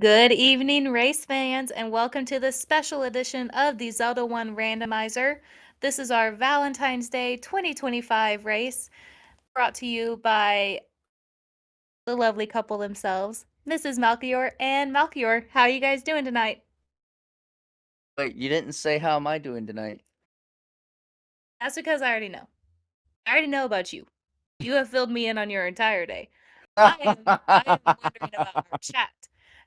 Good evening, race fans, and welcome to the special edition of the Zelda 1 Randomizer. This is our Valentine's Day 2025 race, brought to you by the lovely couple themselves, Mrs. Malchior and Malchior. How are you guys doing tonight? Wait, you didn't say how am I doing tonight? That's because I already know. I already know about you. You have filled me in on your entire day. I am wondering about our chat.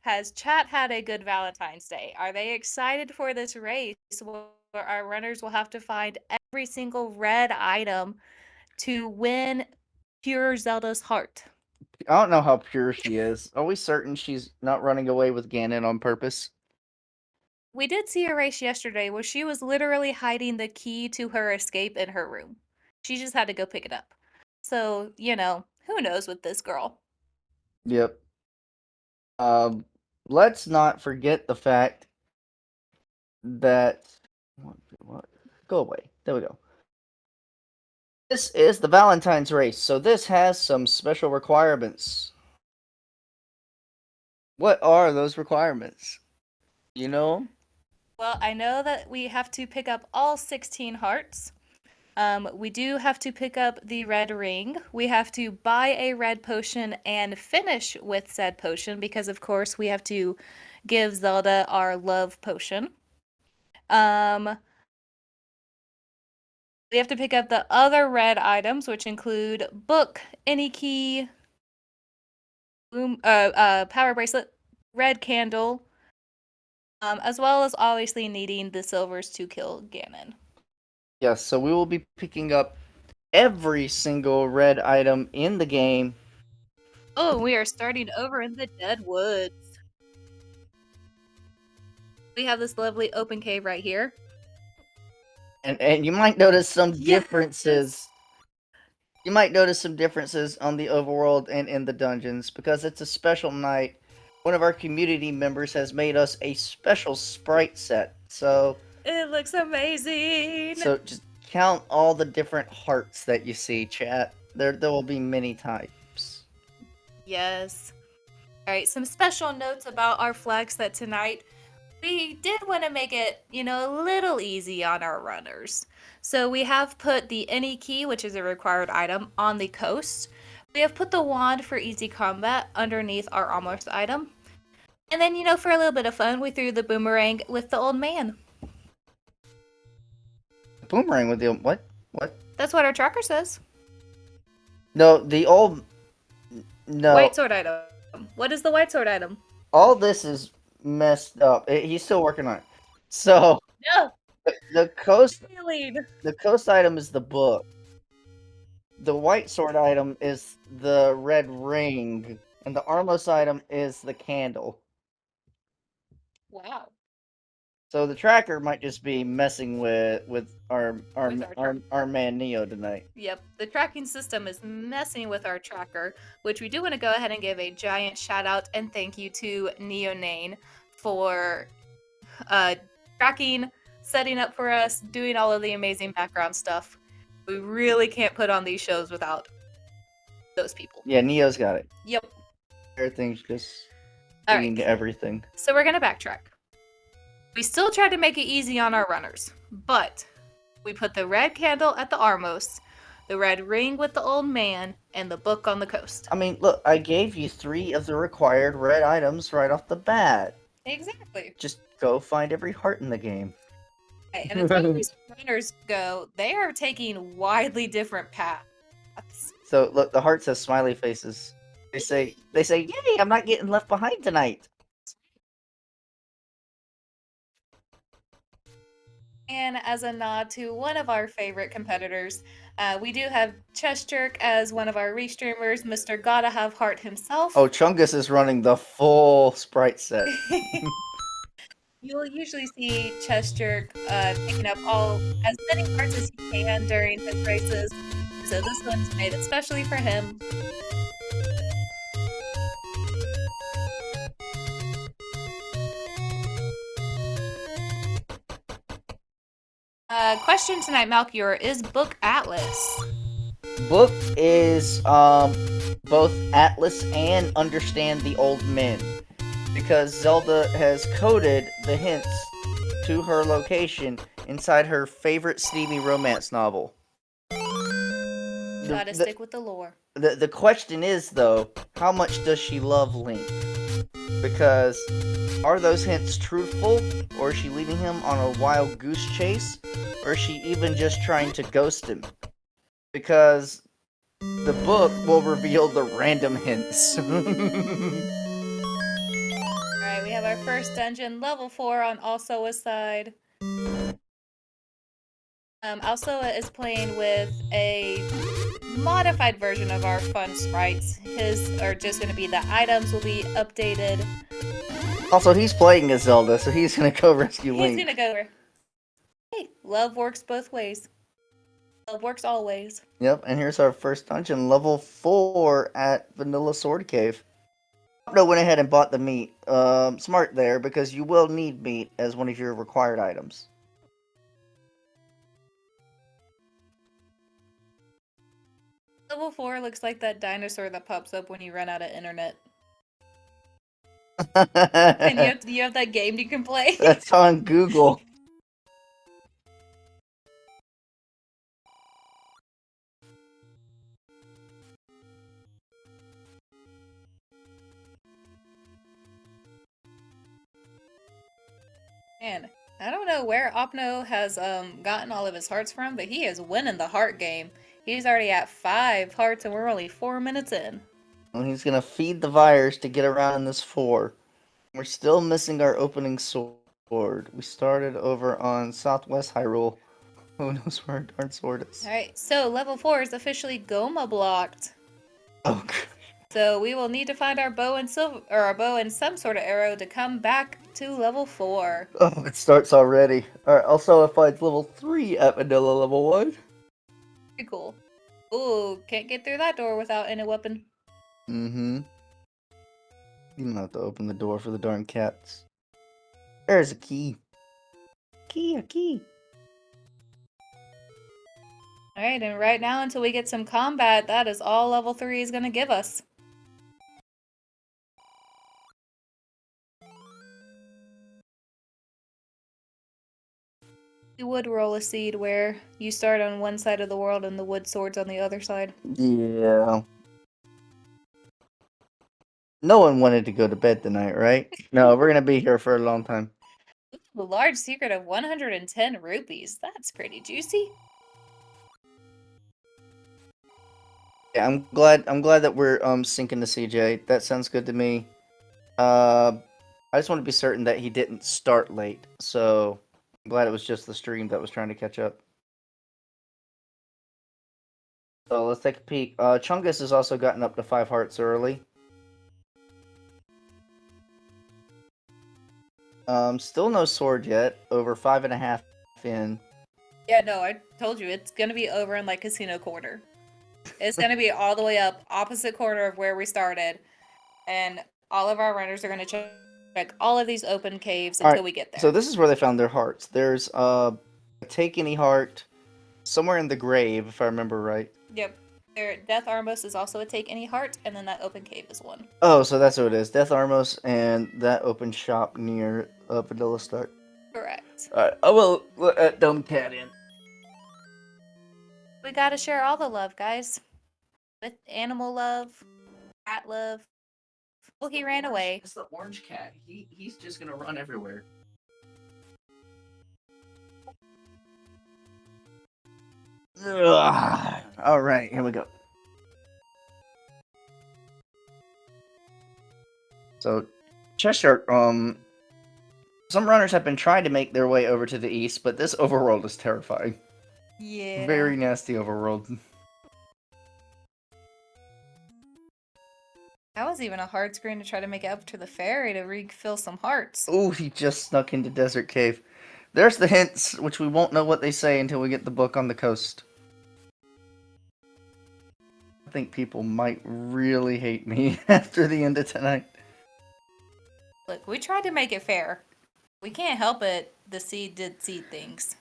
Has chat had a good Valentine's Day? Are they excited for this race where our runners will have to find every single red item to win pure Zelda's heart? I don't know how pure she is. Are we certain she's not running away with Ganon on purpose? We did see a race yesterday where she was literally hiding the key to her escape in her room. She just had to go pick it up. So, who knows with this girl? Yep. Um, let's not forget the fact that what? Go away. There we go. This is the Valentine's race, so this has some special requirements. What are those requirements? You know? Well, I know that we have to pick up all 16 hearts. We do have to pick up the red ring. We have to buy a red potion and finish with said potion because, of course, we have to give Zelda our love potion. We have to pick up the other red items, which include book, any key, power bracelet, red candle, as well as obviously needing the silvers to kill Ganon. Yes, so we will be picking up every single red item in the game. Oh, we are starting over in the Dead Woods. We have this lovely open cave right here. And you might notice some Yes! differences. You might notice some differences on the overworld and in the dungeons because it's a special night. One of our community members has made us a special sprite set. So It looks amazing. just count all the different hearts that you see, chat. There will be many types. Yes. All right, some special notes about our flag set tonight. We did want to make it, a little easy on our runners. So we have put the any key, which is a required item, on the coast. We have put the wand for easy combat underneath our almost item. And then, for a little bit of fun, we threw the boomerang with the old man. Boomerang with the what? What? That's what our tracker says. No, the old no. White sword item. What is the white sword item? All this is messed up. He's still working on it. So No. the coast Healing. the coast item is the book. The white sword item is the red ring, and the Armos item is the candle. Wow. So the tracker might just be messing with our man Neo tonight. Yep, the tracking system is messing with our tracker, which we do want to go ahead and give a giant shout out and thank you to Neonane for tracking, setting up for us, doing all of the amazing background stuff. We really can't put on these shows without those people. Yeah, Neo's got it. Yep. Everything's just All right. Everything. So we're gonna backtrack. We still tried to make it easy on our runners, but we put the red candle at the Armos, the red ring with the old man, and the book on the coast. I mean, look, I gave you 3 of the required red items right off the bat. Exactly. Just go find every heart in the game. Okay, and as far as runners go, they are taking widely different paths. So look, the heart says smiley faces. They say, "Yay! I'm not getting left behind tonight." And as a nod to one of our favorite competitors, we do have Chess Jerk as one of our restreamers, Mr. Gotta Have Heart himself. Oh, Chungus is running the full sprite set. You'll usually see Chess Jerk picking up as many hearts as he can during his races, so this one's made especially for him. Question tonight, Malchior, is Book Atlas? Book is both Atlas and Understand the Old Men. because Zelda has coded the hints to her location inside her favorite steamy romance novel. The, Gotta the, stick with the lore. the question is, though, how much does she love Link? Because are those hints truthful, or is she leading him on a wild goose chase, or is she even just trying to ghost him? Because the book will reveal the random hints. Alright, we have our first dungeon, level 4 on Alsoa's side. Alsoa is playing with a modified version of our fun sprites. His are just going to be the items will be updated. Also, he's playing as Zelda, so he's gonna go rescue He's going to Link. go. Hey, love works both ways. Love works always. Yep, and here's our first dungeon, level 4 at Vanilla Sword Cave. No, went ahead and bought the meat. Smart there, because you will need meat as one of your required items. Level 4 looks like that dinosaur that pops up when you run out of internet. And you have that game you can play. That's on Google. Man, I don't know where Opno has gotten all of his hearts from, but he is winning the heart game. He's already at 5 hearts and we're only 4 minutes in. And he's gonna feed the virus to get around in this 4. We're still missing our opening sword. We started over on Southwest Hyrule. Who knows where our darn sword is? Alright, so level 4 is officially Goma blocked. Oh, So we will need to find our bow and our bow and some sort of arrow to come back to level 4. oh, it starts already. Alright, also it finds level 3 at Vanilla level 1. Pretty cool. Ooh, can't get through that door without any weapon. Mm-hmm. You don't have to open the door for the darn cats. There's a key. A key. Alright, and right now until we get some combat, that is all level 3 is going to give us. You would roll a seed where you start on one side of the world and the wood sword's on the other side. Yeah. No one wanted to go to bed tonight, right? No, we're gonna be here for a long time. Ooh, a large secret of 110 rupees. That's pretty juicy. Yeah, I'm glad that we're syncing to CJ. That sounds good to me. I just want to be certain that he didn't start late, so I'm glad it was just the stream that was trying to catch up. So let's take a peek. Chungus has also gotten up to 5 hearts early. Still no sword yet. Over 5.5 in. Yeah, no, I told you it's gonna be over in like Casino Corner. It's gonna be all the way up opposite corner of where we started, and all of our runners are gonna check all of these open caves All until right, we get there. so this is where they found their hearts. There's a take any heart somewhere in the grave, if I remember right. Yep. Their Death Armos is also a take any heart, and then that open cave is one. Oh, so that's what it is. Death Armos and that open shop near Vanilla Start. Correct. Alright, I will let Dumb Cat in. We gotta share all the love, guys. With animal love, cat love. Well, he ran away. It's the orange cat. He's just gonna run everywhere. Alright, here we go. So, Cheshire, some runners have been trying to make their way over to the east, but this overworld is terrifying. Yeah. Very nasty overworld. That was even a hard screen to try to make it up to the ferry to refill some hearts. Oh, he just snuck into Desert Cave. There's the hints, which we won't know what they say until we get the book on the coast. I think people might really hate me after the end of tonight. Look, we tried to make it fair. We can't help it. The seed did seed things.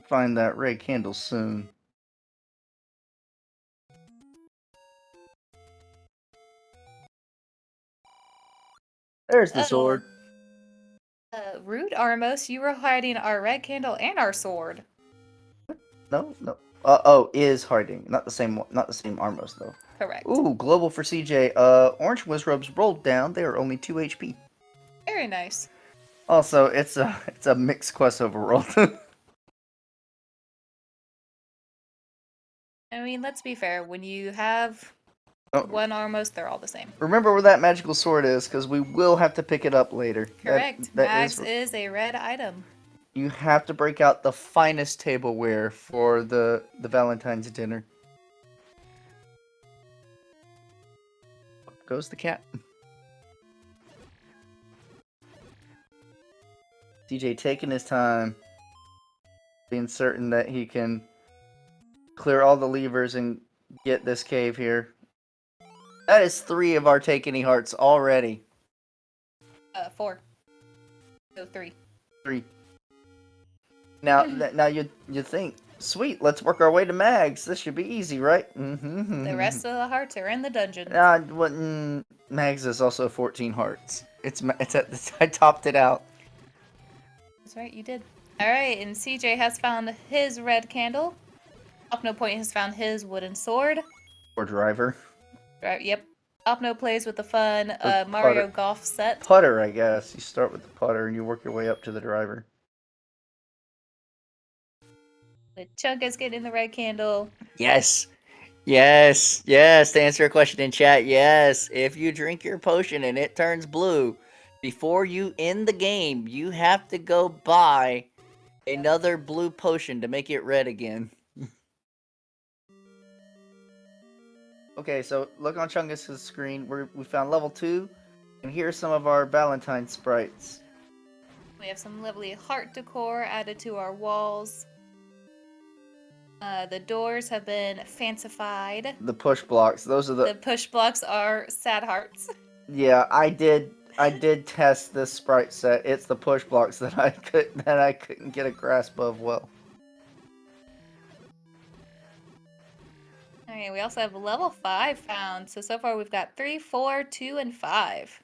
Find that red candle soon. There's the Oh, sword. rude Armos, you were hiding our red candle and our sword. No, no. Oh, is hiding. Not the same one. Not the same Armos though. Correct. Ooh, global for CJ. Orange Wizrobes rolled down. They are only 2 HP. Very nice. Also, it's a mixed quest overworld. I mean, let's be fair. When you have Oh, one Armos, they're all the same. remember where that magical sword is, because we will have to pick it up later. Correct. That Mags is a red item. You have to break out the finest tableware for the Valentine's dinner. Goes the cat. DJ taking his time, being certain that he can clear all the levers and get this cave here. That is 3 of our take any hearts already. 4. So 3. 3. Now, now you think, sweet, let's work our way to Mags. This should be easy, right? The rest of the hearts are in the dungeon. Mags is also 14 hearts. I topped it out. That's right, you did. Alright, and CJ has found his red candle. Opno Point has found his wooden sword. Or driver. Right, yep. Opno plays with the fun Or Mario putter. Golf set. Putter, I guess. You start with the putter and you work your way up to the driver. The Chunkus getting the red candle. Yes. Yes. Yes. To answer a question in chat, yes. If you drink your potion and it turns blue, before you end the game, you have to go buy another blue potion to make it red again. Okay, so look on Chungus' screen. We found level 2, and here's some of our Valentine sprites. We have some lovely heart decor added to our walls. The doors have been fancified. The push blocks. Those are The push blocks are sad hearts. Yeah, I did test this sprite set. It's the push blocks that I couldn't get a grasp of well. Alright, we also have level 5 found. So far we've got 3, 4, 2, and 5.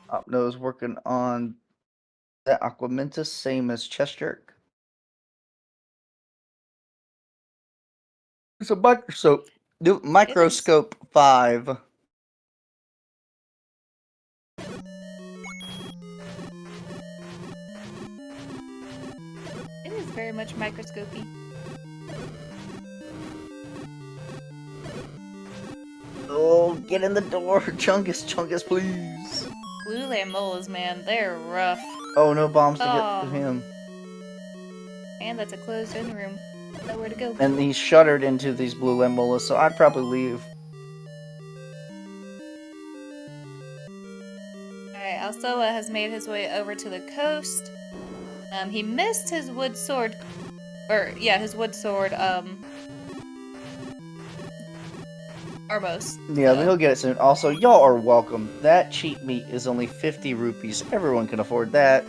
Opno's working on that Aquamentus, same as Chest Jerk. It's a microscope 5. It is very much microscopy. Oh, get in the door, Chungus, please. Blue Lamolas, man, they're rough. Oh, no bombs to get to him. And that's a closed-in room. Nowhere to go. And he's shuttered into these blue Lemolas, so I'd probably leave. Alright, Alsoa has made his way over to the coast. He missed his wood sword. His wood sword, Arbos. Yeah, but he'll get it soon. Also, y'all are welcome. That cheap meat is only 50 rupees. Everyone can afford that.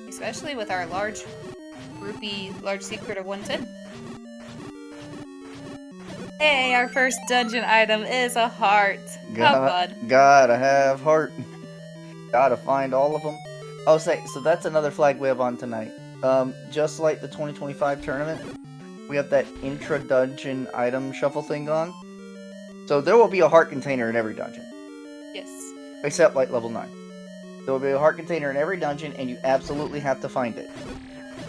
Especially with our large secret of 110. Hey, our first dungeon item is a heart. How fun. Gotta have heart. Gotta find all of them. Oh, so that's another flag we have on tonight. Just like the 2025 tournament, we have that intra-dungeon item shuffle thing on. So there will be a heart container in every dungeon. Yes. Except like level 9. There will be a heart container in every dungeon, and you absolutely have to find it.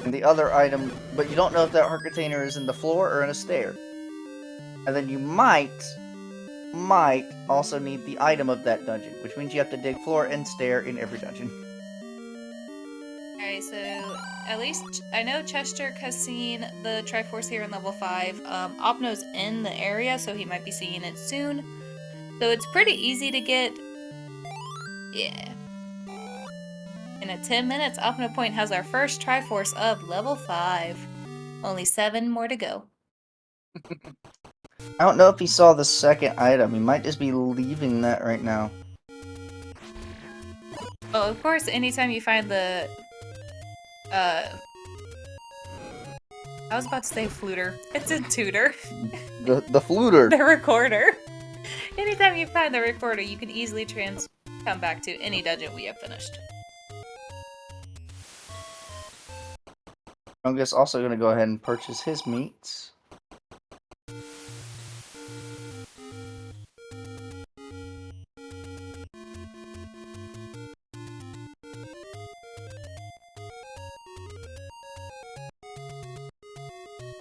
And the other item, but you don't know if that heart container is in the floor or in a stair. And then you might also need the item of that dungeon, which means you have to dig floor and stair in every dungeon. Alright, so at least I know Chester has seen the Triforce here in level 5. Opno's in the area, so he might be seeing it soon. So it's pretty easy to get. Yeah. In 10 minutes, Opno Point has our first Triforce of level 5. Only 7 more to go. I don't know if he saw the second item. He might just be leaving that right now. Well, of course, anytime you find the I was about to say fluter. It's a tutor. The fluter. The recorder. Anytime you find the recorder, you can easily come back to any dungeon we have finished. Chungus also going to go ahead and purchase his meats.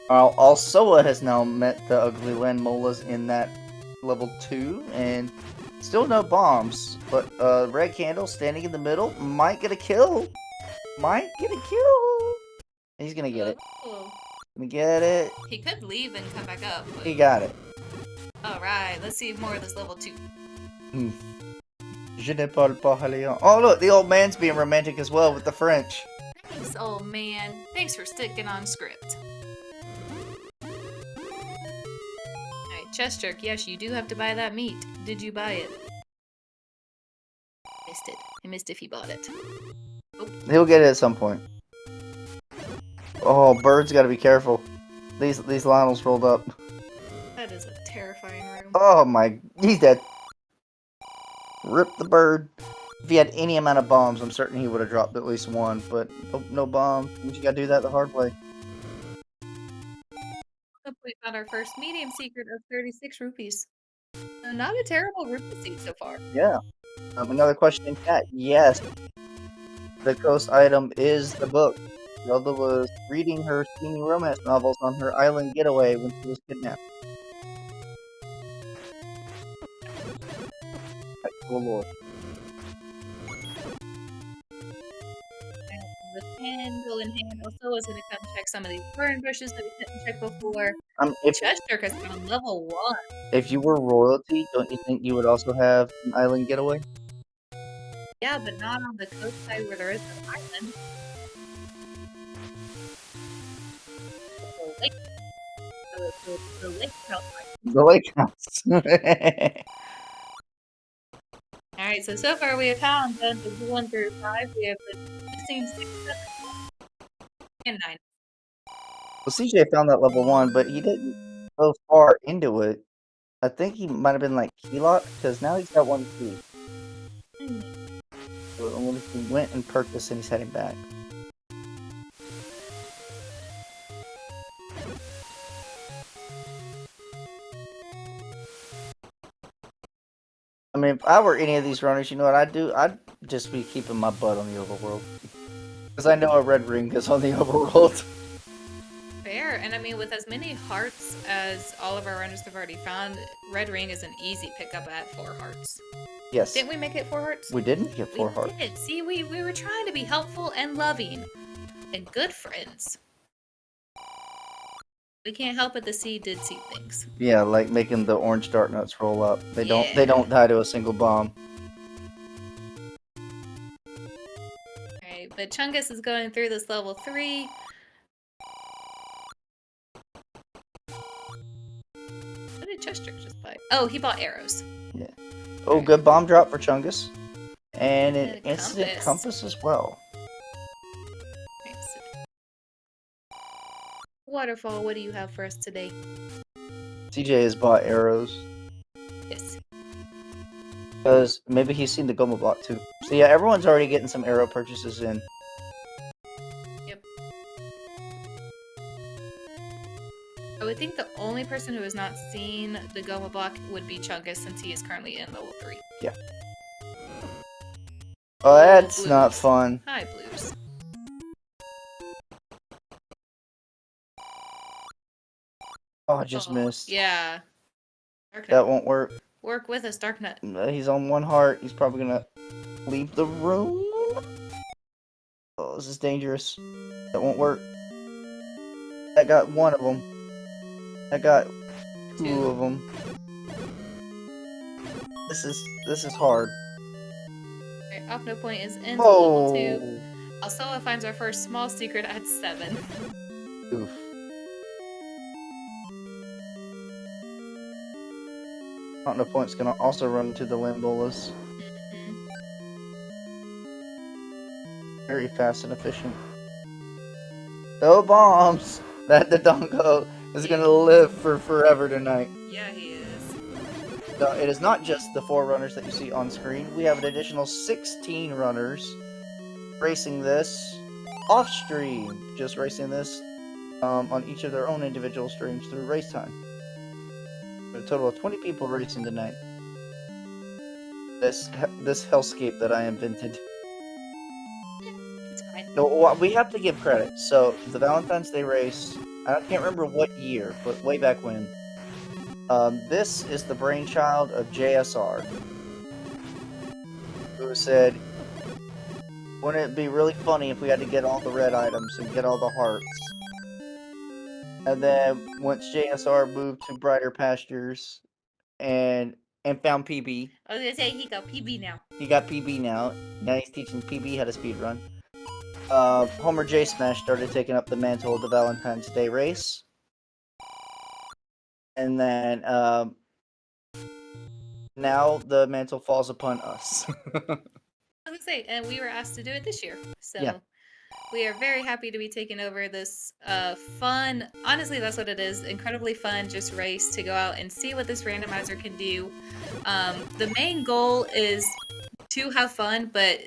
Also, has now met the ugly land molas in that level 2, and still no bombs. But Red Candle standing in the middle might get a kill. Might get a kill. He's gonna get it. Oh. Gonna get it. He could leave and come back up. But... He got it. Alright, let's see more of this level 2. Je ne parle pas italien. Oh look, the old man's being romantic as well with the French. Thanks, old man. Thanks for sticking on script. Alright, Chest Jerk, yes, you do have to buy that meat. Did you buy it? Missed it. I missed if he bought it. Oh. He'll get it at some point. Oh, Bird's gotta be careful. These Lionels rolled up. That is a terrifying room. Oh my, he's dead. Rip the Bird. If he had any amount of bombs, I'm certain he would have dropped at least one, but no bombs. You gotta do that the hard way. We found our first medium secret of 36 rupees. Not a terrible rupee seed so far. Yeah. Another question in chat. Yes. The ghost item is the book. Zelda was reading her steamy romance novels on her island getaway when she was kidnapped. Oh lord. With handle in hand, also is going to come check some of these burn bushes that we couldn't check before. If Chest Jerk has been level 1. If you were royalty, don't you think you would also have an island getaway? Yeah, but not on the coast side where there is no island. The lake house. The lake house. Alright, so far we have found dungeons 1 through 5. We have been 16, 6, 7, and 9. Well, CJ found that level 1, but he didn't go far into it. I think he might have been like Keylock, because now he's got 1 key. So he went and purchased and he's heading back. I mean, if I were any of these runners, you know what I'd do? I'd just be keeping my butt on the overworld. Because I know a red ring is on the overworld. Fair, and I mean, with as many hearts as all of our runners have already found, red ring is an easy pickup at 4 hearts. Yes. Didn't we make it 4 hearts? We didn't get 4 hearts. We did. See, we were trying to be helpful and loving and good friends. We can't help it, the seed did seed things. Yeah, like making the orange dart nuts roll up. They don't die to a single bomb. Alright, but Chungus is going through this level 3. What did Chester just buy? Oh, he bought arrows. Yeah. Oh, good bomb drop for Chungus. And an And a instant compass as well. Waterfall, what do you have for us today? CJ has bought arrows. Yes. Because maybe he's seen the Goma block too. So yeah, everyone's already getting some arrow purchases in. Yep. I would think the only person who has not seen the Goma block would be Chungus, since he is currently in level 3. Yeah. Oh, that's Blues. not fun. Hi, Blues. Oh, I just missed. Yeah. Darknut. That won't work. Work with us, Darknut. He's on 1 heart. He's probably gonna leave the room. Oh, this is dangerous. That won't work. That got 1 of them. I got 2 of them. This is hard. Right, Opno Point is in level 2. Alsoa finds our first small secret at 7. Oof. Opno Point's gonna also run into the Lambolas. Very fast and efficient. No bombs! That the Dongo is gonna live for forever tonight. Yeah, he is. No, it is not just the 4 runners that you see on screen. We have an additional 16 runners racing this off stream, just racing this on each of their own individual streams through race time. A total of 20 people racing tonight. This hellscape that I invented. It's fine. No, we have to give credit. So the Valentine's Day race, I can't remember what year, but way back when. This is the brainchild of JSR, who said, "Wouldn't it be really funny if we had to get all the red items and get all the hearts?" And then once JSR moved to brighter pastures and found PB, I was gonna say he got PB now. he got PB now. Now he's teaching PB how to speedrun. Homer J Smash started taking up the mantle of the Valentine's Day race. And then now the mantle falls upon us. I was gonna say, and we were asked to do it this year, so Yeah. we are very happy to be taking over this fun. Honestly, that's what it is. Incredibly fun, just race to go out and see what this randomizer can do. The main goal is to have fun, but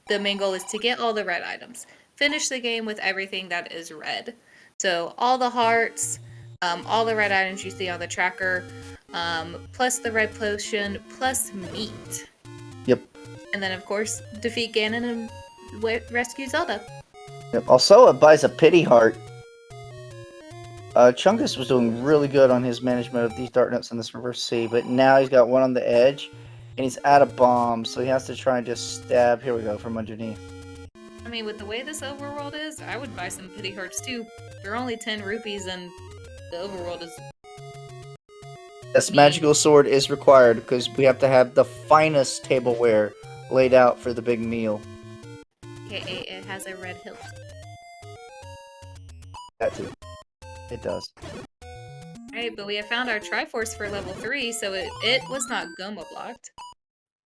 the main goal is to get all the red items. Finish the game with everything that is red. So all the hearts, all the red items you see on the tracker, plus the red potion, plus meat. Yep. And then, of course, defeat Ganon and rescue Zelda. Yep. Also, it buys a pity heart. Chungus was doing really good on his management of these dart nuts in this reverse C, but now he's got one on the edge, and he's out of bombs, so he has to try and just stab. Here we go, from underneath. I mean, with the way this overworld is, I would buy some pity hearts too. They're only 10 rupees, and the overworld is. This magical sword is required because we have to have the finest tableware laid out for the big meal. AKA, it has a red hilt. That too. It does. Alright, but we have found our Triforce for level 3, so it was not Goma blocked.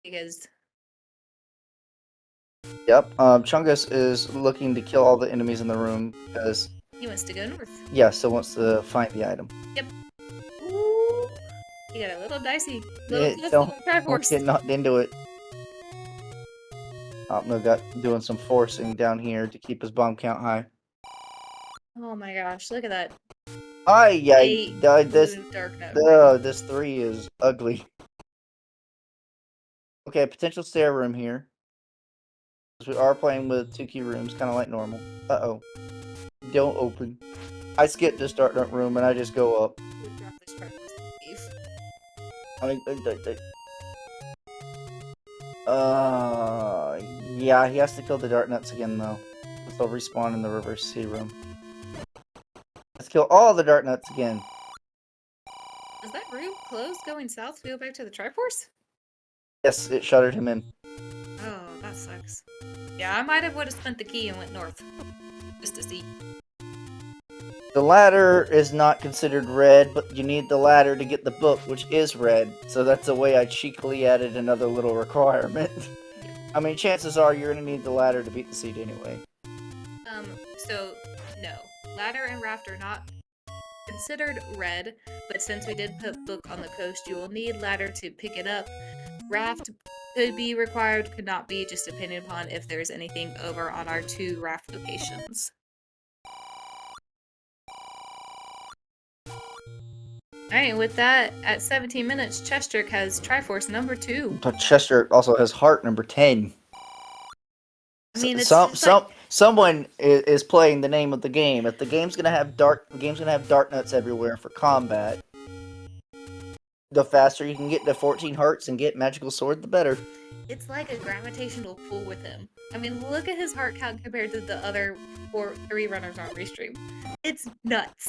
Because. Yep. Chungus is looking to kill all the enemies in the room because He wants to go north. yeah, so wants to find the item. Yep. Ooh. He got a little dicey. Little Yeah, close don't to the Triforce. get knocked into it. Opno got doing some forcing down here to keep his bomb count high. Oh my gosh, look at that. This Dark Knight. this 3 is ugly. Okay, potential stair room here. We are playing with 2 key rooms, kind of like normal. Uh-oh. Don't open. I skip the start nut room and I just go up. Drop this Triforce and leave. I mean, yeah, he has to kill the dart nuts again though. They'll respawn in the reverse C room. Let's kill all the dart nuts again. Is that room closed going south to go back to the Triforce? Yes, it shuttered him in. Oh, that sucks. Yeah, I might have would have spent the key and went north. Just to see. The ladder is not considered red, but you need the ladder to get the book, which is red. So that's the way I cheekily added another little requirement. I mean, chances are you're going to need the ladder to beat the seed anyway. So, no. Ladder and raft are not considered red, but since we did put book on the coast, you will need ladder to pick it up. Raft could be required, could not be, just depending upon if there's anything over on our 2 raft locations. Alright, with that, at 17 minutes, Chester has Triforce number 2. But Chester also has heart number 10. I mean, it's someone is playing the name of the game. If the game's gonna have dart nuts everywhere for combat, the faster you can get to 14 hearts and get magical sword, the better. It's like a gravitational pull with him. I mean, look at his heart count compared to the other 3 runners on Restream. It's nuts.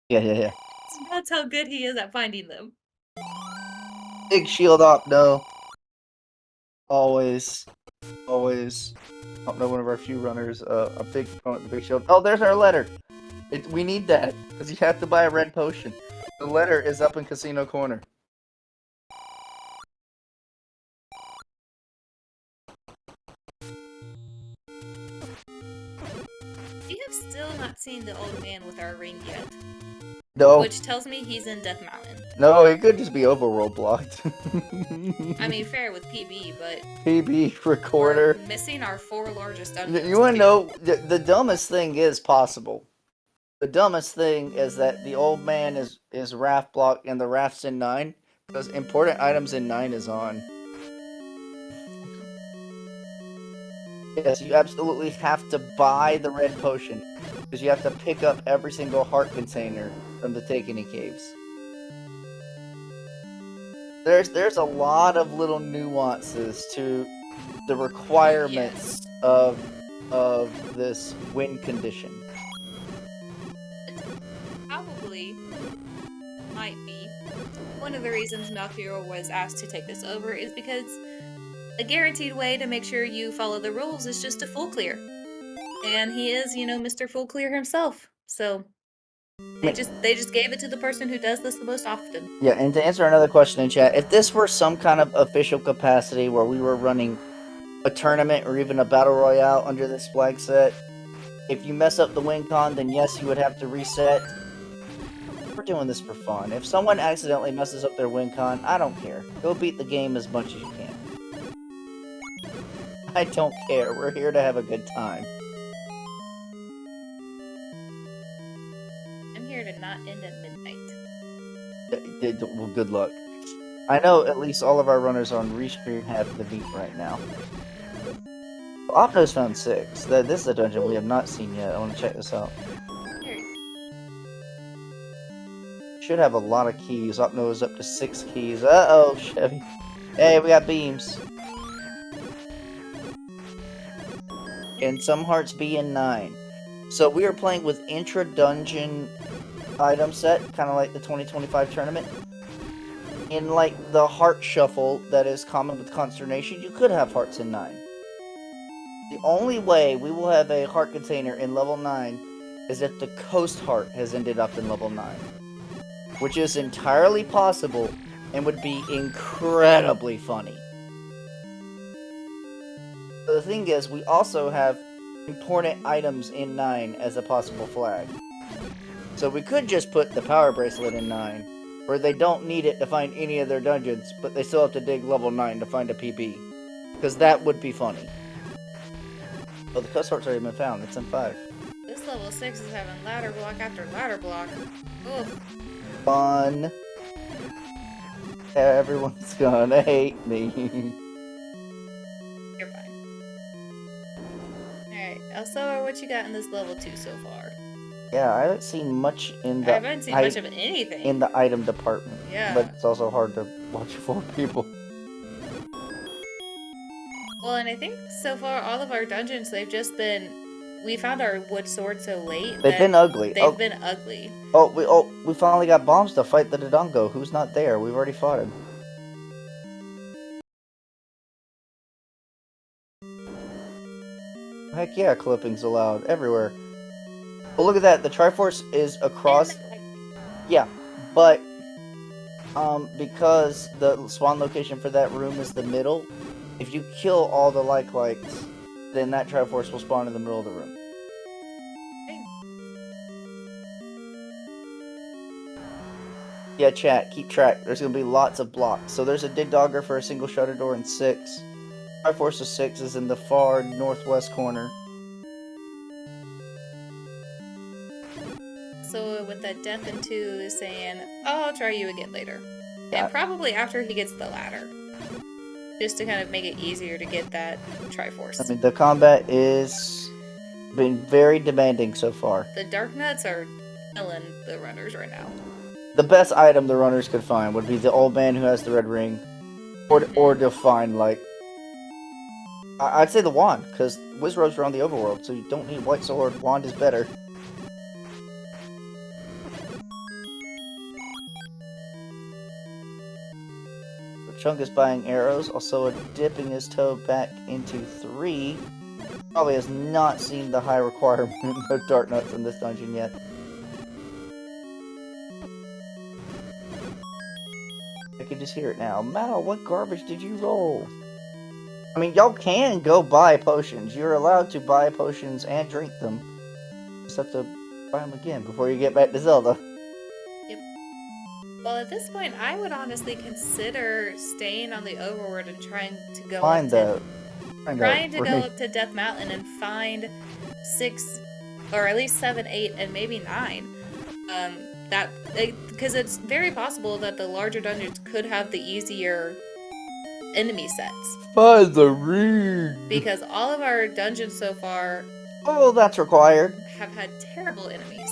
Yeah. It's nuts how good he is at finding them. Big shield up, no. Always. Oh no, one of our few runners, a big proponent of the big shield. Oh, there's our letter. We need that because you have to buy a red potion. The letter is up in Casino Corner. We have still not seen the old man with our ring yet. No. which tells me he's in Death Mountain. No, it could just be overworld blocked. I mean, fair with PB, but PB we're recorder. missing our 4 largest dungeons. You want to know, the dumbest thing is possible. The dumbest thing is that the old man is raft blocked and the raft's in 9, because important items in 9 is on. Yes, you absolutely have to buy the red potion, because you have to pick up every single heart container from the Takeni Caves. There's a lot of little nuances to the requirements of this win condition. Probably might be one of the reasons Malkiel was asked to take this over is because a guaranteed way to make sure you follow the rules is just a full clear. And he is, Mr. Full Clear himself. So they just gave it to the person who does this the most often. Yeah, and to answer another question in chat, if this were some kind of official capacity where we were running a tournament or even a battle royale under this flag set, if you mess up the win con, then yes, you would have to reset. We're doing this for fun. If someone accidentally messes up their win con, I don't care. Go beat the game as much as you can. I don't care. We're here to have a good time. I'm here to not end at midnight. Well, good luck. I know at least all of our runners on Restream have the beat right now. Opno's found 6. This is a dungeon we have not seen yet. I want to check this out. Should have a lot of keys. Opno is up to 6 keys. Uh-oh, Chevy. Hey, we got beams. And some hearts be in 9. So we are playing with intra-dungeon item set, kind of like the 2025 tournament. In like the heart shuffle that is common with Consternation, you could have hearts in 9. The only way we will have a heart container in level 9 is if the coast heart has ended up in level 9. Which is entirely possible and would be incredibly funny. But the thing is, we also have important items in 9 as a possible flag. So we could just put the power bracelet in 9, where they don't need it to find any of their dungeons, but they still have to dig level 9 to find a PB. Because that would be funny. Oh, the coast heart's already been found. It's in 5. This level 6 is having ladder block after ladder block. Oof. Fun. Everyone's gonna hate me. You're fine. Alright, Elsoa, what you got in this level 2 so far? Yeah, I haven't seen much in the I haven't seen much of anything. In the item department. Yeah. But it's also hard to watch 4 people. Well, and I think so far all of our dungeons, they've just been... We found our wood sword so late. They've been ugly. They've been ugly. We finally got bombs to fight the Dodongo. Who's not there? We've already fought him. Heck yeah, clippings allowed everywhere. Well, look at that. The Triforce is across. Yeah, but because the spawn location for that room is the middle, if you kill all the likes, then that Triforce will spawn in the middle of the room. Yeah, chat, keep track. There's going to be lots of blocks. So there's a Dig Dogger for a single shutter door in 6. Triforce of 6 is in the far northwest corner. So with that Death in 2 is saying, oh, I'll try you again later. Yeah. And probably after he gets the ladder. Just to kind of make it easier to get that Triforce. I mean, the combat is been very demanding so far. The Dark Nuts are killing the runners right now. The best item the runners could find would be the old man who has the red ring. Or to find, like... I'd say the wand, because Wizrobes are on the overworld, so you don't need white sword. Wand is better. Chunk is buying arrows, also dipping his toe back into 3. Probably has not seen the high requirement of Dark Nuts in this dungeon yet. I can just hear it now. Mal, what garbage did you roll? I mean, y'all can go buy potions. You're allowed to buy potions and drink them. You just have to buy them again before you get back to Zelda. Well, at this point, I would honestly consider staying on the overworld and trying to go up Find to Death Mountain and find 6, or at least 7, 8, and maybe 9. That because it's very possible that the larger dungeons could have the easier enemy sets. Find the ring. Because all of our dungeons so far Oh, that's required. have had terrible enemies.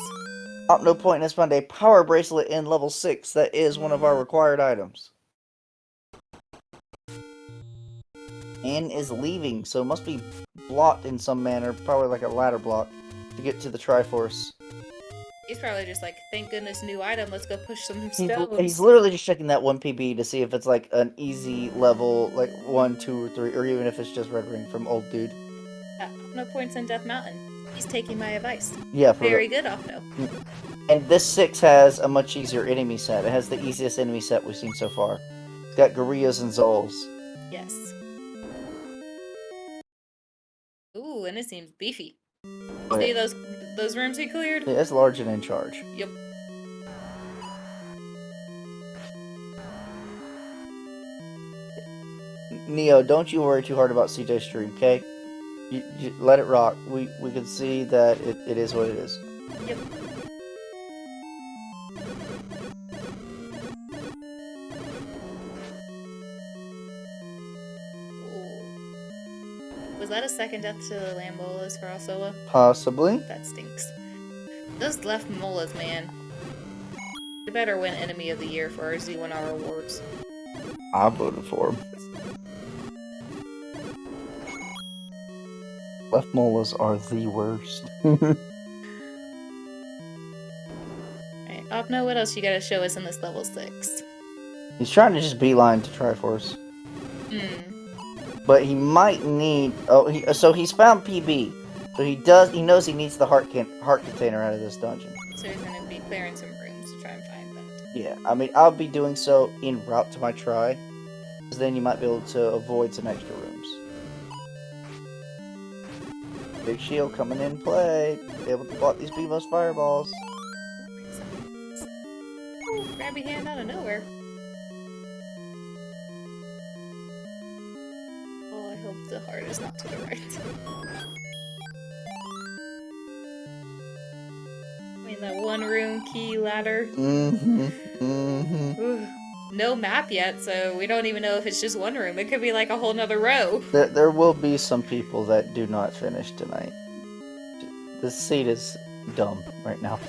No Point has found a power bracelet in level 6. That is one of our required items. Anne is leaving, so it must be blocked in some manner, probably like a ladder block, to get to the Triforce. He's probably just like, thank goodness, new item, let's go push some stones. He's literally just checking that 1 PB to see if it's like an easy level, like 1, 2, or 3, or even if it's just Red Ring from Old Dude. No points in Death Mountain. He's taking my advice. Yeah, very good, Opno. And this 6 has a much easier enemy set. It has the easiest enemy set we've seen so far. It's got Gorillas and Zols. Yes. Ooh, and it seems beefy. See those rooms he cleared? Yeah, it's large and in charge. Yep. Neo, don't you worry too hard about CJ's stream, okay? You let it rock. We can see that it is what it is. Yep. Was that a second death to the land molas for Alsoa? Possibly. That stinks. Those left molas, man. We better win Enemy of the Year for our Z1R awards. I voted for him. Left molas are the worst. Alright, Opno, what else you gotta show us in this level 6? He's trying to just beeline to Triforce. But he might need... so he's found PB. So he knows he needs the heart container out of this dungeon. So he's gonna be clearing some rooms to try and find that. Yeah, I mean, I'll be doing so en route to my try. Because then you might be able to avoid some extra rooms. Big shield coming in play. Be able to block these Bevo's fireballs. Ooh, grabby hand out of nowhere. Oh, I hope the heart is not to the right. I mean, that one room key ladder. Ooh, no map yet, so we don't even know if it's just one room. It could be like a whole nother row. There will be some people that do not finish tonight. This seat is dumb right now.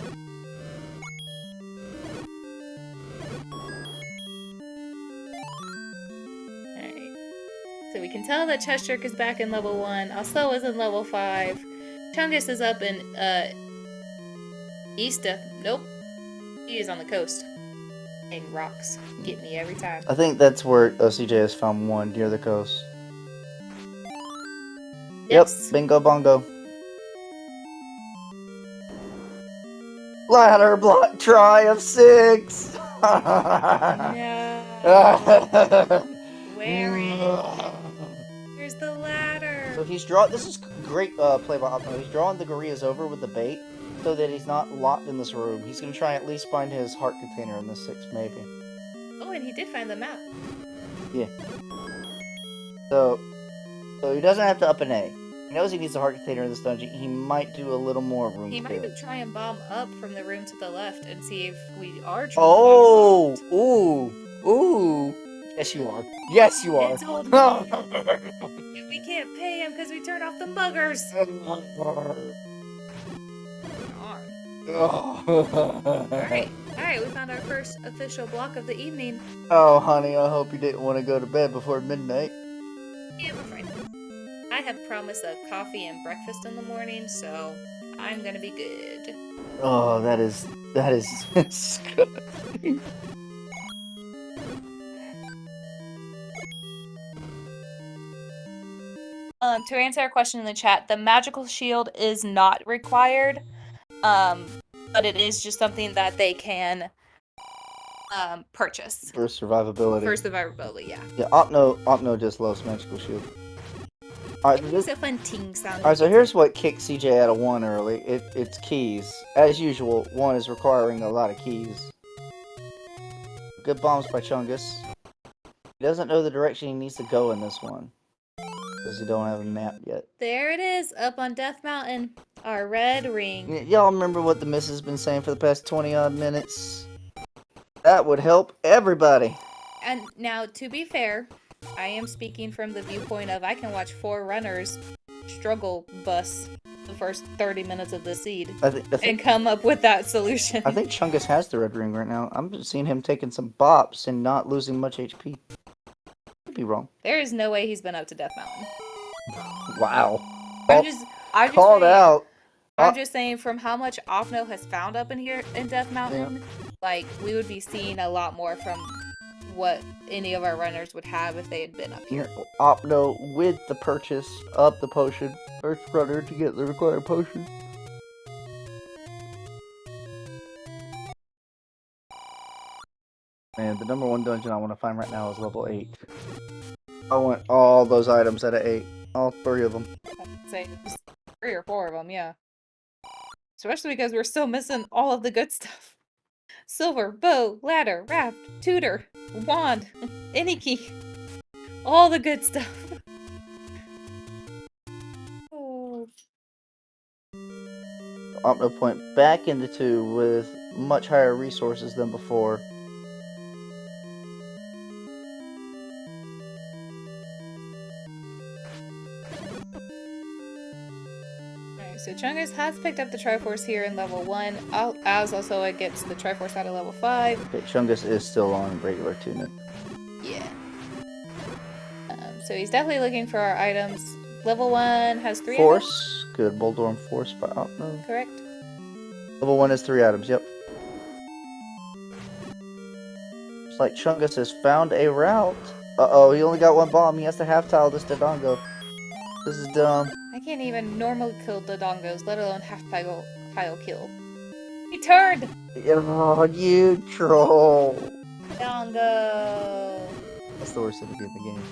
Alright. So we can tell that Chestrick is back in level 1. Also is in level 5. Chungus is up in, East of... Nope. He is on the coast. And rocks. Get me every time. I think that's where CJ has found one near the coast. Yes. Yep, bingo bongo. Ladder block try of 6! No. Where is it? Here's the ladder. So he's drawn. This is great play by Optimus. He's drawing the gorillas over with the bait so that he's not locked in this room. He's going to try and at least find his heart container in this 6, maybe. Oh, and he did find the map. Yeah. So he doesn't have to up an A. He knows he needs a heart container in this dungeon. He might do a little more room. He might try and bomb up from the room to the left and see if we are trying Oh! Ooh! Yes, you are. Yes, you are. We can't pay him because we turned off the buggers. Alright, we found our first official block of the evening. Oh, honey, I hope you didn't want to go to bed before midnight. Yeah, I'm afraid. I have promised of coffee and breakfast in the morning, so I'm gonna be good. Oh, that is disgusting. To answer our question in the chat, the magical shield is not required, but it is just something that they can purchase. For survivability. For survivability, yeah. Yeah, Opno just loves magical shield. Alright, It's a fun ting sound. Alright, so here's what kicked CJ out of 1 early. It's keys. As usual, 1 is requiring a lot of keys. good bombs by Chungus. He doesn't know the direction he needs to go in this one. Because he don't have a map yet. There it is, up on Death Mountain. Our red ring. Y'all remember what the miss has been saying for the past 20-odd minutes? That would help everybody. And now, to be fair, I am speaking from the viewpoint of I can watch 4 runners struggle bus the first 30 minutes of the seed and come up with that solution. I think Chungus has the red ring right now. I'm seeing him taking some bops and not losing much HP. Could be wrong. There is no way he's been up to Death Mountain. Wow. I'm just called saying, out. I'm just saying from how much Opno has found up in here in Death Mountain, like we would be seeing a lot more from what any of our runners would have if they had been up here. Opno with the purchase of the potion. First runner to get the required potion. Man, the number 1 dungeon I want to find right now is level 8. I want all those items at 8. All 3 of them. I'd say 3 or 4 of them, yeah. Especially because we're still missing all of the good stuff. Silver, bow, ladder, raft, tutor, wand, any key. All the good stuff. Oh. Opno point back into 2 with much higher resources than before. So Chungus has picked up the Triforce here in level 1, as also it gets the Triforce out of level 5. Okay, Chungus is still on regular tunic. Yeah. So he's definitely looking for our items. Level 1 has 3 Force. items. Good. Boldorm Force by Opno. Correct. Level 1 is 3 items, yep. It's like Chungus has found a route. Uh-oh, he only got 1 bomb. He has to half-tile this Dodongo. This is dumb. I can't even normal kill Dodongos, let alone half-tile kill. He turned! Oh, you troll. Dodongo! That's the worst enemy in the game.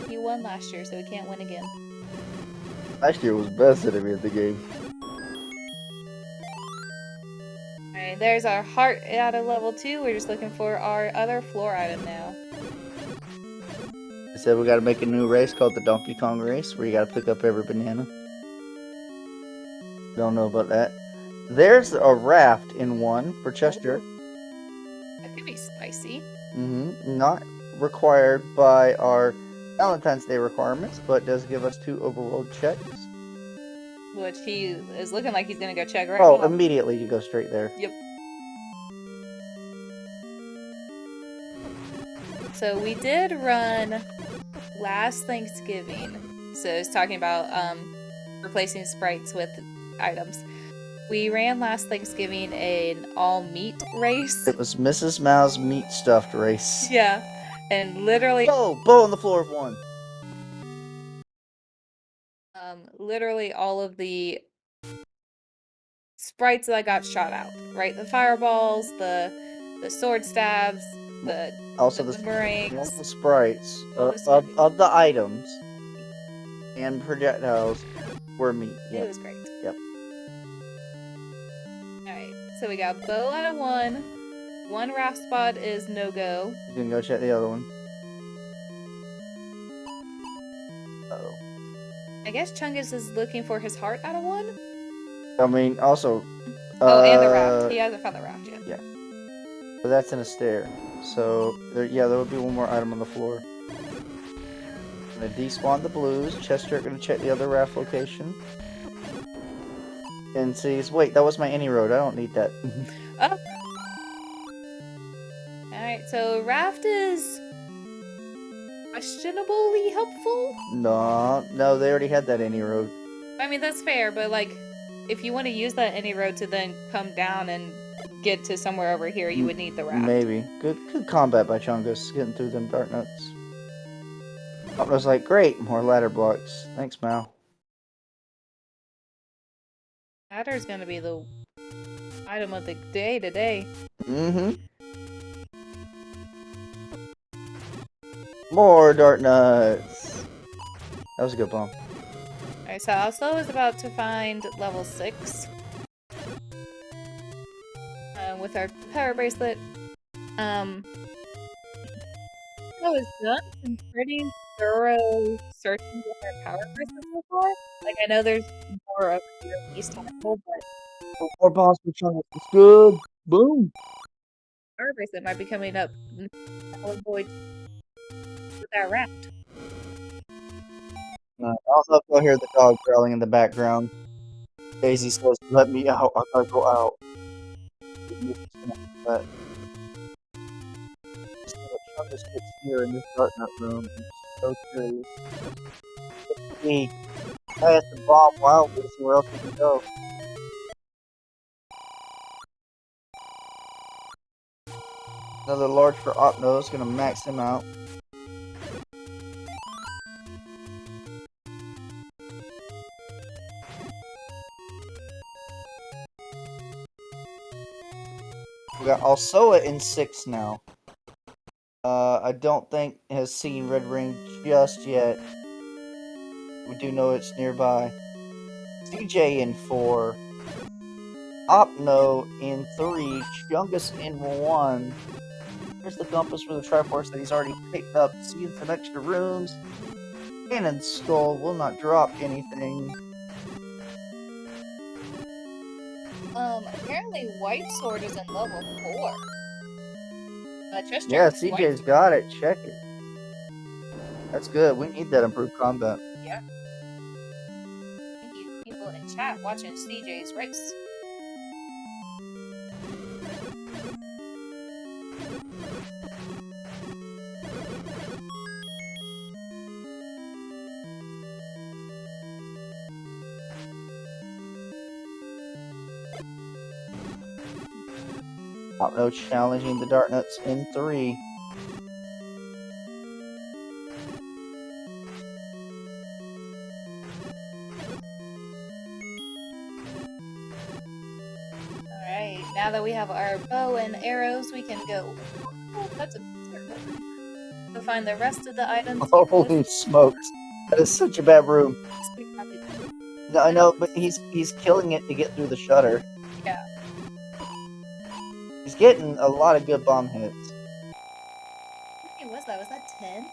He won last year, so he can't win again. Last year was best enemy in the game. Alright, there's our heart out of level 2. We're just looking for our other floor item now. I said we gotta make a new race called the Donkey Kong race, where you gotta pick up every banana. Don't know about that. There's a raft in 1 for Chester. That could be spicy. Not required by our Valentine's Day requirements, but does give us 2 overworld checks. Which he is looking like he's gonna go check right now. now. Immediately you go straight there. Yep. So we did run last Thanksgiving. So it's talking about replacing sprites with items. We ran last Thanksgiving an all meat race. It was Mrs. Mao's meat stuffed race. Yeah. And literally bow on the floor of 1. Literally all of the sprites that got shot out, right? The fireballs, the sword stabs, the boomerangs. All the sprites of the items and projectiles were meat. Yep. It was great. Yep. Alright, so we got bow out of 1. 1 raft spot is no-go. You can go check the other one. Uh-oh. I guess Chungus is looking for his heart out of 1? I mean, also... and the raft. He hasn't found the raft yet. Yeah. But that's in a stair. So, there would be 1 more item on the floor. I'm gonna despawn the blues. Chester gonna check the other raft location. And sees... Wait, that was my any road. I don't need that. Oh. Alright, so raft is... questionably helpful? No, they already had that any road. I mean, that's fair, but like, if you want to use that any road to then come down and get to somewhere over here, you would need the raft. Maybe. Good combat by Chungus, getting through them dark nuts. I was like, great, more ladder blocks. Thanks, Mal. Ladder's gonna be the item of the day today. More dart nuts. That was a good bomb. Alright, so Also is about to find level 6. with our power bracelet. I was done some pretty thorough searching with our power bracelet so far. Like, I know there's more over here in East Temple, but More boss patrol. It's good. Boom. power bracelet might be coming up and I'll avoid with that raft. I also if you'll hear the dog growling in the background. Daisy says, "Let me out. I gotta go out." But Chungus gets here in this dark nut room. I'm so curious. He has to bomb wildly to see where else we can go. Another large for Opnos, gonna max him out. We got Alsoa in 6 now. I don't think has seen Red Ring just yet. We do know it's nearby. CJ in 4. Opno in 3. Chungus in 1. Here's the compass for the Triforce that he's already picked up. Seeing some extra rooms. Cannon Skull will not drop anything. Apparently White Sword is in level 4. Yeah, CJ's got it. Check it. That's good. We need that improved combat. Yeah. Thank you, people in chat watching CJ's race. Opno challenging the Darknuts in 3. Alright, now that we have our bow and arrows, we can go. Oh, that's a go find the rest of the items. Holy smokes. That is such a bad room. No, I know, but he's killing it to get through the shutter. Yeah. He's getting a lot of good bomb hits. How many was that? Was that 10?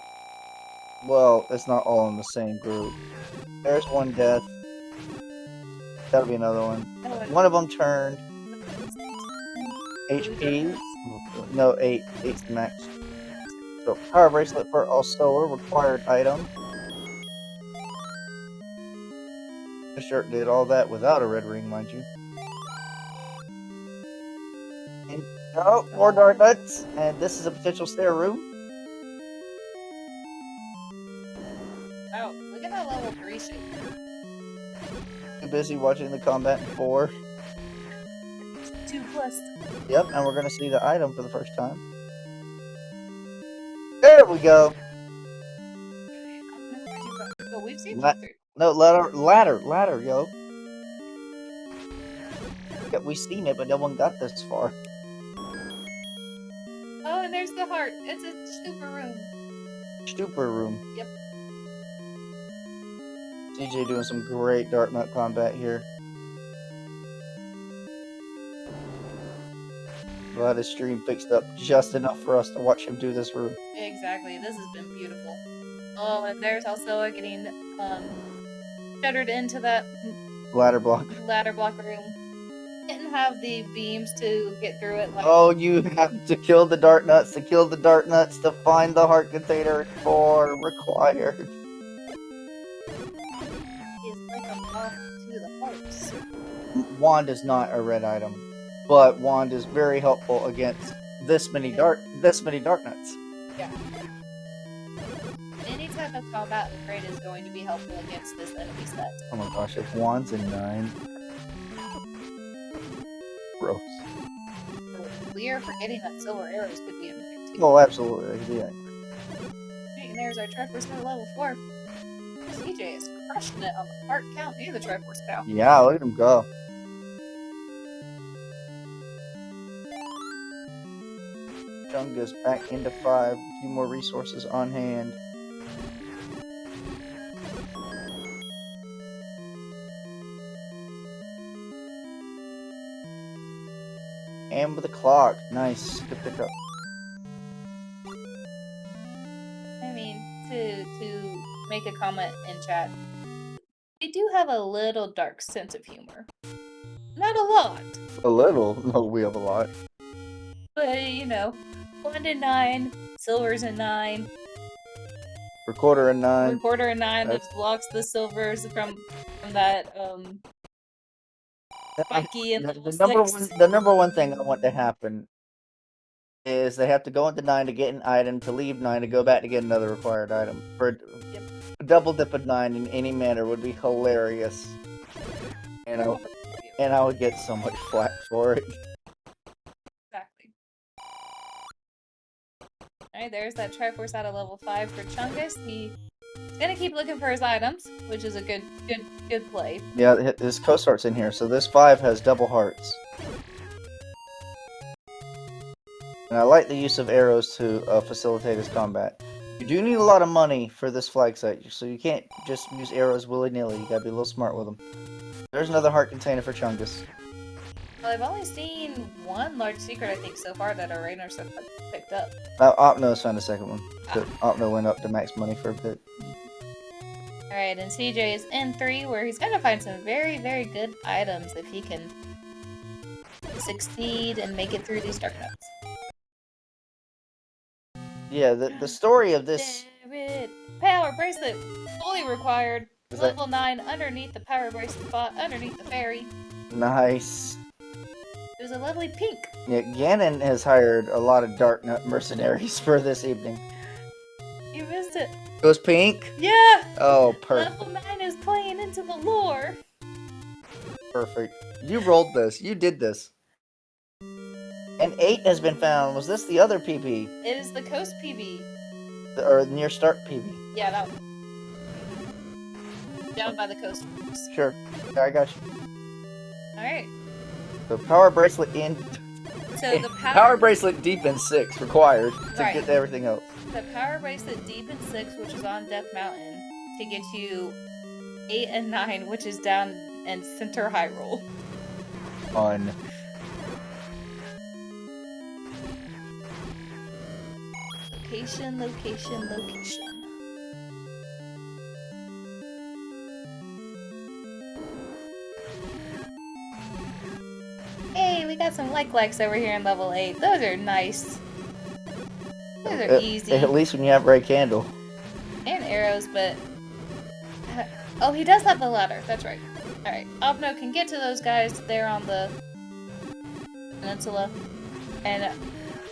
Well, it's not all in the same group. There's one death. That'll be another one. Oh, One of them turned. HP? No, 8. 8's the max. So, power bracelet for also a required item. The shirt did all that without a red ring, mind you. And, oh, more dark nuts. And this is a potential stair room. Oh, look at that level 3 shape. Too busy watching the combat in 4. 2+. Yep, and we're gonna see the item for the first time. There we go. Oh, we've seen no, ladder, yo. Yeah, we've seen it, but no one got this far. Oh, and there's the heart. It's a super room. Super room. Yep. CJ doing some great Dark Nut combat here. Glad his stream fixed up just enough for us to watch him do this room. Exactly. This has been beautiful. Oh, and there's also getting shuttered into that ladder block room. Didn't have the beams to get through it. Oh, you have to kill the Dark Nuts to find the heart container for required. Is like a moth to the hearts. Wand is not a red item, but Wand is very helpful against this many dark nuts. Yeah. Any type of combat upgrade is going to be helpful against this enemy set. Oh my gosh, if Wand's in 9. Gross. We are forgetting that silver arrows could be in there too. Oh, absolutely. Yeah. Okay, and there's our Triforce at level 4. CJ is crushing it on the heart count near the Triforce now. Yeah, look at him go. Chungus back into 5. A few more resources on hand. And with the clock. Nice. Good pickup. I mean, to make a comment in chat, we do have a little dark sense of humor. Not a lot, A little. No, we have a lot. but you know, 1 to 9, silver's a 9, Recorder and 9. recorder a 9 that That's- blocks the silvers from that spiky and level 6. The number one thing I want to happen is they have to go into 9 to get an item, to leave 9 to go back to get another required item. For Yep. a double dip of 9 in any manner would be hilarious. And I would get so much flack for it. Exactly. Alright, there's that Triforce out of level 5 for Chungus. He's gonna keep looking for his items, which is a good play. Yeah, his coast heart's in here, so this 5 has double hearts. And I like the use of arrows to facilitate his combat. You do need a lot of money for this flag site, so you can't just use arrows willy-nilly. You gotta be a little smart with them. There's another heart container for Chungus. Well, I've only seen one large secret, I think, so far that our Rainers have picked up. Opno's found a second one. Opno went up to max money for a bit. Alright, and CJ is in 3, where he's gonna find some very, very good items if he can succeed and make it through these dark notes. Yeah, the story of this... David, power bracelet, fully required. Is that- Level 9, underneath the power bracelet spot, underneath the fairy. Nice. There's a lovely pink. Yeah, Ganon has hired a lot of dark nut mercenaries for this evening. You missed it. Goes pink? Yeah! Oh, perfect. Level 9 is playing into the lore. Perfect. You rolled this. You did this. And 8 has been found. Was this the other PB? It is the Coast PB. Or near start PB? Yeah, that one. Down by the coast. Sure. I got you. Alright. The power bracelet in... So the Power bracelet deep in 6 required to Right. get to everything else. The power bracelet deep in 6, which is on Death Mountain, to get you 8 and 9, which is down in Center Hyrule. Fun. Location, location, location. Hey, we got some likes over here in level 8. Those are nice. Those are easy. At least when you have Ray Candle. And arrows, but... Oh, he does have the ladder. That's right. Alright, Obno can get to those guys there on the peninsula. And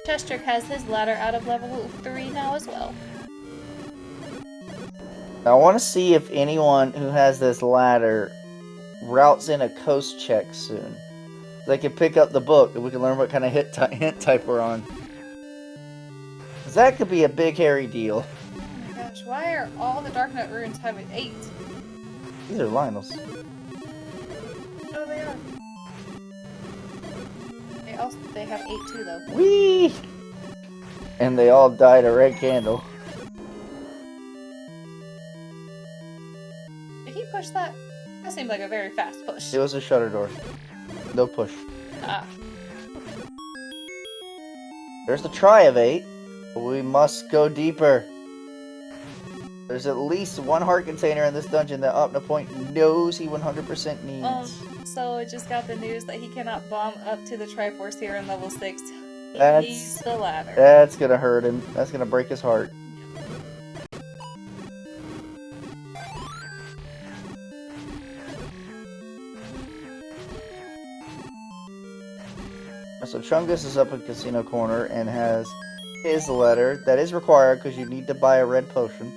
Chestrick has his ladder out of level 3 now as well. I want to see if anyone who has this ladder routes in a coast check soon. They can pick up the book and we can learn what kind of hint type we're on. 'Cause that could be a big hairy deal. Oh my gosh, why are all the Darknut runes having 8? These are Lionel's. Oh, they are. They have 8 too, though. Whee! And they all died a red candle. Did he push that? That seemed like a very fast push. It was a shutter door. No push. Ah. There's the try of 8. We must go deeper. There's at least one heart container in this dungeon that Up to Point knows he 100% needs. So I just got the news that he cannot bomb up to the Triforce here in level 6. He needs the ladder. That's gonna hurt him. That's gonna break his heart. So Chungus is up in Casino Corner and has his letter. That is required because you need to buy a red potion.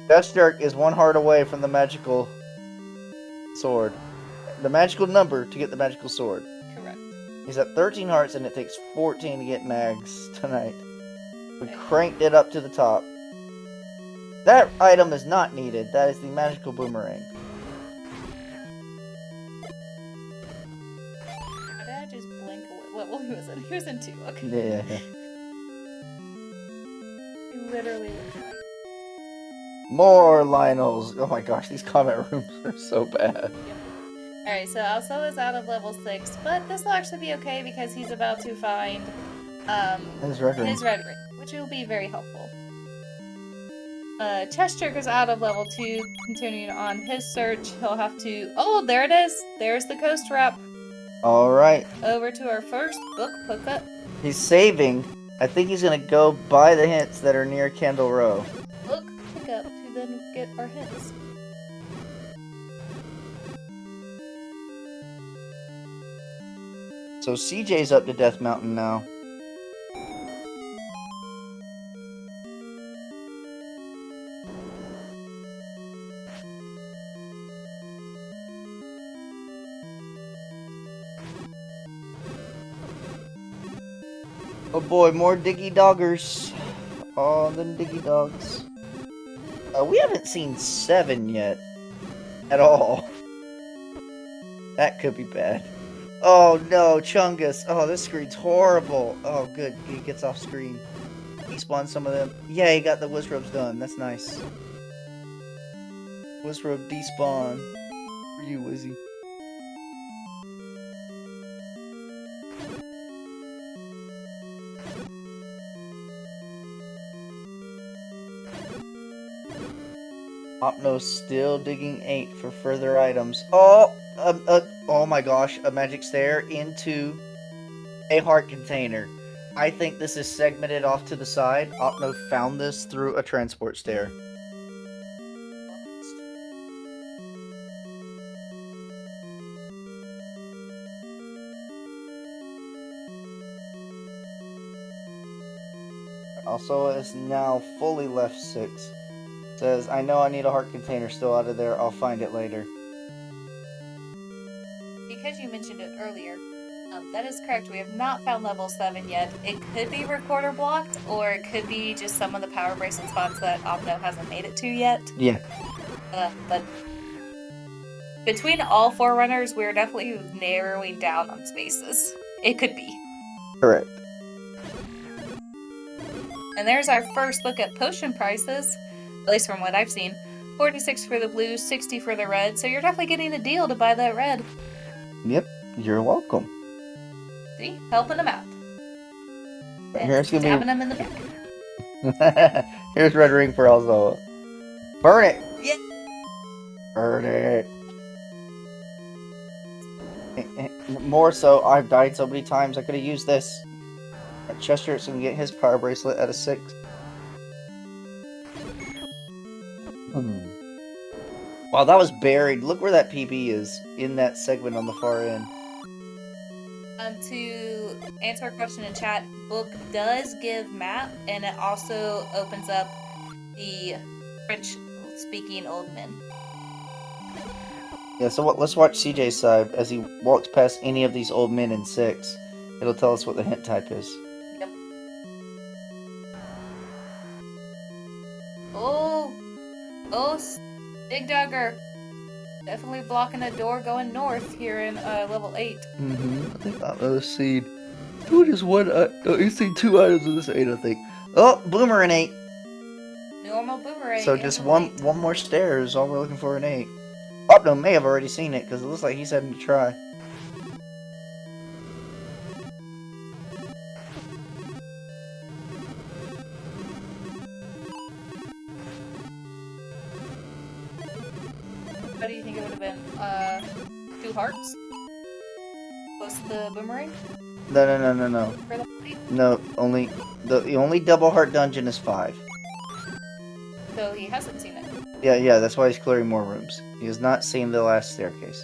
Dutch Jerk is one heart away from the magical sword. The magical number to get the magical sword. Correct. He's at 13 hearts and it takes 14 to get mags tonight. We cranked it up to the top. That item is not needed. That is the magical boomerang. How did I just blink away? What level he was in? He was in 2. Okay. Yeah. He literally looked like... More Lionels. Oh my gosh, these comment rooms are so bad. Alright, so Also is out of level 6, but this will actually be okay because he's about to find His red ring. his red ring, which will be very helpful. Chester is out of level 2, continuing on his search. He'll have to... Oh, there it is! There's the coast wrap. Alright. Over to our first book pickup. He's saving. I think he's gonna go buy the hints that are near Kendall Row. Book pickup to then get our hints. So CJ's up to Death Mountain now. Oh boy, more diggy doggers. Oh, them diggy dogs. We haven't seen 7 yet. At all. That could be bad. Oh no, Chungus. Oh, this screen's horrible. Oh, good. He gets off screen. He spawned some of them. Yeah, he got the Wizrobes done. That's nice. Wizrobe despawn. For you, Wizzy. Opno's still digging 8 for further items. Oh! Oh my gosh, a magic stair into a heart container. I think this is segmented off to the side. Opno found this through a transport stair. Also is now fully left 6. Says, I know I need a heart container still out of there. I'll find it later. Because you mentioned it earlier, that is correct. We have not found level 7 yet. It could be recorder blocked, or it could be just some of the power bracelet spots that Opno hasn't made it to yet. Yeah. But between all 4 runners, we're definitely narrowing down on spaces. It could be. Correct. And there's our first look at potion prices, at least from what I've seen. 46 for the blue, 60 for the red, so you're definitely getting a deal to buy that red. Yep, you're welcome. See? Helping them out. And Here's gonna stabbing be... them in the back. Here's red ring for Elzo. Burn it! Yeah. Burn it! More so, I've died so many times, I could have used this. Chester's gonna get his power bracelet at a 6. Wow, that was buried. Look where that PB is, in that segment on the far end. To answer a question in chat, book does give map, and it also opens up the French-speaking old men. Yeah, so let's watch CJ's side as he walks past any of these old men in 6. It'll tell us what the hint type is. Yep. Oh, Big Dugger. Definitely blocking a door going north here in level 8. I think I've seen... What is one... you've seen 2 items in this 8, I think. Oh, Boomerang 8! Normal Boomerang. So just one more stair is all we're looking for in 8. Opno may have already seen it, because it looks like he's having to try. What do you think it would have been? 2 hearts? Plus the boomerang? No. For level 8? No, only... The only double heart dungeon is 5. So he hasn't seen it. Yeah, that's why he's clearing more rooms. He has not seen the last staircase.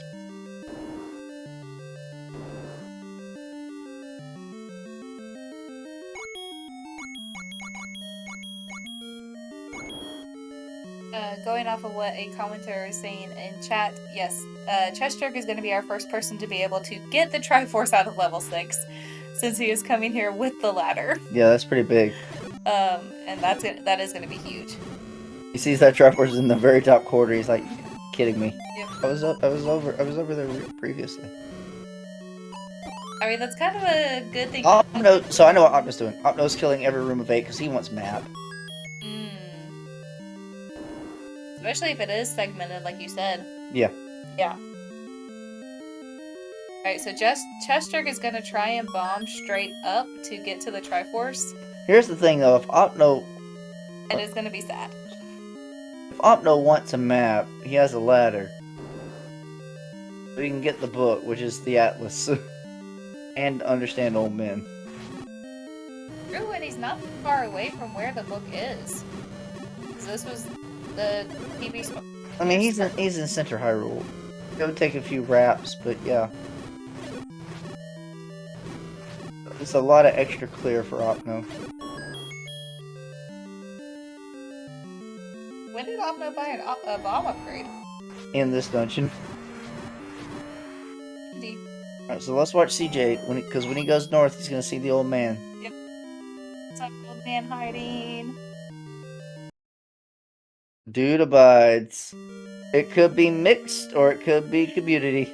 Going off of what a commenter is saying in chat, yes, Chester is going to be our first person to be able to get the Triforce out of level 6, since he is coming here with the ladder. Yeah, that's pretty big. And that is going to be huge. He sees that Triforce in the very top quarter. He's like, kidding me. Yep. I was over there previously. I mean, that's kind of a good thing. Opno, so I know what Opno's doing. Opno's killing every room of 8 because he wants map. Especially if it is segmented, like you said. Yeah. Yeah. Alright, so Chester is gonna try and bomb straight up to get to the Triforce. Here's the thing though, And it's gonna be sad. if Opno wants a map, he has a ladder. So he can get the book, which is the Atlas. And understand old men. True, and he's not far away from where the book is. Because this was the TV spot. I mean, he's in Center Hyrule. It would take a few wraps, but yeah. It's a lot of extra clear for Opno. When did Opno buy a bomb upgrade? In this dungeon. Indeed. Alright, so let's watch CJ, because when he goes north, he's gonna see the old man. Yep. What's up, old man hiding? Dude abides. It could be mixed, or it could be community.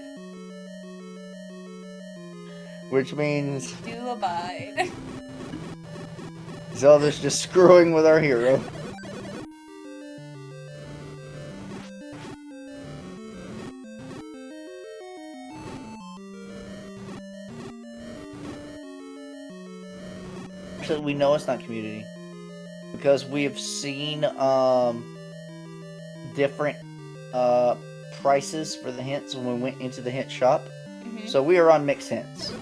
Which means... Do abide. Zelda's just screwing with our hero. Actually, we know it's not community. Because we have seen, different, prices for the hints when we went into the hint shop. Mm-hmm. So we are on mixed hints.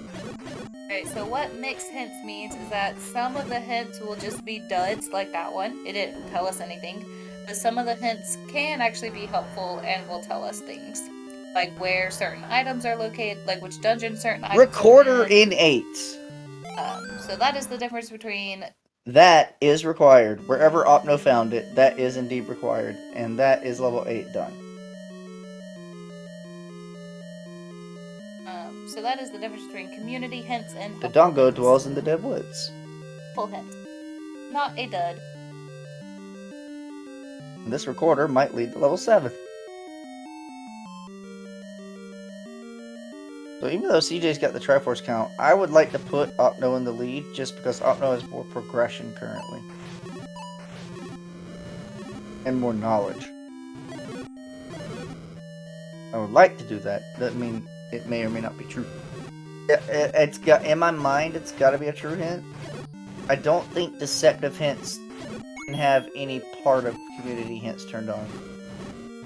Okay, so what mixed hints means is that some of the hints will just be duds, like that one. It didn't tell us anything. But some of the hints can actually be helpful and will tell us things. Like where certain items are located, like which dungeon certain items Recorder are in. in 8. So that is the difference between... That is required. Wherever Opno found it, that is indeed required. And that is level 8 done. So that is the difference between community hints and The helpful Dongo hints. dwells in the Dead Woods. Full hint. Not a dud. And this recorder might lead to level 7. So even though CJ's got the Triforce count, I would like to put Opno in the lead just because Opno has more progression currently. And more knowledge. I would like to do that. That mean it may or may not be true. It's got in my mind. It's got to be a true hint. I don't think deceptive hints can have any part of community hints turned on.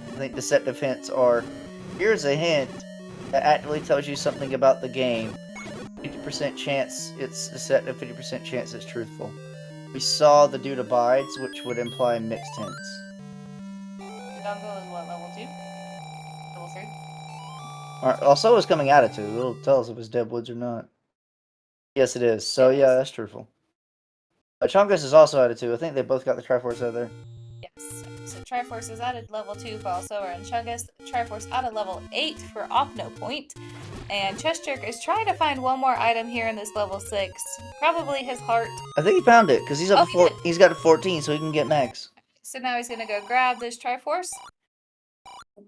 I think deceptive hints are here's a hint that actively tells you something about the game. 50% chance it's deceptive. 50% chance it's truthful. We saw the dude abides, which would imply mixed hints. Dongo is what, level 2? Level 3? Alright, also is coming attitude. It'll tell us if it's Dead Woods or not. Yes, it is. So yeah, that's truthful. Chungus is also attitude. I think they both got the Triforce out there. Yes. So Triforce is added level 2 for Alsoa and Chungus. Triforce added level 8 for Opno Point. And Cheshire is trying to find one more item here in this level 6. Probably his heart. I think he found it, because he's up Oh, he's got a 14, so he can get max. So now he's gonna go grab this Triforce.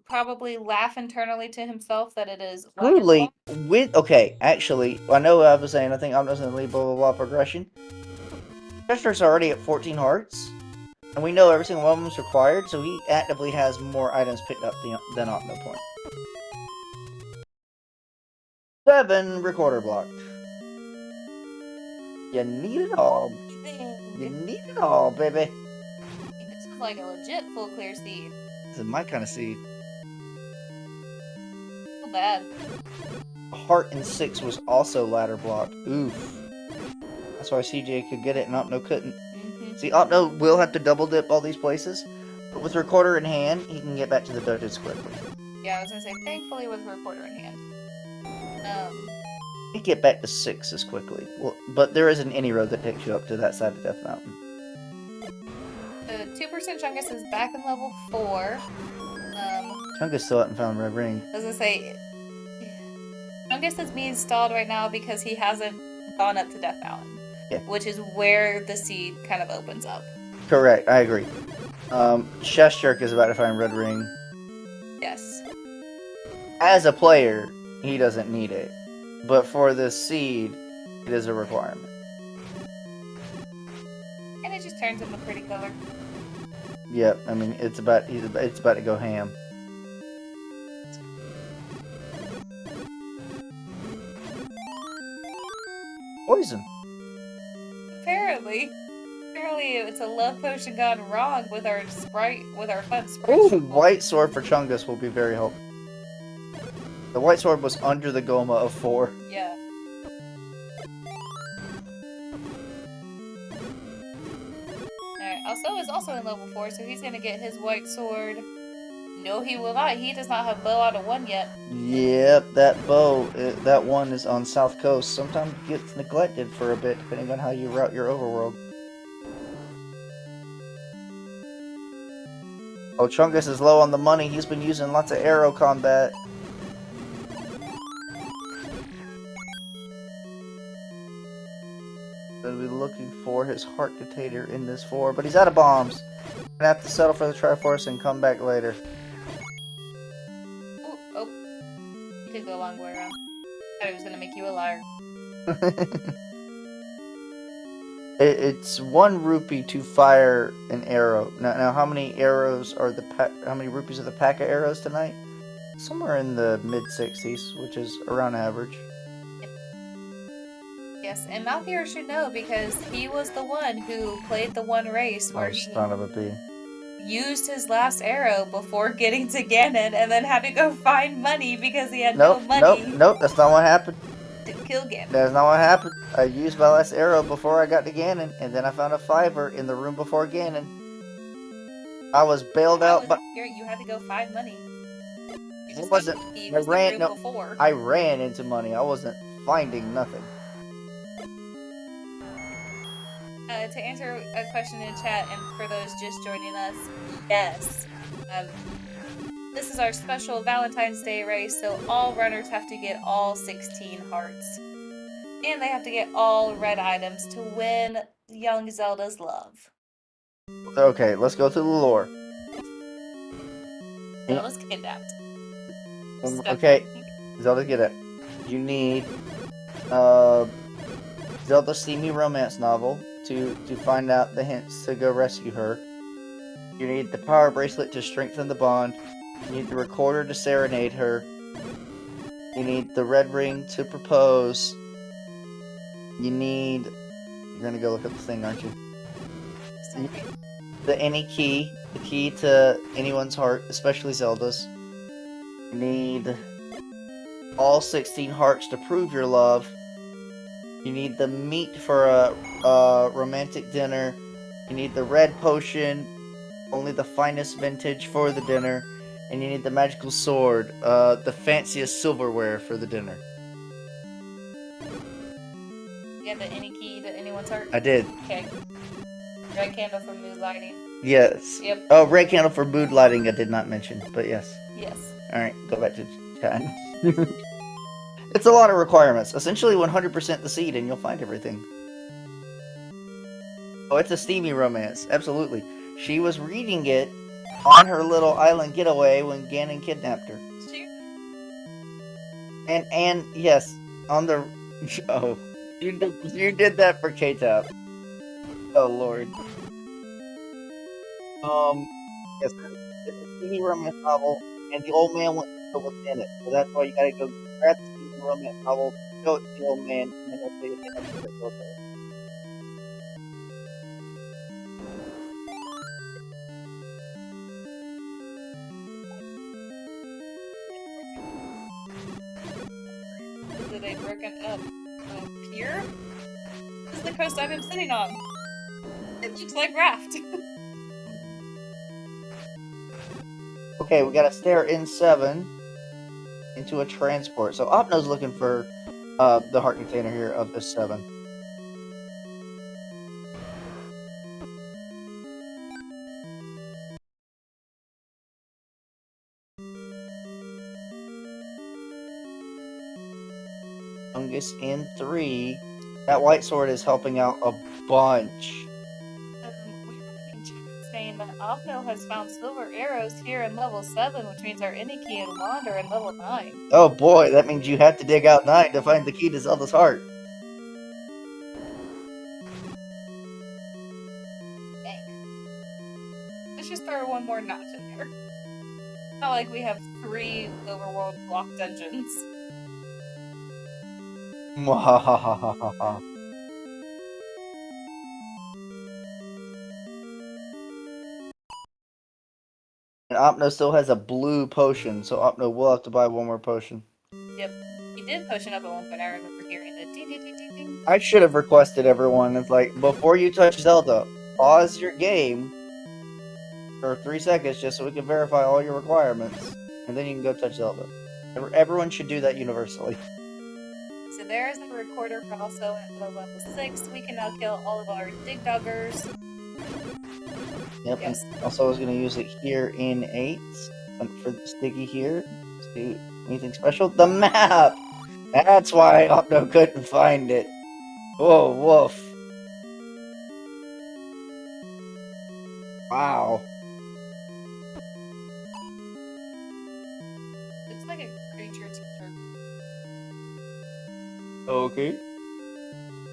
Probably laugh internally to himself that it is Truly, actually, I know I was saying I think Opno's in the lead, blah blah blah progression. Chester's already at 14 hearts, and we know every single one of them is required, so he actively has more items picked up than Opno Point. 7 recorder blocked. You need it all. You need it all, baby. This is like a legit full clear seed. This is my kind of seed. So bad. Heart in 6 was also ladder blocked. Oof. That's why CJ could get it and Opno couldn't. See, Opno will have to double dip all these places, but with Recorder in hand, he can get back to the dungeons quickly. Yeah, I was gonna say, thankfully with Recorder in hand. He can get back to 6 as quickly. Well, but there isn't any road that takes you up to that side of Death Mountain. The 2% Chungus is back in level 4. Chungus still hasn't found Red Ring. I was gonna say, Chungus is being stalled right now because he hasn't gone up to Death Mountain. Yeah. Which is where the seed kind of opens up. Correct, I agree. Chest Jerk is about to find Red Ring. Yes. As a player, he doesn't need it. But for this seed, it is a requirement. And it just turns him a pretty color. Yep, I mean, it's about to go ham. Poison. Apparently. Apparently it's a love potion gone wrong with our fun sprite. Ooh, white sword for Chungus will be very helpful. The white sword was under the Goma of 4. Yeah. Alright, also is also in level 4, so he's gonna get his white sword. No, he will not. He does not have bow out of 1 yet. Yep, that bow, that one is on South Coast. Sometimes it gets neglected for a bit, depending on how you route your overworld. Oh, Chungus is low on the money. He's been using lots of arrow combat. Gonna be looking for his heart container in this 4, but he's out of bombs. Gonna have to settle for the Triforce and come back later. Oh. You could go a long way around. I thought he was gonna make you a liar. It's 1 rupee to fire an arrow. Now, how many arrows are how many rupees are the pack of arrows tonight? Somewhere in the mid-60s, which is around average. Yes, and Malthier should know because he was the one who played the one race where he son of a bee. used his last arrow before getting to Ganon and then had to go find money because he had no money. Nope, that's not what happened. To kill Ganon. That's not what happened. I used my last arrow before I got to Ganon, and then I found a 5er in the room before Ganon. I was bailed out, but you had to go find money. It wasn't. I ran into money. I wasn't finding nothing. To answer a question in chat, and for those just joining us, yes. This is our special Valentine's Day race, so all runners have to get all 16 hearts. And they have to get all red items to win young Zelda's love. Okay, let's go through the lore. Zelda's kidnapped. Okay, Zelda's kidnapped. You need Zelda's steamy romance novel to find out the hints to go rescue her. You need the power bracelet to strengthen the bond. You need the recorder to serenade her. You need the red ring to propose. You need... You're gonna go look at the thing, aren't you? The any key. The key to anyone's heart, especially Zelda's. You need all 16 hearts to prove your love. You need the meat for a romantic dinner. You need the red potion, only the finest vintage for the dinner. And you need the magical sword, the fanciest silverware for the dinner. You have the any key to anyone's heart? I did. Okay. Red candle for mood lighting. Yes. Yep. Oh, red candle for mood lighting I did not mention, but yes. Yes. Alright, go back to chat. It's a lot of requirements. Essentially 100% the seed and you'll find everything. Oh, it's a steamy romance. Absolutely. She was reading it on her little island getaway when Ganon kidnapped her. And yes, on the... Oh, you did that for K-Tap. Oh, Lord. Yes, it's a steamy romance novel, and the old man wants to know what's in it. So that's why you gotta go grab the steamy romance novel, show it to the old man, and then he'll say it's in it. Did they broken up pier? This is the coast I've been sitting on. It looks like raft. Okay, we gotta stare in 7 into a transport. So Opno's looking for the heart container here of the 7. Fungus in 3. That white sword is helping out a bunch. Saying that Opno has found silver arrows here in level 7, which means our any key and wand are in level 9. Oh boy, that means you have to dig out 9 to find the key to Zelda's heart. Dang. Let's just throw one more notch in there. Not like we have 3 overworld block dungeons. Mwahahahaha. Opno still has a blue potion, so Opno will have to buy one more potion. Yep. He did potion up at one point. I remember hearing the ding ding ding ding ding. I should have requested everyone. It's like, before you touch Zelda, pause your game for 3 seconds just so we can verify all your requirements, and then you can go touch Zelda. Everyone should do that universally. So there's the recorder for also at level 6. We can now kill all of our dig doggers. Yep, Yes. and also I was going to use it here in 8 for the sticky here. See anything special? The map! That's why Opno couldn't find it. Whoa, woof. Wow. Looks like a creature teacher. Okay.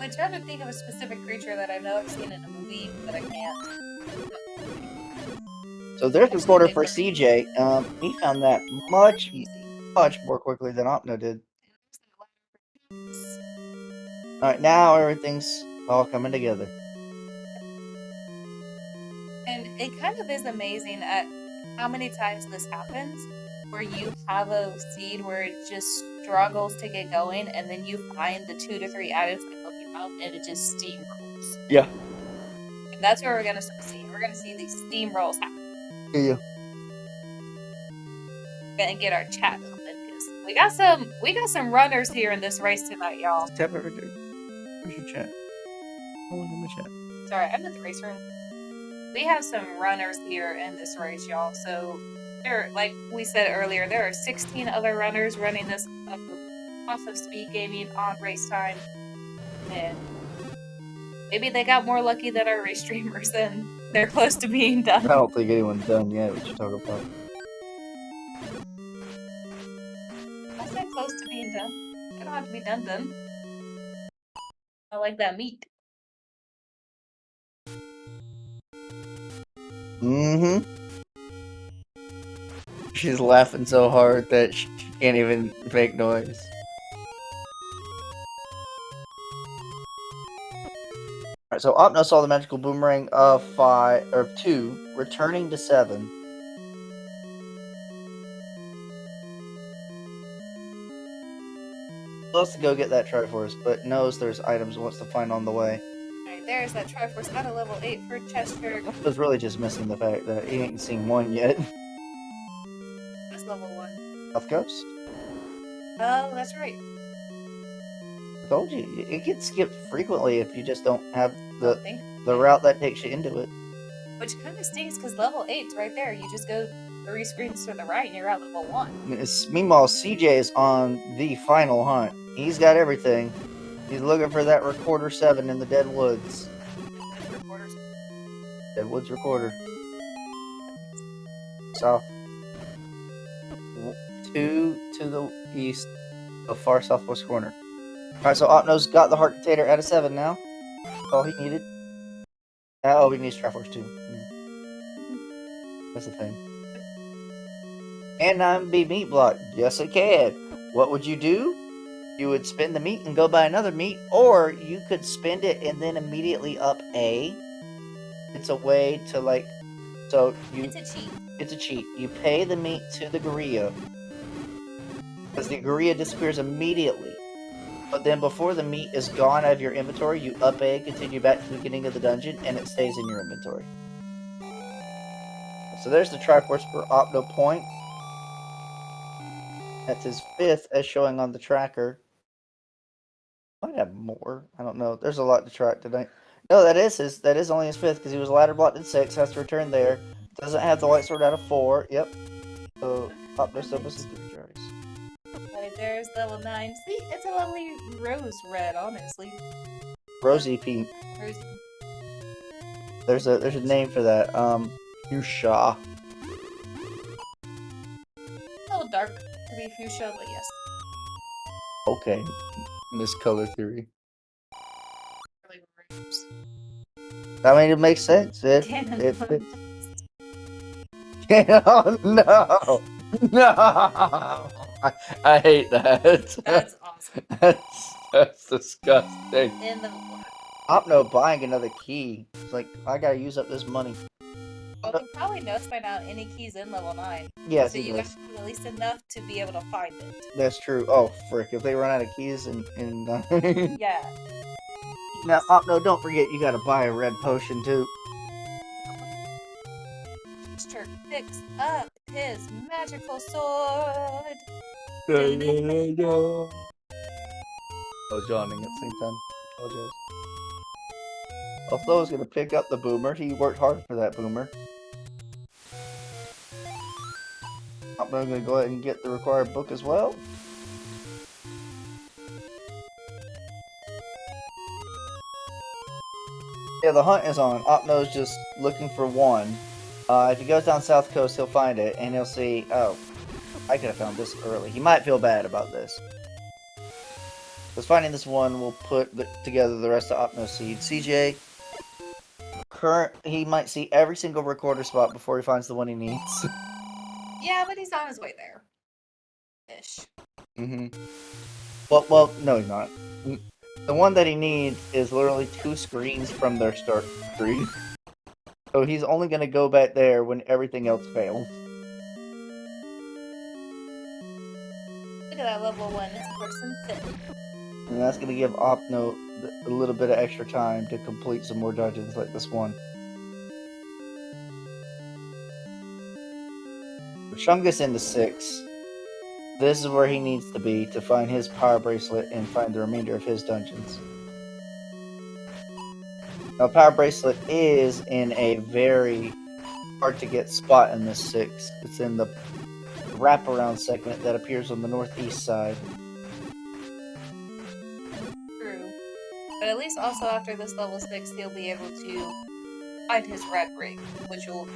I'm trying to think of a specific creature that I know I've seen in a movie, but I can't. So there's a recorder for CJ. He found that much more quickly than Opno did. Alright, now everything's all coming together. And it kind of is amazing at how many times this happens, where you have a seed where it just struggles to get going, and then you find the 2 to 3 items that help you out, and it just steamrolls. Yeah. And that's what we're gonna start seeing. We're gonna see these steamrolls happen. Yeah. We're gonna get our chat open because we got some runners here in this race tonight, y'all. Tap over there. Where's your chat? Oh, look at my chat. Sorry, I'm in the race room. We have some runners here in this race, y'all. So there, like we said earlier, there are 16 other runners running this off of speed gaming on race time, and maybe they got more lucky than our race streamers, and they're close to being done. I don't think anyone's done yet. What you talking about? I said close to being done. They don't have to be done. I like that meat. Mm-hmm. She's laughing so hard that she can't even make noise. Alright, so Opno saw the magical boomerang of 2, returning to 7. Wants to go get that Triforce, but knows there's items wants to find on the way. Alright, there's that Triforce out of level 8 for Chester. I was really just missing the fact that he ain't seen one yet. That's level 1. South Coast? Oh, that's right. I told you, it gets skipped frequently if you just don't have the Think. route that takes you into it. Which kind of stinks because level 8's right there. You just go 3 screens to the right and you're at level 1. Meanwhile, CJ is on the final hunt. He's got everything. He's looking for that recorder 7 in the Dead Woods. Dead Woods recorder. South. 2 to the east, the far southwest corner. Alright, so Opno's got the Heart Container at a 7 now. That's all he needed. Oh, he needs Triforce too. That's the thing. And I'm be meat block. Yes, it can. What would you do? You would spend the meat and go buy another meat, or you could spend it and then immediately up A. It's a way to like, so you. It's a cheat. It's a cheat. You pay the meat to the gorilla, because the gorilla disappears immediately. But then before the meat is gone out of your inventory, you up A, continue back to the beginning of the dungeon, and it stays in your inventory. So there's the Triforce for Opno Point. That's his 5th as showing on the tracker. Might have more. I don't know. There's a lot to track tonight. No, that is only his 5th because he was ladder blocked at 6. Has to return there. Doesn't have the white sword out of 4. Yep. So Opno still misses 3 tries. Right, there's level 9. See, it's a lovely rose red, honestly. Rosy pink. Rosy. There's a name for that. Fuchsia. A little dark to be fuchsia, but yes. Okay. Miss color theory. Like rose. I mean, it makes sense. It fits. Oh, no! No! I hate that. That's awesome. That's disgusting. In the Opno buying another key. It's like, I gotta use up this money. Oh, he probably knows by now any keys in level 9. Yes, So he you does. have to do at least enough to be able to find it. That's true. Oh, frick. If they run out of keys and Yeah. Now, Keys. no, don't forget you gotta buy a red potion, too. Chester picks up his magical sword. I was yawning at the same time. Apologize. Also, is gonna pick up the boomer. He worked hard for that boomer. I'm gonna go ahead and get the required book as well. Yeah, the hunt is on. Opno's just looking for one. If he goes down South Coast, he'll find it, and he'll see, oh, I could have found this early. He might feel bad about this. Because finding this one will put together the rest of Opno's seed. CJ, he might see every single recorder spot before he finds the one he needs. Yeah, but he's on his way there. Ish. Well, no, he's not. The one that he needs is literally 2 screens from their start screen. So he's only going to go back there when everything else fails. Look at that level 1. It's a person sitting. And that's going to give Opno a little bit of extra time to complete some more dungeons like this one. Shungus into 6. This is where he needs to be to find his power bracelet and find the remainder of his dungeons. Now, power bracelet is in a very hard to get spot in this 6. It's in the wraparound segment that appears on the northeast side. True. But at least also after this level 6, he'll be able to find his red ring, which will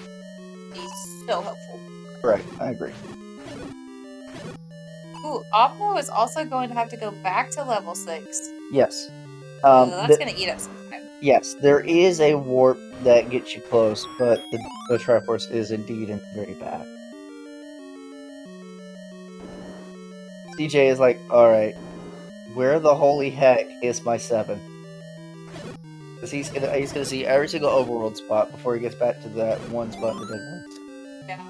be so helpful. Right, I agree. Ooh, Opno is also going to have to go back to level 6. Yes. That's going to eat up some time. Yes, there is a warp that gets you close, but the Triforce is indeed very bad. CJ is like, alright, where the holy heck is my 7? Because he's gonna see every single overworld spot before he gets back to that one spot in the Dead Woods. Yeah.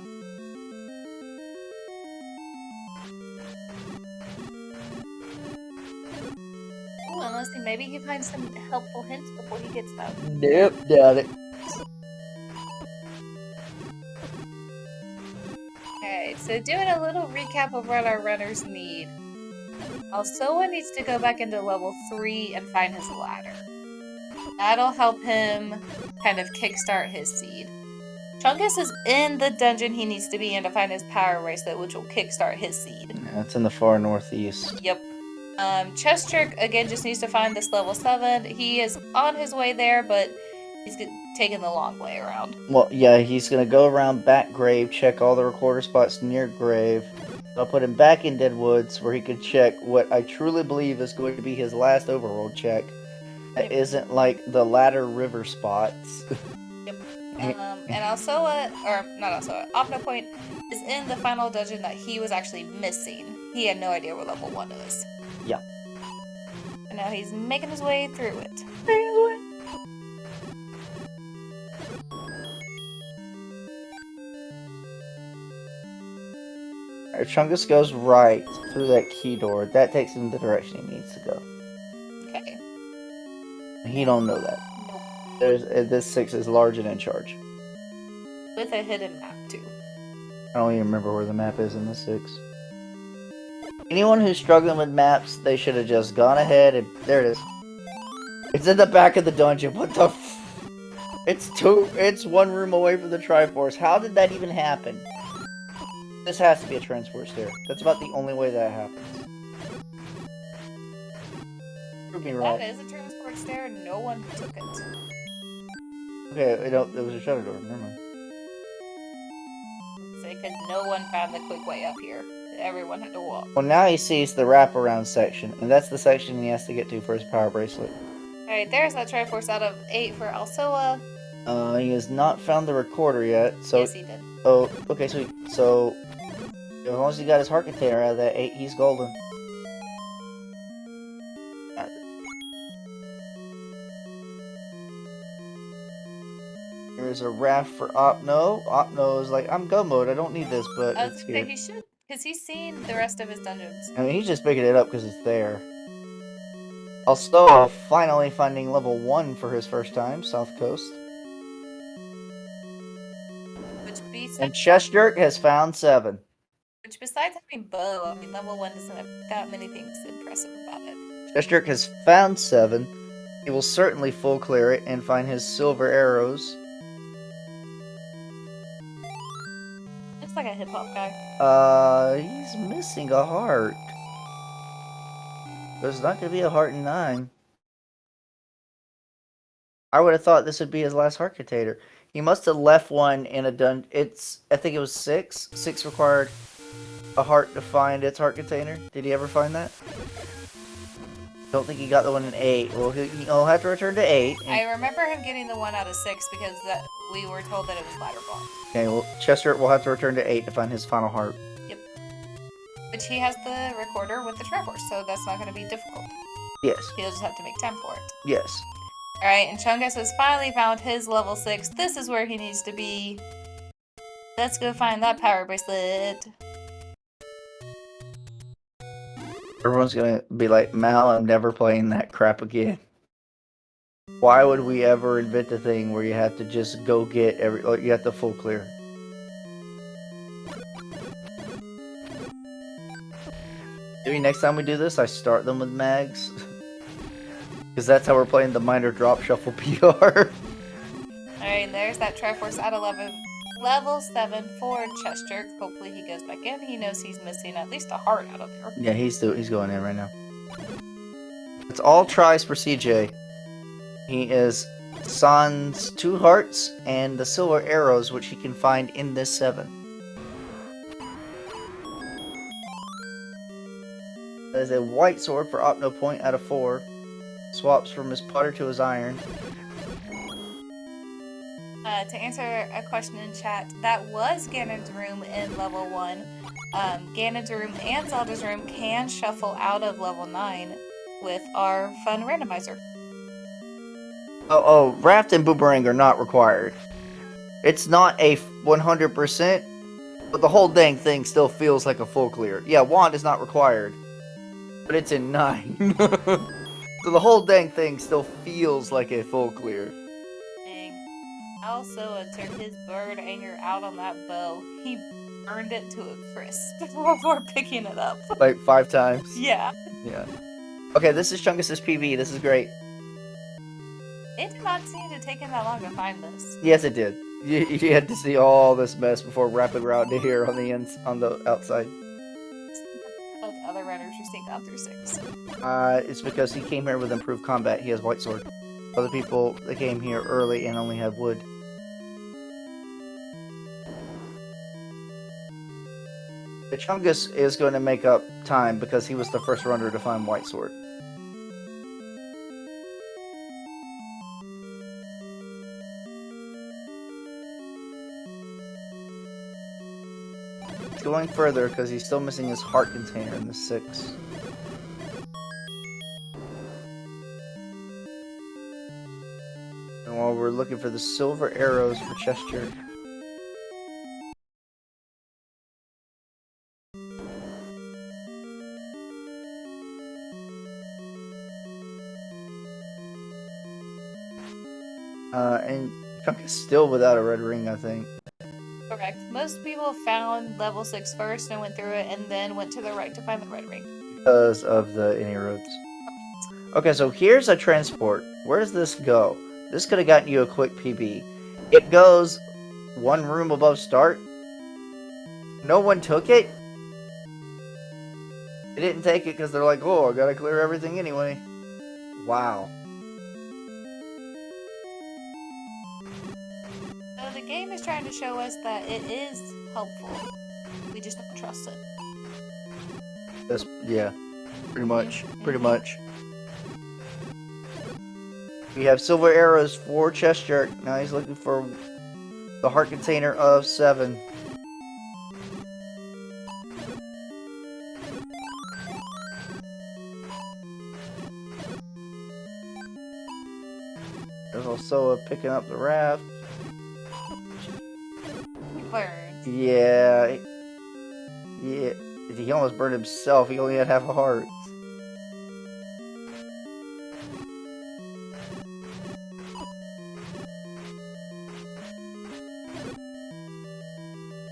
Ooh, unless maybe he finds some helpful hints before he gets them. Nope, doubt it. Okay, so doing a little recap of what our runners need. Alsoa needs to go back into level 3 and find his ladder. That'll help him kind of kickstart his seed. Chungus is in the dungeon he needs to be in to find his power bracelet, which will kickstart his seed. Yeah, it's in the far northeast. Yep. Chestrick, again, just needs to find this level 7. He is on his way there, but he's taking the long way around. Well, yeah, he's gonna go around back Grave, check all the recorder spots near Grave. I'll put him back in Deadwoods where he can check what I truly believe is going to be his last overworld check. That isn't like the Ladder River spots. Yep. And Alsoa, or not Alsoa, Opna Point is in the final dungeon that he was actually missing. He had no idea where level 1 is. Yeah. And now he's making his way through it. Chungus goes right through that key door. That takes him the direction he needs to go. Okay. He don't know that. Nope. This 6 is large and in charge. With a hidden map, too. I don't even remember where the map is in the 6. Anyone who's struggling with maps, they should have just gone ahead and... There it is. It's in the back of the dungeon. What the It's 1 room away from the Triforce. How did that even happen? This has to be a transport stair. That's about the only way that happens. Prove me right. That is a transport stair, and no one took it. Okay, it was a shutter door. Never mind. Because no one found the quick way up here. Everyone had to walk. Well, now he sees the wraparound section, and that's the section he has to get to for his power bracelet. Alright, there's that Triforce out of 8 for Alsoa. He has not found the recorder yet, so... Yes, he did. Oh, okay, sweet. So, as long as he got his heart container out of that 8, he's golden. There's a raft for Opno. Opno is like, I'm go mode. I don't need this, but I was it's gonna say here. he should, because he's seen the rest of his dungeons. I mean, he's just picking it up because it's there. Also, finally finding level 1 for his first time, South Coast. Which beats And Cheshjerk has found 7. Which besides having bow, I mean level 1 doesn't have that many things impressive about it. Cheshjerk has found 7. He will certainly full clear it and find his silver arrows. Looks like a hip hop guy. He's missing a heart. There's not gonna be a heart in 9. I would have thought this would be his last heart container. He must have left one in a dungeon. I think it was 6. 6 required a heart to find its heart container. Did he ever find that? Don't think he got the one in 8. Well, he'll have to return to 8. I remember him getting the 1 out of 6 because we were told that it was ladder block. Okay, well, Chester will have to return to 8 to find his final heart. Yep. Which he has the recorder with the Triforce, so that's not going to be difficult. Yes. He'll just have to make time for it. Yes. Alright, and Chungus has finally found his level 6. This is where he needs to be. Let's go find that power bracelet. Everyone's gonna be like, Mal, I'm never playing that crap again. Why would we ever invent a thing where you have to just go get you have to full clear? Maybe next time we do this, I start them with mags. Because that's how we're playing the minor drop shuffle PR. Alright, there's that Triforce out of level 7 for Cheshjerk. Hopefully he goes back in. He knows he's missing at least a heart out of there. Yeah, he's going in right now. It's all tries for CJ. He is sans 2 hearts and the silver arrows, which he can find in this 7. That is a white sword for Opno Point out of 4. Swaps from his putter to his iron. To answer a question in chat, that was Ganon's room in level 1. Ganon's room and Zelda's room can shuffle out of level 9 with our fun randomizer. Oh, Raft and Boomerang are not required. It's not a 100%, but the whole dang thing still feels like a full clear. Yeah, Wand is not required, but it's in 9. So the whole dang thing still feels like a full clear. Dang. Also, turned his bird anger out on that bow. He burned it to a crisp before picking it up. Like 5 times. Yeah. Yeah. Okay, this is Chungus' PB. This is great. It did not seem to take him that long to find this. Yes, it did. You had to see all this mess before wrapping around to here on the outside. Like other runners who sneak down through 6. It's because he came here with improved combat. He has white sword. Other people, they came here early and only have wood. The Chungus is going to make up time because he was the first runner to find white sword. He's going further because he's still missing his heart container in the 6. And while we're looking for the silver arrows for Cheshire. And Chunk is still without a red ring, I think. Correct. Most people found level 6 first and went through it and then went to the right to find the red ring. Because of the any roads. Okay, so here's a transport. Where does this go? This could have gotten you a quick PB. It goes 1 room above start. No one took it? They didn't take it because they're like, oh, I gotta clear everything anyway. Wow. So the game is trying to show us that it is helpful. We just don't trust it. Yeah, pretty much. Pretty much. We have silver arrows for Cheshire. Now he's looking for the heart container of 7. There's also a picking up the raft. burned. Yeah. Yeah. He almost burned himself. He only had half a heart.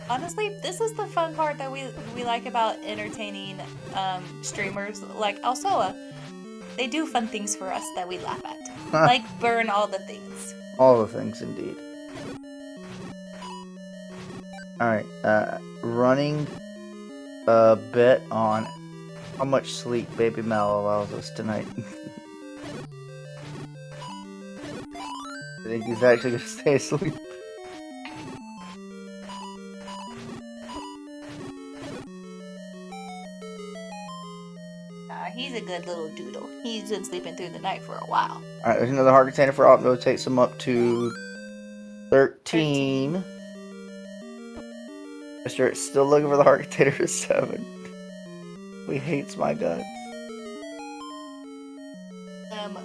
Honestly, this is the fun part that we like about entertaining streamers like Alsoa. They do fun things for us that we laugh at. Like burn all the things. All the things, indeed. Alright, running a bet on how much sleep Baby Mal allows us tonight. I think he's actually gonna stay asleep. He's a good little doodle. He's been sleeping through the night for a while. Alright, there's another heart container for Opno. Takes him up to 13. Mr. Still looking for the heart container for 7. He hates my guts.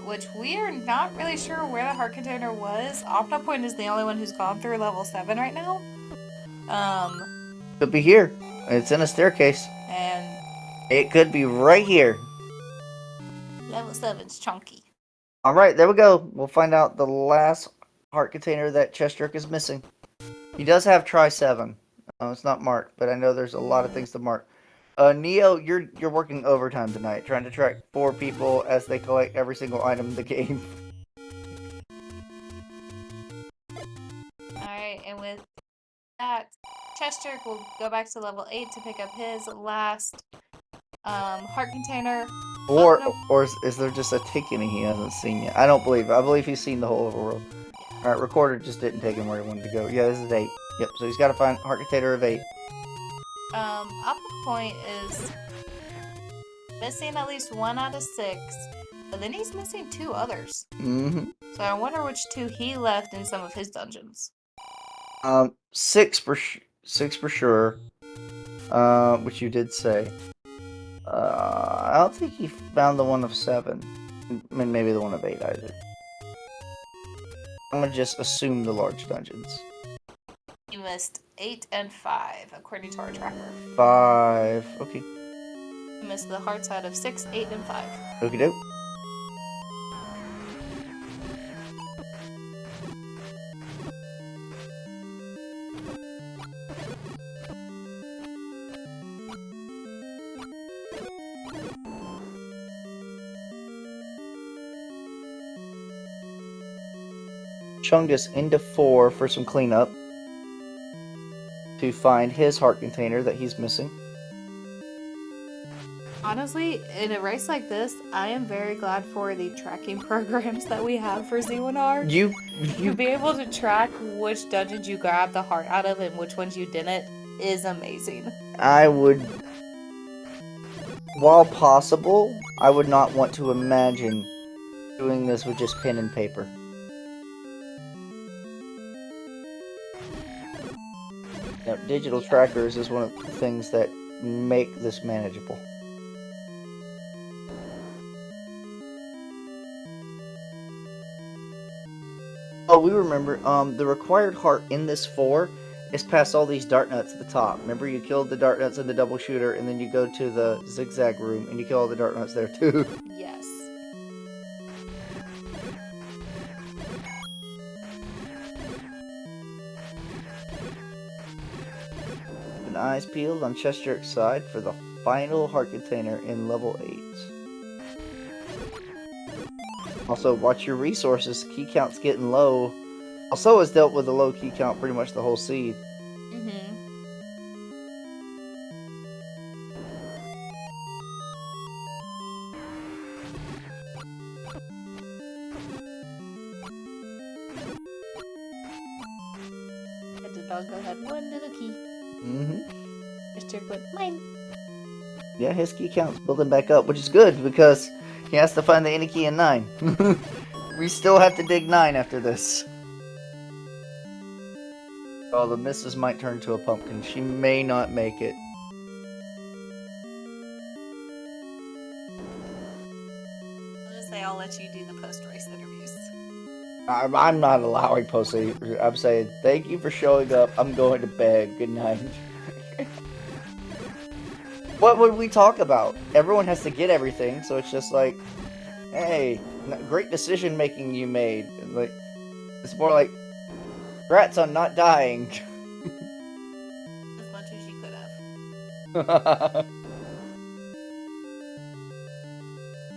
Which we are not really sure where the heart container was. Optopoint is the only one who's gone through level 7 right now. Could be here. It's in a staircase. And it could be right here. Level 7's chunky. Alright, there we go. We'll find out the last heart container that Chesterk is missing. He does have try 7. It's not marked, but I know there's a lot of things to mark. Neo, you're working overtime tonight, trying to track 4 people as they collect every single item in the game. Alright, and with that, Chesterk will go back to level 8 to pick up his last heart container. Or is there just a ticket he hasn't seen yet? I don't believe it. I believe he's seen the whole overworld. Alright, Recorder just didn't take him where he wanted to go. Yeah, this is 8. Yep, so he's got to find heart container of 8. Point is missing at least 1 out of 6, but then he's missing 2 others. Mm-hmm. So I wonder which 2 he left in some of his dungeons. 6 for sure. Which you did say. I don't think he found the one of 7. I mean, maybe the one of 8 either. I'm gonna just assume the large dungeons. He missed 8 and 5, according to our tracker. 5. Okay. He missed the hearts out of 6, 8, and 5. Okie doke. Chungus into 4 for some cleanup to find his heart container that he's missing. Honestly, in a race like this, I am very glad for the tracking programs that we have for Z1R. To be able to track which dungeons you grabbed the heart out of and which ones you didn't is amazing. I would, while possible, I would not want to imagine doing this with just pen and paper. Now, digital trackers is one of the things that make this manageable. Oh, we remember, the required heart in this 4 is past all these dart nuts at the top. Remember, you killed the dart nuts in the double shooter, and then you go to the zigzag room, and you kill all the dart nuts there, too. Yes. An eyes peeled on Chester's side for the final heart container in level 8. Also, watch your resources. Key count's getting low. Also has dealt with a low key count pretty much the whole seed. And the doggo had 1 little key. Mr. went, mine. Yeah, his key count's building back up, which is good because he has to find the any key in 9. We still have to dig 9 after this. Oh, the missus might turn to a pumpkin. She may not make it. I'll just say I'll let you do the post-race interviews. I'm not allowing post. I'm saying thank you for showing up. I'm going to bed. Good night. What would we talk about? Everyone has to get everything, so it's just like, hey, great decision making you made. Like, it's more like, congrats on not dying. As much as you could have.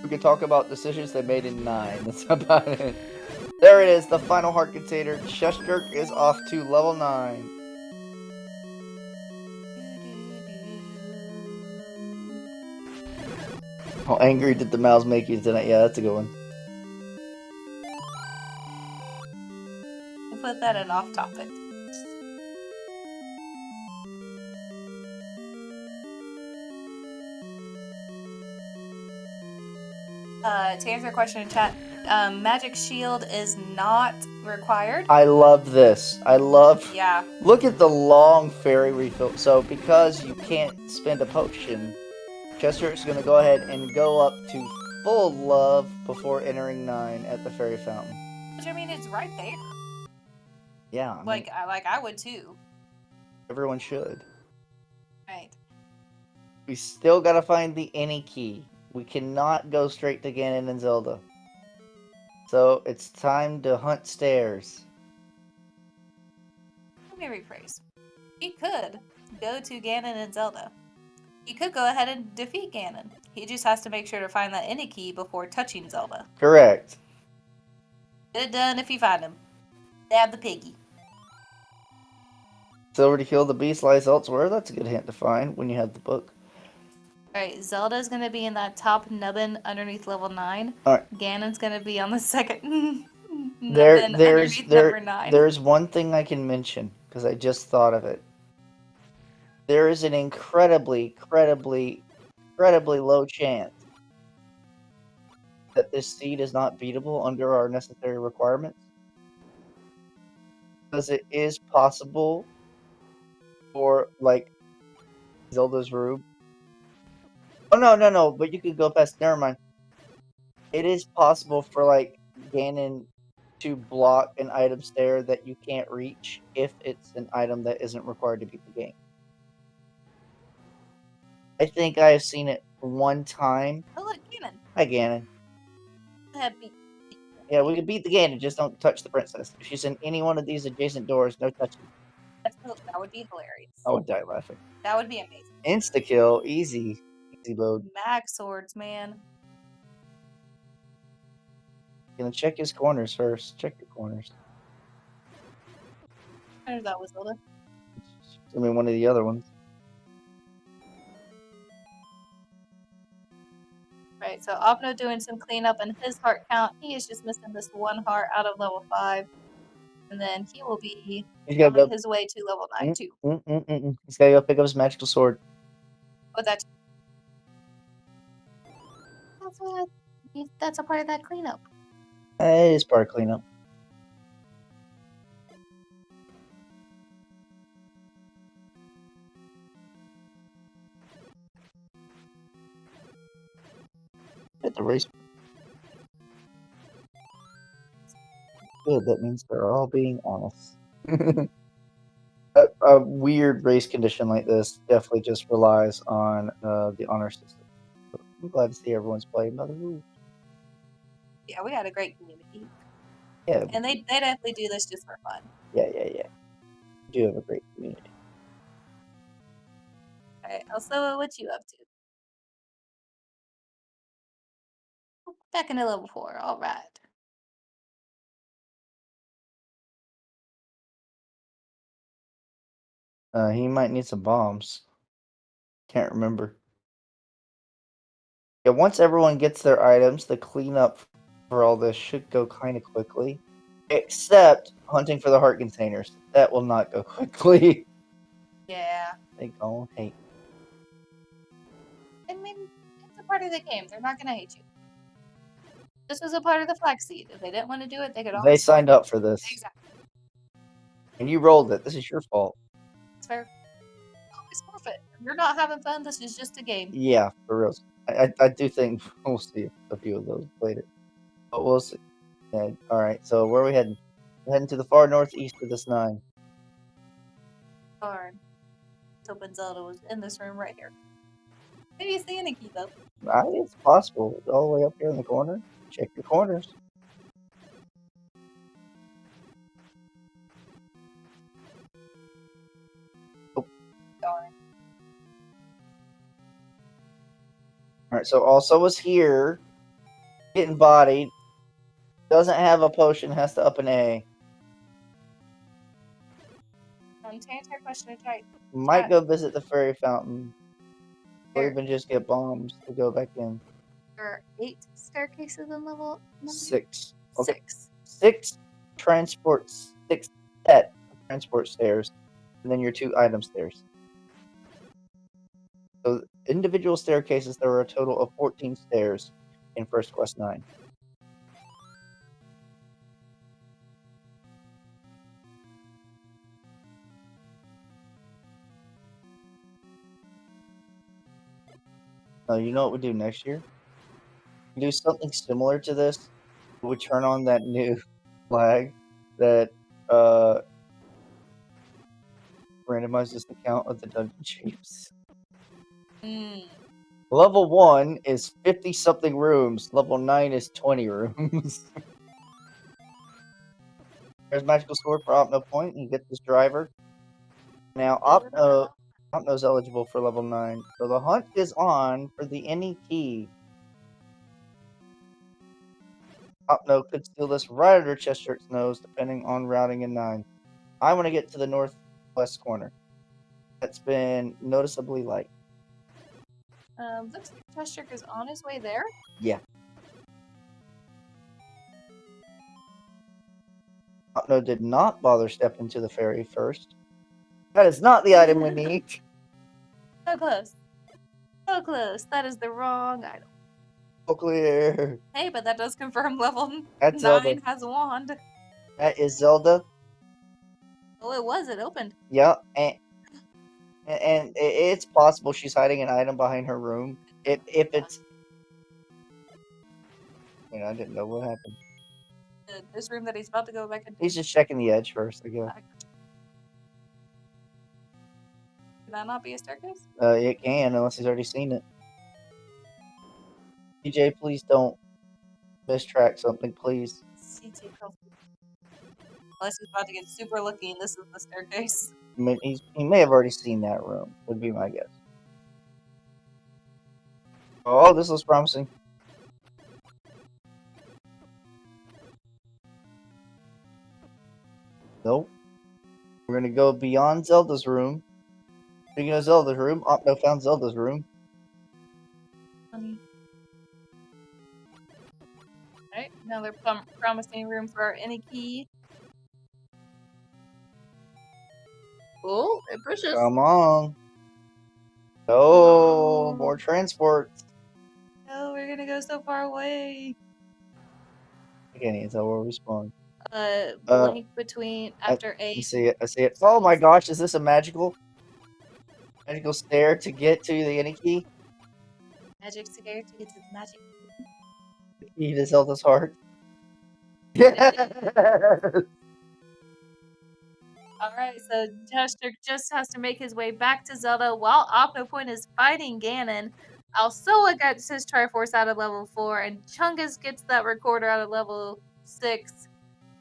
We can talk about decisions they made in 9. That's about it. There it is, the final heart container. Cheshire is off to level 9. How angry did the mouse make you tonight? Yeah, that's a good one. We'll put that in off topic. To answer your question in chat, Magic Shield is not required. I love this. Yeah. Look at the long fairy refill. So, because you can't spend a potion, Chester is going to go ahead and go up to full love before entering 9 at the fairy fountain. Which, I mean, it's right there. Yeah. I would too. Everyone should. Right. We still gotta find the any key. We cannot go straight to Ganon and Zelda. So it's time to hunt stairs. Let me rephrase. He could go to Ganon and Zelda. He could go ahead and defeat Ganon. He just has to make sure to find that any key before touching Zelda. Correct. Get it done if you find him. Stab the piggy. Silver to kill the beast lies elsewhere. That's a good hint to find when you have the book. Alright, Zelda's gonna be in that top nubbin underneath level 9. Alright. Ganon's gonna be on the second nubbin underneath number 9. There's one thing I can mention, because I just thought of it. There is an incredibly low chance that this seed is not beatable under our necessary requirements. Because it is possible for, like, Zelda's Rube. Oh, no, but you could go past, never mind. It is possible for, like, Ganon to block an item stair that you can't reach if it's an item that isn't required to beat the game. I think I have seen it one time. Oh, look, Ganon. Hi, Ganon. Yeah, we can beat the Ganon, just don't touch the princess. If she's in any one of these adjacent doors, no touching. That would be hilarious. I would die laughing. That would be amazing. Insta-kill, easy load. Mag swords, man. Gonna check his corners first. Check your corners. There's that was Zelda. I mean, one of the other ones. Right, so Opno doing some cleanup in his heart count. He is just missing this one heart out of level 5. And then he will be on his way to level 9 too. He's gotta go pick up his magical sword. But that's a part of that cleanup. It is part of cleanup. At the race. Good, that means they're all being honest. A weird race condition like this definitely just relies on the honor system. So I'm glad to see everyone's playing by the rules. Yeah, we had a great community. Yeah. And they definitely do this just for fun. Yeah. We do have a great community. Alright, also, what you up to? Back into level 4, alright. He might need some bombs. Can't remember. Yeah, once everyone gets their items, the cleanup for all this should go kind of quickly. Except hunting for the heart containers. That will not go quickly. Yeah. They don't hate. I mean, it's a part of the game. They're not gonna hate you. This was a part of the flag seed. If they didn't want to do it, they could always. They signed up for this. Exactly. And you rolled it. This is your fault. It's fair. Always forfeit. If you're not having fun, this is just a game. Yeah, for real. I do think we'll see a few of those later. But we'll see. Yeah. All right. So where are we heading? We're heading to the far northeast of this 9. Darn. Hoping Zelda was in this room right here. Maybe it's the Aniki though. It's possible. It's all the way up here in the corner. Check your corners. Oh. Darn. All right. So also was here, getting bodied. Doesn't have a potion. Has to up an A. To answer your question, try. Might go visit the fairy fountain. Or There. even just get bombs to go back in. There are 8 staircases in level 9? 6. Okay. 6. 6 transport. 6 set of transport stairs, and then your 2 item stairs. So individual staircases. There are a total of 14 stairs in First Quest 9. You know what we do next year? We do something similar to this. We turn on that new flag that randomizes the count of the dungeon chiefs. Level 1 is 50-something rooms. Level 9 is 20 rooms. There's magical sword for Opno Point. You get this driver. Now, Opno's eligible for level 9. So the hunt is on for the any key. Opno could steal this right under Cheshirt's nose, depending on routing in 9. I want to get to the northwest corner. That's been noticeably light. Looks like Cheshire is on his way there. Yeah. Opno did not bother stepping to the ferry first. That is not the item we need. So close. So close. That is the wrong item. Oh, clear. Hey, but that does confirm level That's 9 Zelda. has a wand. That is Zelda. Oh, it was. It opened. Yeah, and it's possible she's hiding an item behind her room. If it's... I didn't know what happened. This room that he's about to go back into. He's just checking the edge first, I guess. Can that not be a staircase? It can, unless he's already seen it. DJ, please don't mistrack something, please. CT Unless he's about to get super lucky and this is the staircase. I mean, he may have already seen that room, would be my guess. Oh, this looks promising. Nope. We're gonna go beyond Zelda's room. Speaking of Zelda's room, Opno found Zelda's room. Funny. Alright, another promising room for our any key. Oh, it pushes. Come on. Oh, more transports. No, we're gonna go so far away. I can't even tell where we spawned. Blank between after I 8. see it. I see it. Oh my gosh, is this a magical stair to get to the any key? Magic stair to get to the magic. The key to Zelda's heart. Yes! Alright, so Chester just has to make his way back to Zelda while Octopoint is fighting Ganon. Alsoa gets his Triforce out of level 4, and Chungus gets that recorder out of level 6.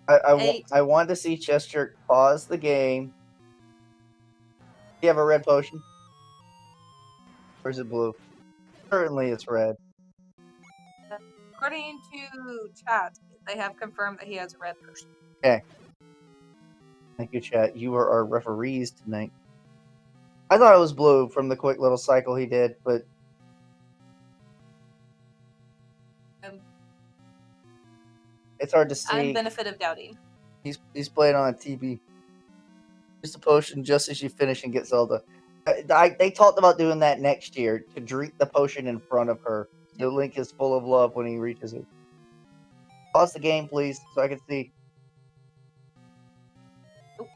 I want to see Chester pause the game. Do you have a red potion? Or is it blue? Certainly it's red. According to chat, they have confirmed that he has a red potion. Okay. Thank you, chat. You are our referees tonight. I thought it was blue from the quick little cycle he did, but it's hard to see. I'm benefit of doubting. He's playing on a TV. Just a potion just as you finish and get Zelda. They talked about doing that next year to drink the potion in front of her. So Link is full of love when he reaches her. Pause the game, please, so I can see. Oh.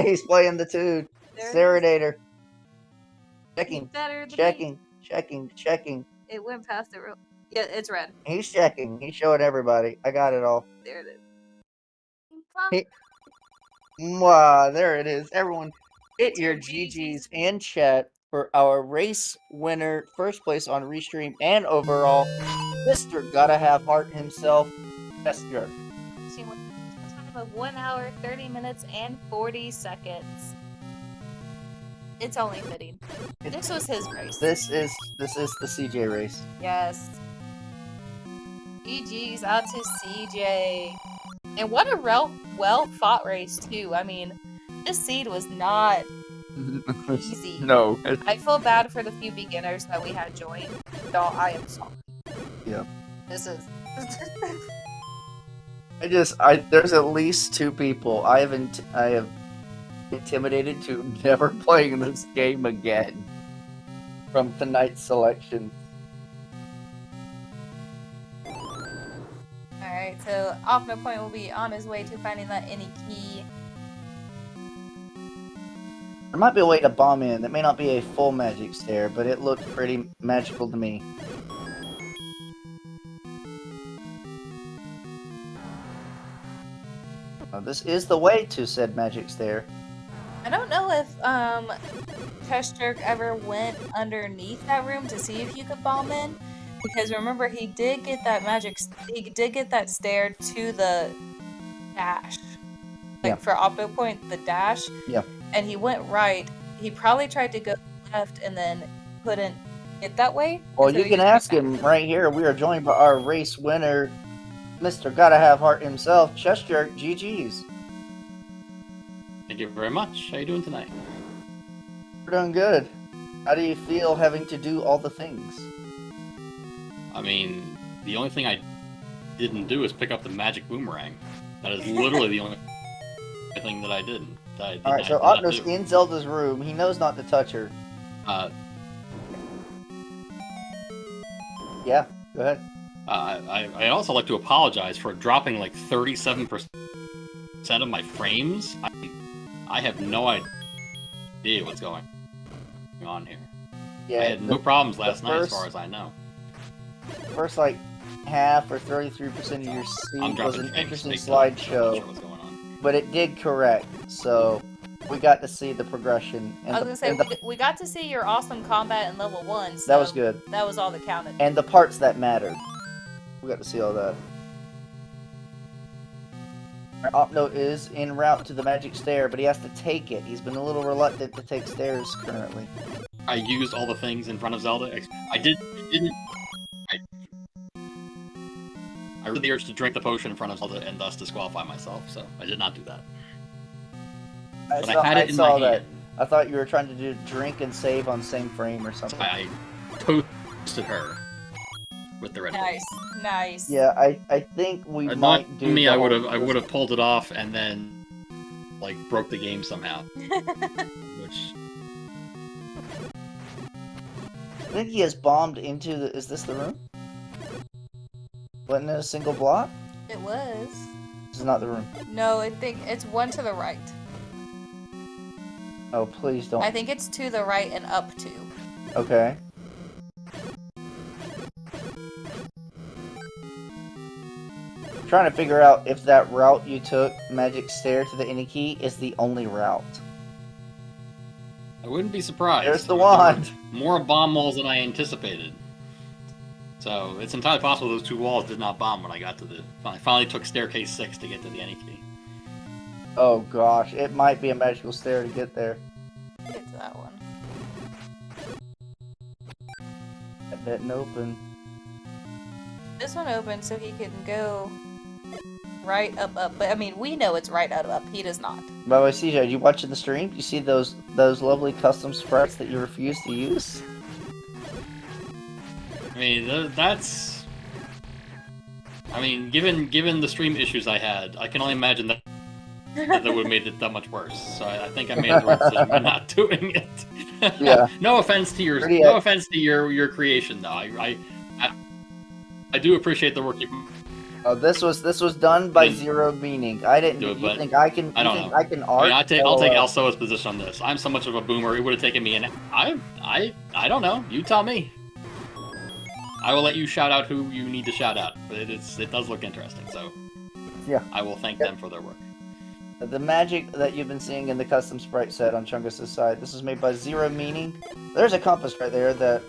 He's playing the tune. Serenader. Checking. Checking. Checking. Checking. It went past it real. Yeah, it's red. He's checking. He's showing everybody. I got it all. There it is. He, Mwah, there it is. Everyone, hit It's your your GGs GGs. in chat for our race winner, first place on Restream and overall, Mr. Gotta Have Heart himself, Chester. With a time of 1 hour, 30 minutes, and 40 seconds. It's only fitting. This was his race. This is the CJ race. Yes. GG's out to CJ. And what a well fought race too. I mean, this seed was not easy. No. I feel bad for the few beginners that we had join. Y'all, I am sorry. Yeah. This is There's at least 2 people I have intimidated to never playing this game again from tonight's selection. Alright, so Opno Point will be on his way to finding that any key. There might be a way to bomb in. That may not be a full magic stare, but it looked pretty magical to me. This is the way to said magic stare. I don't know if Chester ever went underneath that room to see if you could bomb in, because remember he did get that stair to the dash. Like for Opto Point, the dash. Yeah. And he went right. He probably tried to go left and then couldn't get that way. Well, you can ask him right here. We are joined by our race winner, Mr. Gotta Have Heart himself, Chester. GG's. Thank you very much. How you doing tonight? We're doing good. How do you feel having to do all the things? I mean, the only thing I didn't do is pick up the magic boomerang. That is literally the only thing that I didn't. Alright, so Opno's in Zelda's room. He knows not to touch her. Yeah, go ahead. I'd also like to apologize for dropping like 37% of my frames. I have no idea what's going on here. Yeah, I had no problems last night as far as I know. First, like, half or 33% of your seed was an interesting slideshow, but it did correct, so we got to see the progression. And I was gonna say, we got to see your awesome combat in level 1, so that was good. That was all that counted. And the parts that mattered. We got to see all that. Opno is en route to the magic stair, but he has to take it. He's been a little reluctant to take stairs currently. I used all the things in front of Zelda. I had the urge to drink the potion in front of Zelda and thus disqualify myself, so I did not do that. I had it in my hand. I thought you were trying to do drink and save on same frame or something. I toasted her with the red. Nice. Yeah, I think we might do. Me, I would have pulled it off and then like broke the game somehow. Which I think he has bombed into the. Is this the room? Wasn't it a single block? It was. This is not the room. No, I think it's one to the right. Oh, please don't. I think it's to the right and up to. Okay. Trying to figure out if that route you took, Magic Stair to the Iniki, is the only route. I wouldn't be surprised. There's the wand. More bomb walls than I anticipated. So it's entirely possible those 2 walls did not bomb when I got to the. I finally took staircase 6 to get to the Iniki. Oh gosh, it might be a magical stair to get there. Get to that one. That didn't open. This one opened so he can go right up. But I mean, we know it's right up. He does not. By the way, CJ, are you watching the stream? You see those lovely custom sprites that you refuse to use? I mean, that's. I mean, given the stream issues I had, I can only imagine that would have made it that much worse. So I think I made the right decision by not doing it. Yeah. No offense to your your creation, though. I do appreciate the work you. Oh, this was done by zero meaning. I didn't. Do it, you think I can? I don't know. I can art? I'll take Elsoa's position on this. I'm so much of a boomer. It would have taken me I don't know. You tell me. I will let you shout out who you need to shout out, but it does look interesting, so Yeah. I will thank them for their work. The magic that you've been seeing in the custom sprite set on Chungus' side, this is made by Zero Meaning. There's a compass right there that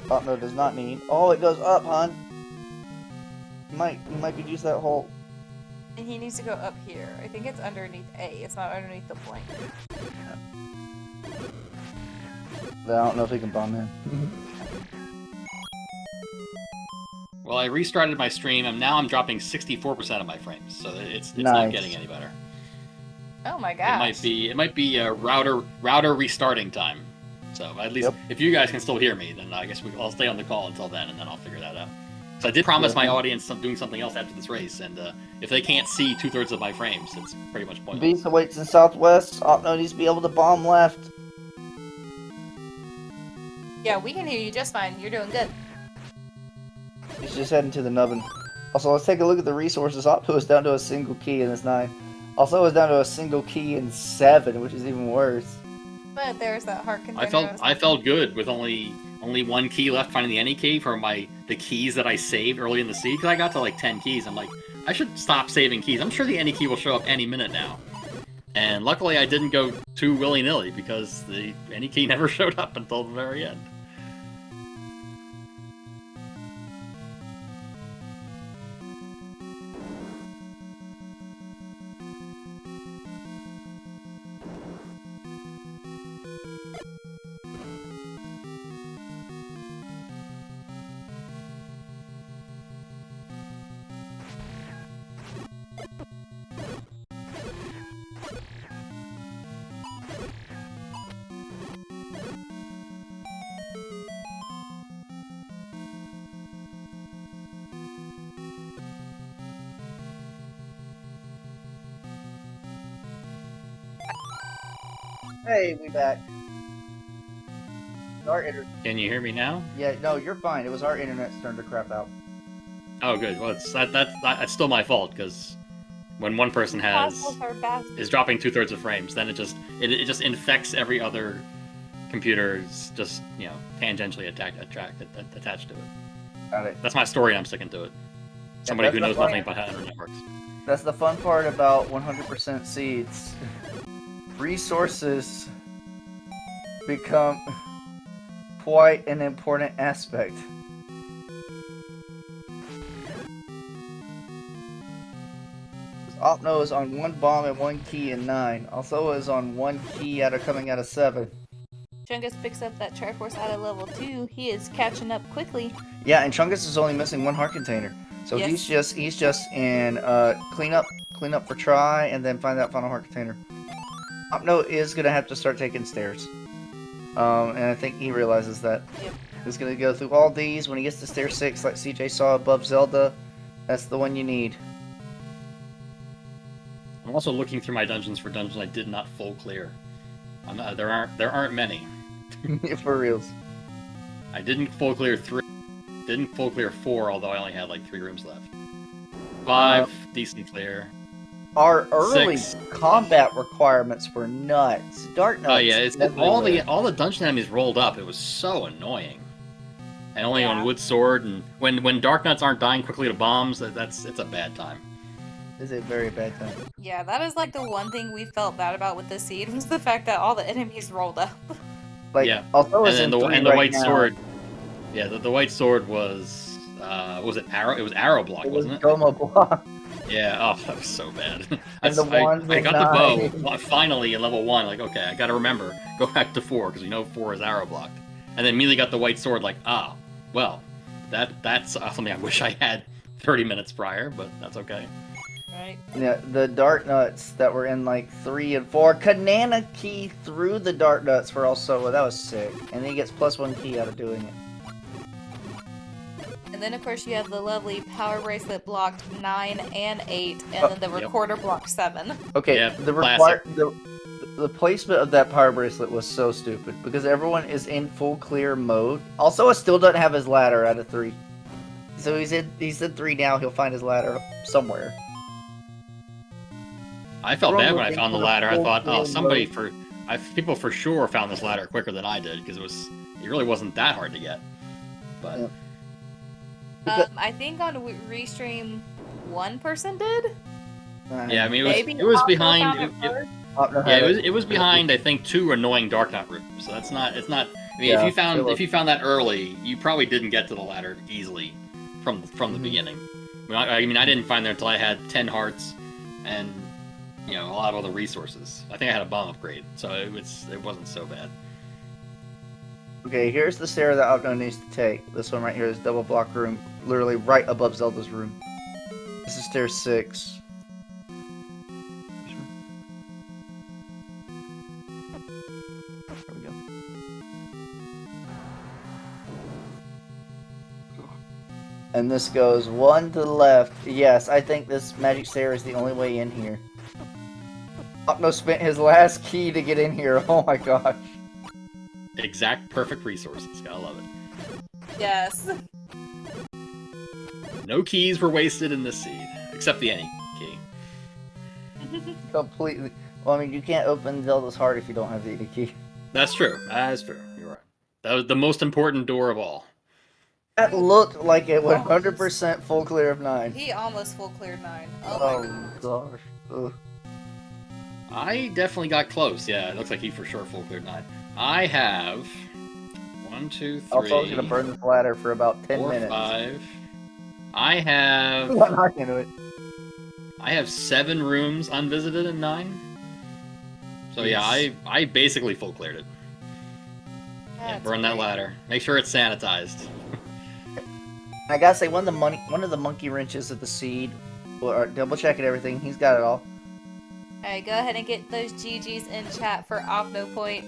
Opno does not need. Oh, it goes up, hon. You might could use that hole. And he needs to go up here. I think it's underneath A. It's not underneath the blank. I don't know if he can bomb in. Well, I restarted my stream, and now I'm dropping 64% of my frames, so it's Nice. not getting any better. Oh my gosh. It might be a router restarting time. So at least if you guys can still hear me, then I guess I'll stay on the call until then, and then I'll figure that out. So I did promise my audience doing something else after this race, and if they can't see 2/3 of my frames, it's pretty much pointless. Beast awaits in southwest. Opno needs to be able to bomb left. Yeah, we can hear you just fine. You're doing good. He's just heading to the nubbin. Also, let's take a look at the resources. Opno is down to a single key in this 9. Also, is down to a single key in 7, which is even worse. But there's that heart container. I felt good with only one key left, finding the any key for the keys that I saved early in the seed, because I got to like 10 keys. I'm like, I should stop saving keys. I'm sure the any key will show up any minute now. And luckily I didn't go too willy-nilly, because the any key never showed up until the very end. Hey, we back. Our internet. Can you hear me now? Yeah, no, you're fine. It was our internet's turn to crap out. Oh, good. Well, that's still my fault, because when one person is dropping 2/3 of frames, then it just infects every other computer's just tangentially attached to it. Got it. That's my story, and I'm sticking to it. Somebody who knows nothing about how internet works. That's the fun part about 100% seeds. Resources become quite an important aspect. Opno is on 1 bomb and 1 key in 9. Also is on 1 key coming out of 7. Chungus picks up that Triforce out of level 2. He is catching up quickly. Yeah, and Chungus is only missing 1 heart container. So he's just in clean up for try, and then find that final heart container. Opno is gonna have to start taking stairs. And I think he realizes that. Yep. He's gonna go through all these. When he gets to stair 6, like CJ saw above Zelda, that's the one you need. I'm also looking through my dungeons for dungeons I did not full clear. There aren't many. For reals. I didn't full clear 3. Didn't full clear 4, although I only had like 3 rooms left. 5, decent clear. Our early 6. combat requirements were nuts. Dark nuts. Oh yeah, it's all the dungeon enemies rolled up. It was so annoying. And only on wood sword, and when dark nuts aren't dying quickly to bombs, it's a bad time. It's a very bad time. Yeah, that is like the one thing we felt bad about with the seed, was the fact that all the enemies rolled up. Like, yeah, although and the white sword. Yeah, the white sword was it arrow? It was arrow block, wasn't it? Goma block. Yeah. Oh, that was so bad. And the I got the bow finally in level 1. Like, okay, I got to remember, go back to 4, because we know 4 is arrow blocked. And then immediately got the white sword. Like, well, that's something I wish I had 30 minutes prior, but that's okay. Right. Yeah, the dart nuts that were in like 3 and 4. Kanana key through the dart nuts were also, that was sick. And then he gets +1 key out of doing it. And then of course you have the lovely power bracelet blocked 9 and 8, and then the recorder blocked 7. Okay, Yep, the placement of that power bracelet was so stupid, because everyone is in full clear mode. Also, it still doesn't have his ladder out of 3. So he's in 3 now, he'll find his ladder somewhere. I felt bad when I found the ladder. I thought, people for sure found this ladder quicker than I did, because it really wasn't that hard to get. But I think on Restream, one person did. Yeah, I mean Maybe it was Opto behind. found it first. Yeah, it was behind. I think 2 annoying Dark Knot rooms. So that's not. It's not. I mean, Yeah, if you found that early, you probably didn't get to the ladder easily from the beginning. I mean, I didn't find there until I had 10 hearts and a lot of other resources. I think I had a bomb upgrade, so it wasn't so bad. Okay, here's the stair that Opno needs to take. This one right here is double block room, literally right above Zelda's room. This is stair 6. There we go. And this goes 1 to the left. Yes, I think this magic stair is the only way in here. Opno spent his last key to get in here. Oh my gosh. Exact perfect resources. Gotta love it. Yes. No keys were wasted in this seed, except the any key. Completely. Well, I mean, you can't open Zelda's heart if you don't have the key. That's true. That's true. You're right. That was the most important door of all. That looked like it 100% full clear of 9. He almost full cleared 9. Oh my gosh. Ugh. I definitely got close. Yeah, it looks like he for sure full cleared 9. I have 1, 2, 3. Also, I was gonna burn this ladder for about 10 4, minutes. 5. I have. I'm not into it. I have 7 rooms unvisited in 9. So yeah, I basically full cleared it. Yeah, burn that ladder. Make sure it's sanitized. I gotta say, one of the monkey wrenches of the seed, or double checking everything. He's got it all. Alright, go ahead and get those GGs in chat for Opno Point.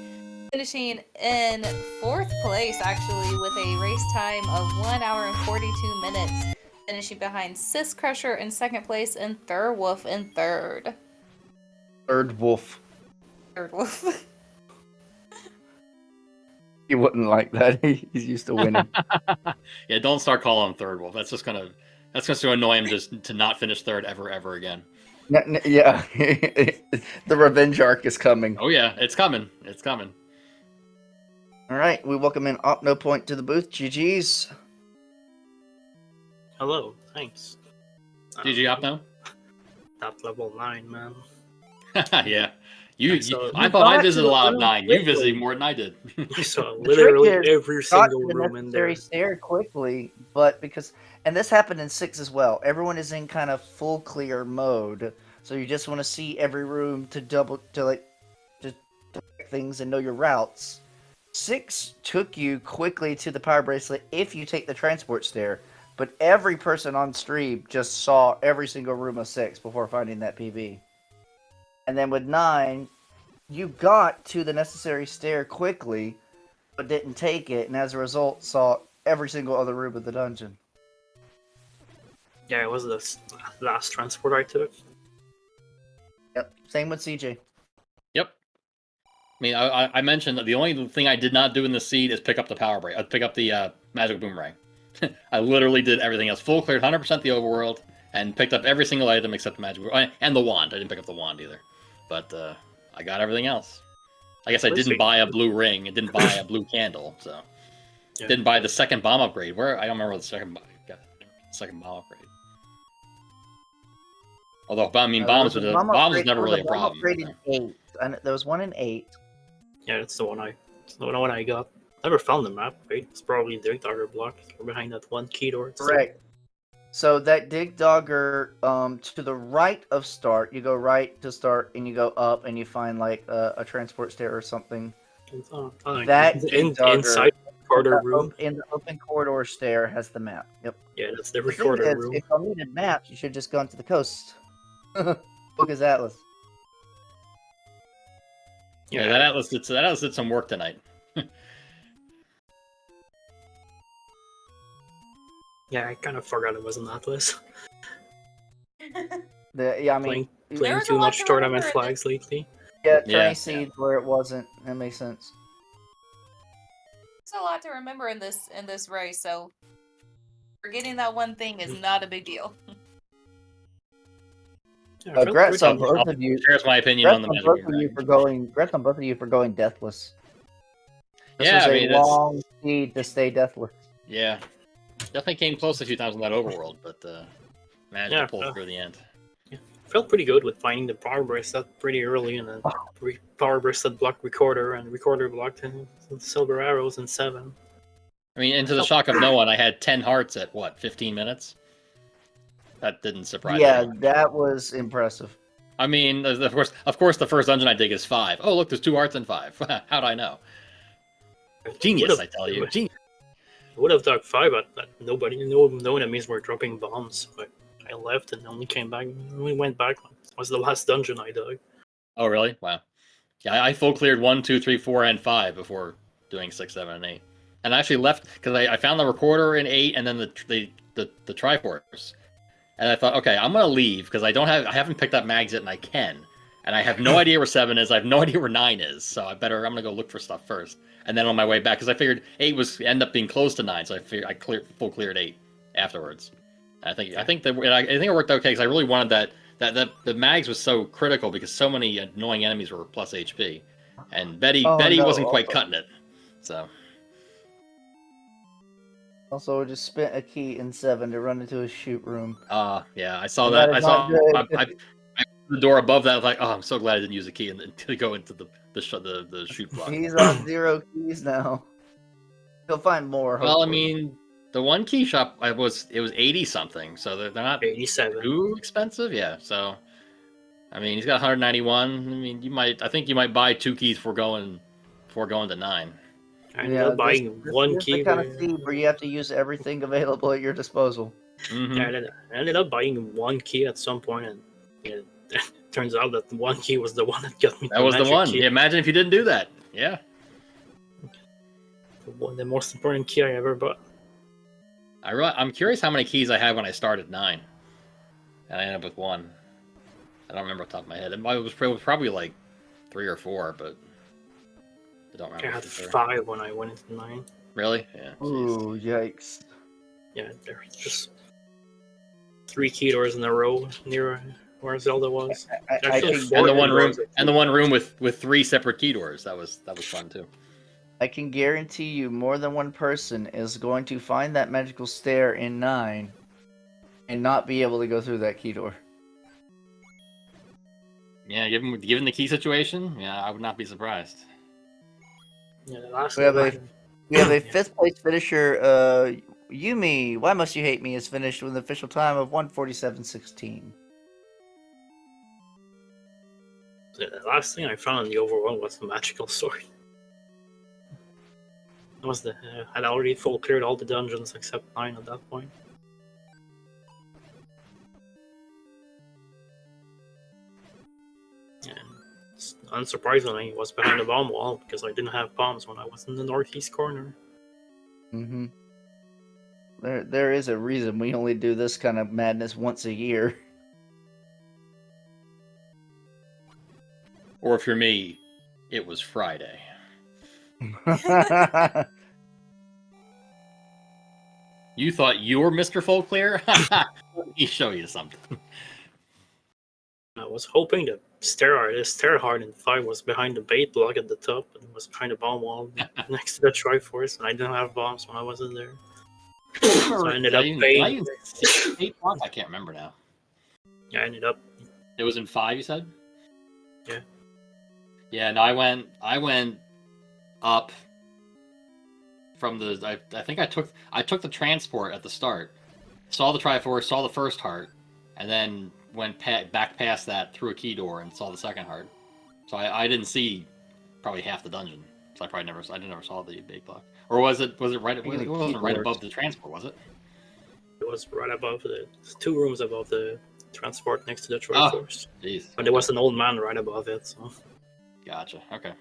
Finishing in 4th place, actually, with a race time of 1 hour and 42 minutes. Finishing behind Sis Crusher in 2nd place and Third Wolf in 3rd. Third Wolf. Third Wolf. He wouldn't like that. He's used to winning. Yeah, don't start calling him Third Wolf. That's just gonna annoy him just to not finish 3rd ever again. Yeah. The revenge arc is coming. Oh yeah, it's coming. It's coming. Alright, we welcome in Opno Point to the booth. GG's. Hello, thanks. GG Opno? Top level 9, man. Yeah. I thought got I visited to a lot of the 9. room You visited more than I did. I saw The literally trick is, every got single to the room in necessary there. stair quickly, but and this happened in 6 as well. Everyone is in kind of full clear mode, so you just want to see every room to check things and know your routes. 6 took you quickly to the power bracelet if you take the transport stair, but every person on stream just saw every single room of 6 before finding that PB. And then with 9, you got to the necessary stair quickly, but didn't take it, and as a result saw every single other room of the dungeon. Yeah, it was the last transport I took. Yep, same with CJ. Yep. I mean, I mentioned that the only thing I did not do in the seed is pick up the power break. Pick up the magic boomerang. I literally did everything else. Full cleared 100% the overworld, and picked up every single item except the magic boomerang. And the wand. I didn't pick up the wand either. But I got everything else. I guess I didn't buy a blue ring. I didn't buy a blue candle, so... Yeah. Didn't buy the 2nd bomb upgrade. I don't remember the second bomb upgrade. Although, I mean, bombs was never really a problem. In 8. And there was one in 8. Yeah, it's the one I got. Never found the map, right? It's probably Dig Dogger block behind that one key door. Correct. So that Dig Dogger, to the right of start, you go right to start, and you go up, and you find like a transport stair or something. That inside the corridor room. In the open corridor stair has the map. Yep. Yeah, that's the recorder room. If you needed maps, you should just go into the coast. Book his atlas. Yeah, that atlas did some work tonight. Yeah, I kind of forgot it was an atlas. Playing too much tournament flags lately. Yeah, trying seeds where it wasn't. That makes sense. There's a lot to remember in this race, so forgetting that one thing is not a big deal. Congrats on both of you. Here's my opinion on the magic boomerang. Congrats on both of you for going deathless. This was a long speed to stay deathless. Yeah. Definitely came close a few times in that overworld, but managed Yeah, to pull through the end. Felt pretty good with finding the power bracelet pretty early, and then power bracelet blocked recorder, and recorder blocked and silver arrows in 7. I mean, into the shock of no one, I had 10 hearts at what, 15 minutes? That didn't surprise Yeah, me. that was impressive. I mean, of course, the first dungeon I dig is 5. Oh, look, there's 2 hearts in 5. How'd I know? Genius, I tell you. Genius. I would have dug 5, but no enemies were dropping bombs. But I left and only came back. We went back. It was the last dungeon I dug. Oh, really? Wow. Yeah, I full cleared 1, 2, 3, 4, and 5 before doing 6, 7, and 8. And I actually left because I found the recorder in 8 and then the Triforce. And I thought, okay, I'm gonna leave because I haven't picked up mags yet, and I can. And I have no idea where 7 is. I have no idea where 9 is. So I'm gonna go look for stuff first. And then on my way back, because I figured 8 was end up being close to 9, so I full cleared 8 afterwards. I think it worked okay because I really wanted that the mags was so critical because so many annoying enemies were plus HP, and Betty wasn't quite cutting it. So Also, I just spent a key in 7 to run into a shoot room. yeah, I saw And that. that I is saw not good. I the door above that. I was like, oh, I'm so glad I didn't use a key and to go into the shoot block. He's on 0 keys now. He'll find more. Well, I Hopefully. mean, the one key shop it was 80 something, so they're not 87. too expensive. Yeah, so I mean, he's got 191. I mean, I think you might buy 2 keys before going to 9. I ended up buying this one is key. the kind of seed where you have to use everything available at your disposal. Mm-hmm. Yeah, I ended up buying one key at some point, and it turns out that the one key was the one that got me. That was the magic one. Key. Yeah, imagine if you didn't do that. Yeah. The most important key I ever bought. I'm curious how many keys I had when I started 9, and I ended up with 1. I don't remember off the top of my head. It was probably like 3 or 4, but I don't remember. I had 5 when I went into 9. Really? Yeah. Ooh, yikes! Yeah, there's just 3 key doors in a row near where Zelda was. I can, And the one room with 3 separate key doors. That was fun too. I can guarantee you, more than one person is going to find that magical stair in 9, and not be able to go through that key door. Yeah, given the key situation, yeah, I would not be surprised. Yeah, the last We have a Yeah. 5th place finisher. Yumi, Why Must You Hate Me is finished with an official time of 1:47:16. The last thing I found in the overworld was the magical sword. That was I'd already full cleared all the dungeons except 9 at that point. And unsurprisingly, it was behind the bomb wall because I didn't have bombs when I was in the northeast corner. Mm-hmm. There is a reason we only do this kind of madness once a year. Or if you're me, it was Friday. You thought you were Mr. Folklear? Let me show you something. I was hoping that stair hard in 5 was behind the bait block at the top, and it was behind the bomb wall next to the Triforce, and I didn't have bombs when I was in there. So I ended up paying. I can't remember now. I ended up. It was in 5, you said? Yeah. Yeah, no, I went up from the. I think I took the transport at the start, saw the Triforce, saw the first heart, and then went back past that through a key door and saw the second heart. So I didn't see probably half the dungeon. So I never saw the big block. Or was it right? It wasn't right above the transport, was it? It was right above 2 rooms above the transport next to the Triforce. Jeez. But there was an old man right above it, so Gotcha. Okay.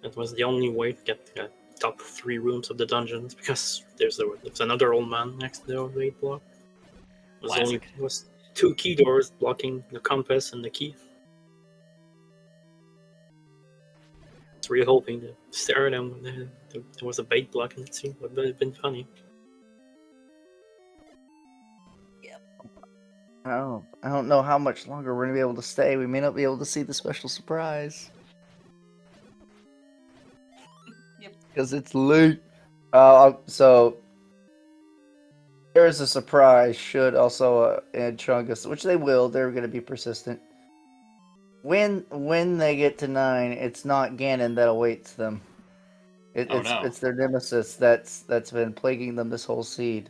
it was the only way to get the top 3 rooms of the dungeons because there's another old man next to the wait block. It was 2 key doors blocking the compass and the key. I was really hoping to stare at them when there was a bait block in the scene. It would have been funny. I don't know how much longer we're gonna be able to stay. We may not be able to see the special surprise. Yep. Because it's late. So there is a surprise. Should also add Chungus, which they will. They're going to be persistent. When they get to 9, it's not Ganon that awaits them. Oh, no. It's their nemesis that's been plaguing them this whole seed.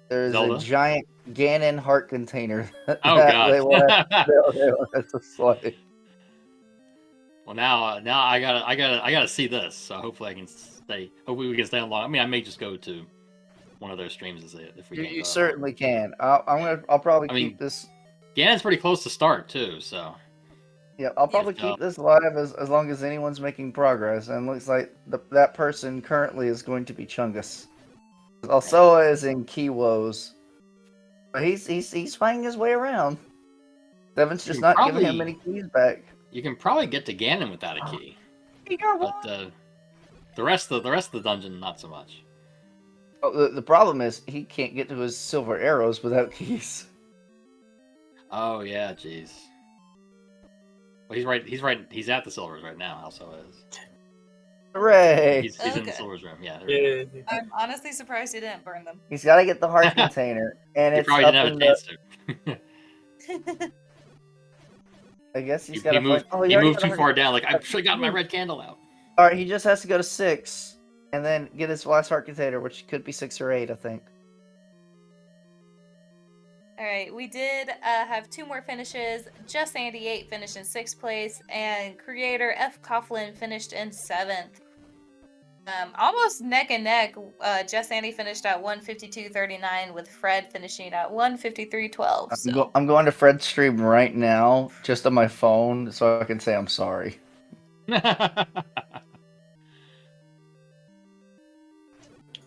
There's a Zelda? giant Ganon heart container that Oh god. they want to slay. Well, now I gotta see this. So hopefully I can stay. Hopefully we can stay on long. I mean, I may just go to one of their streams if we can't. You go certainly can. I'll probably I mean, keep this. Ganon's pretty close to start too, so. Yeah, I'll probably keep this live as long as anyone's making progress. And looks like that person currently is going to be Chungus. Alsoa is in key woes. But he's finding his way around. Seven's just not giving him any keys back. You can probably get to Ganon without a key. But the rest of the dungeon, not so much. Oh, the problem is he can't get to his silver arrows without keys. Oh yeah, jeez. Well, he's right. He's at the silvers right now. Alsoa is. Hooray! He's in the silvers room. Yeah. Yeah. I'm honestly surprised he didn't burn them. He's got to get the heart container, and He it's probably up didn't in have a the. chance to. I guess he's He got to. moved. Oh, He already moved got a too heart far down. Like I should have gotten my red candle out. All right, he just has to go to 6, and then get his last heart container, which could be 6 or 8, I think. All right, we did have 2 more finishes. Just Andy 8 finished in 6th place, and creator F. Coughlin finished in 7th. Almost neck and neck. Just Andy finished at 152.39, with Fred finishing at 153.12. So. I'm going to Fred's stream right now, just on my phone, so I can say I'm sorry.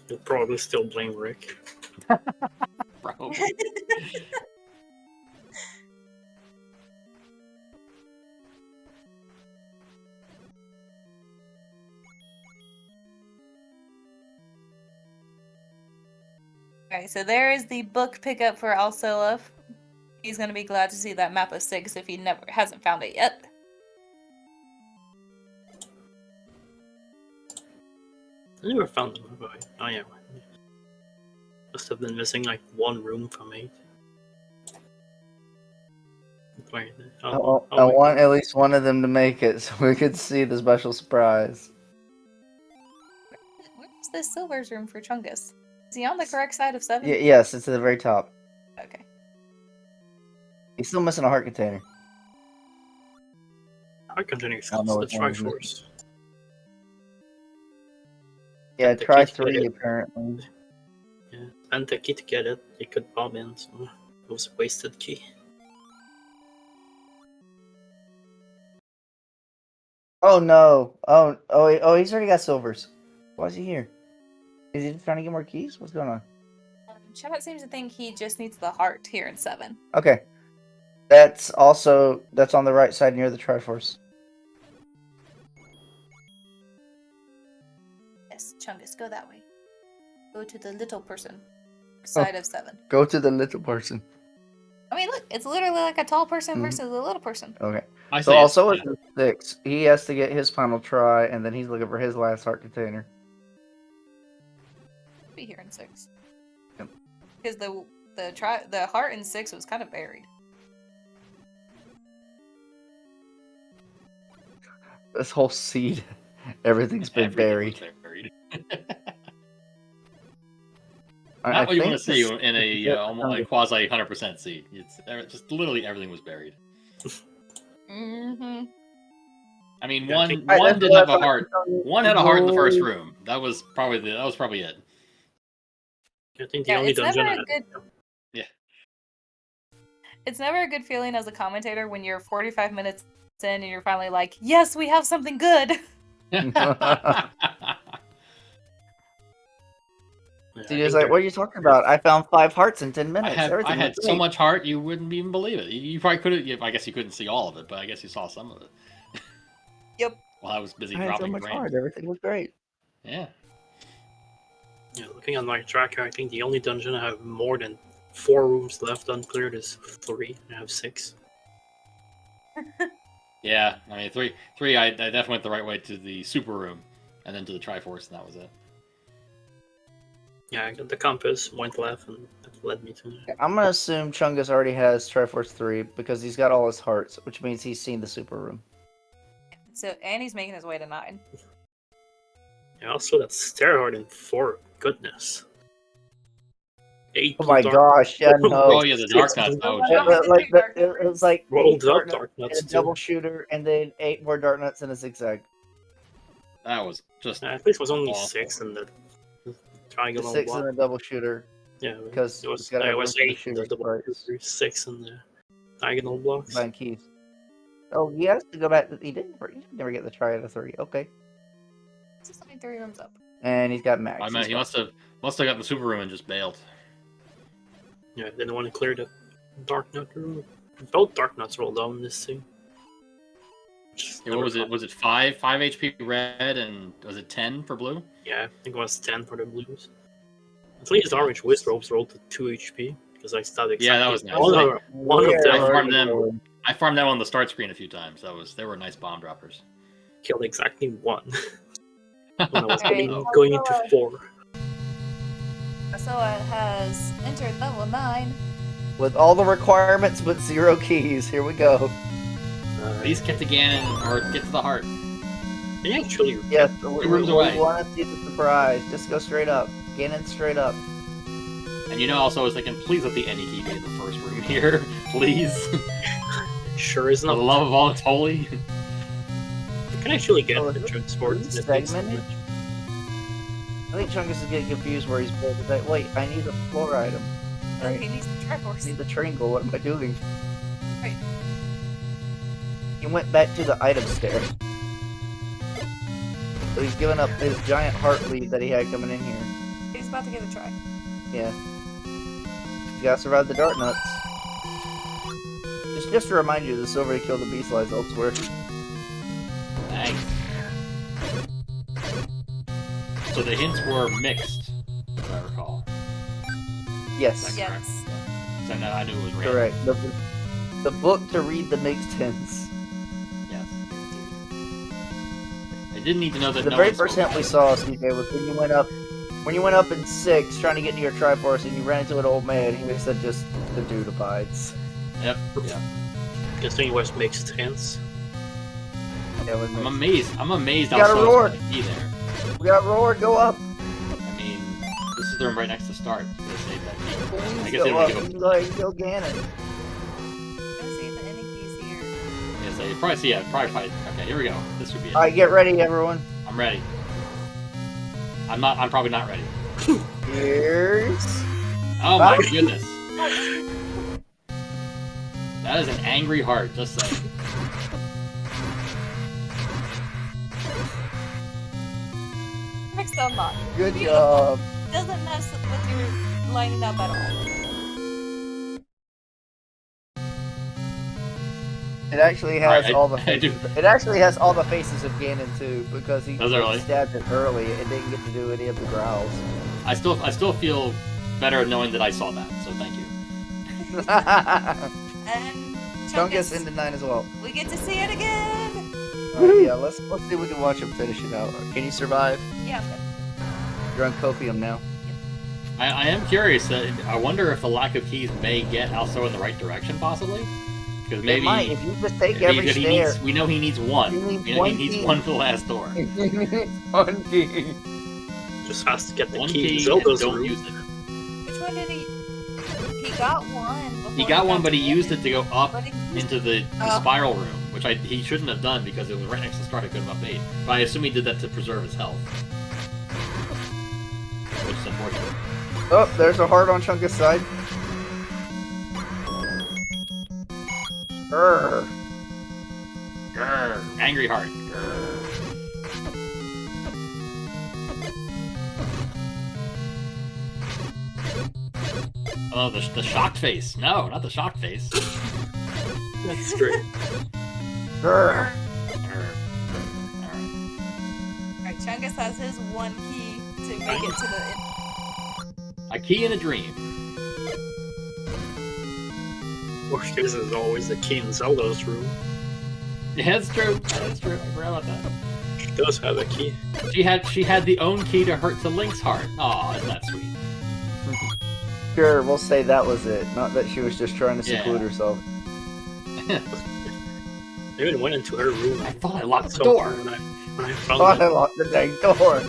You'll probably still blame Rick. Probably. Alright, so there is the book pickup for Alsoa. He's gonna be glad to see that map of 6 if he hasn't found it yet. I never found them. Oh yeah. Must have been missing like 1 room from 8. Wait, I want at least one of them to make it, so we could see the special surprise. Where's the Silver's room for Chungus? Is he on the correct side of 7? Yes, it's at the very top. Okay. He's still missing a heart container. I continue I don't know the which one is Triforce. Yeah, The try key to 3 get it. apparently. Yeah, and the key to get it, you could bomb in, so it was a wasted key. Oh no! Oh, he's already got silvers. Why is he here? Is he just trying to get more keys? What's going on? Chat seems to think he just needs the heart here in 7. Okay. That's on the right side near the Triforce. Yes, Chungus, go that way. Go to the little person. Side of 7. Go to the little person. I mean, look, it's literally like a tall person Mhm. versus a little person. Okay. I So say also it's- it's in 6. He has to get his final try, and then he's looking for his last heart container. Be here in 6. Yep. Because the heart in 6 was kind of buried. This whole seed, everything's been everything buried. was buried. I Not what you think want to see this- in a yeah, almost like quasi 100% seed. It's just literally everything was buried. Mm-hmm. I mean, Yeah, I one think- one didn't have a heart. One had a heart in the first room. That was probably it. I think the Yeah, only it's never dungeon a I had. good. It's never a good feeling as a commentator when you're 45 minutes in and you're finally like, yes, we have something good. Yeah, I He was think like, "What are you talking about? I found 5 hearts in 10 I minutes. had Everything so was great." much heart you wouldn't even believe it. You probably couldn't. I guess you couldn't see all of it, but I guess you saw some of it. Yep. While I was busy I had so dropping much frames. heart. Everything was great. Yeah. Yeah, looking on my tracker, I think the only dungeon I have more than 4 rooms left uncleared is 3. I have 6. Yeah. I mean, three. I definitely went the right way to the super room, and then to the Triforce, and that was it. Yeah, I got the compass, went left, and that led me to. I'm gonna assume Chungus already has Triforce 3 because he's got all his hearts, which means he's seen the super room. So and he's making his way to 9. Yeah, also that stair heart in 4. Goodness. 8. Oh my gosh, yeah, no. Oh yeah, the dark nuts. Oh, It, geez. it was like Rolled 8 up dark nuts dark nuts and a too. double shooter, and then 8 more dark nuts and a zigzag. That was just At least it was only awful. 6 in the The triangle 6 block. and a double shooter. Yeah, because it was, it's gotta have it was room for the 8 in the shooters, double right. shooter, 6 in the diagonal blocks. Blind keys. Oh, he has to go back. He didn't never get the try out of 3. Okay. It's just only 3 rooms up. And he's got max. I mean, he must have gotten the super room and just bailed. Yeah, didn't want to clear the dark nut room. Both dark nuts rolled down this thing. Yeah, what was it? Was it 5 HP red, and was it 10 for blue? Yeah, I think it was 10 for the blues. At least orange whisk ropes rolled to 2 HP because I started. Yeah, that was nice. One of Yeah, them I farmed them on the start screen a few times. They were nice bomb droppers. killed exactly 1 when I was Alright. going into 4. Soa has entered level 9. With all the requirements but 0 keys. Here we go. Please get to Ganon or get to the heart. They actually Yes, rooms away. We want to see the surprise. Just go straight up. Ganon straight up. And also I was thinking, please let the any key be in the first room here, please. sure is For not. the love of all that's holy. You can actually get Oh, the transport. is it segmented? I think Chungus is getting confused where he's built. Like, wait, I need a floor item. He needs the I Triforce. need the triangle. What am I doing? Right. He went back to the item stair. So he's given up his giant heart lead that he had coming in here. He's about to get a try. Yeah. You gotta survive the dart nuts. Just to remind you, the silver to kill the beast lies elsewhere. Thanks. So the hints were mixed, if I recall. Yes. Yes. So I knew it was random. Correct. The book to read the mixed hints. Yes. I didn't need to know that The no very one first spoke hint we Latin. saw, CJ, was when you went up in 6 trying to get into your Triforce and you ran into an old man. He said just the dude abides. Yep. Yep. Guessing it was mixed hints. Yeah, it was I'm mixed. amazed You how gotta so roar. it's gonna be there. We got roar. Go up. I mean, this is the room right next to start. They saved that key. Please I guess they go don't up. give You up. can go ahead and kill Ganon. Let's see if the any keys here. Yeah, so you probably see. Yeah, probably fight. Okay, here we go. This would be it. All right, get ready, everyone. I'm ready. I'm not. I'm probably not ready. Here's. Oh my Bye. goodness. That is an angry heart. Just saying. Next unlock. Good Beautiful. job. Doesn't mess with your lining up at all. It actually has Alright, all the I do- faces. It actually has all the faces of Ganon too, because he Does it really? stabbed it early and didn't get to do any of the growls. I still feel better knowing that I saw that. So thank you. And Chungus Chungus, into 9 as well. we get to see it again. Alright, yeah, let's see if we can watch him finish it out. Can you survive? Yeah, I'm good. You're on copium now. I am curious. I wonder if the lack of keys may get also in the right direction, possibly. Because maybe It might, if you just take maybe every because stair. we know he needs one. He needs We know one he needs key. one for the last door. One key. Just has to get the One key. key and Zelda's don't room. use it. Which one did he? He got one. He before got one, to but he Ganon. used it to go up But he used- into the Oh. spiral room, which he shouldn't have done because it was right next to start. I couldn't have update. But I assume he did that to preserve his health, which is unfortunate. Oh, there's a heart on Chungus' side. Grr. Grr, angry heart. Grr. Oh, the shocked face. No, not the shocked face. That's great. Grr. Alright, Chungus has his one key to make it to the. A key in a dream. Worst case is always the key in Zelda's room. Yeah, that's true. That's true. I forgot about that. She does have a key. She had the own key to Link's heart. Aw, isn't that sweet? Sure, we'll say that was it. Not that she was just trying to Yeah. seclude herself. I even went into her room. I thought I locked the So door. when I found Oh, I it, locked the dang door. I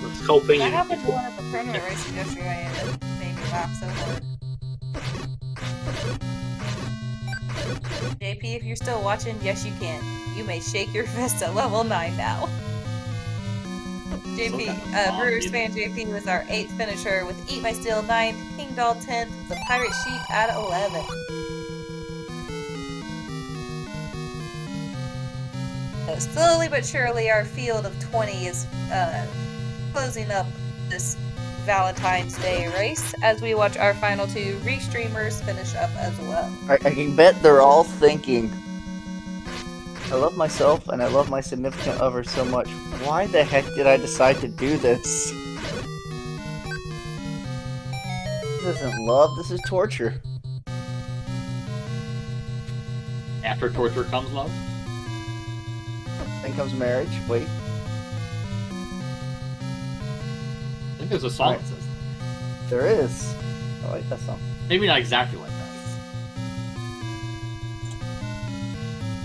was hoping That it- happened to one of the tournament races yesterday, and it made me laugh so hard. JP, if you're still watching, yes you can. You may shake your fist at level 9 now. JP, kind of Brewers dude. fan JP was our 8th finisher with Eat My Steel 9th, King Doll 10th, the Pirate Sheep at 11. So slowly but surely, our field of 20 is closing up this Valentine's Day race as we watch our final 2 restreamers finish up as well. I can bet they're all thinking, I love myself and I love my significant other so much. Why the heck did I decide to do this? This isn't love, this is torture. After torture comes love. Then comes marriage. Wait. I think there's a song that says that. There is. I like that song. Maybe not exactly like that.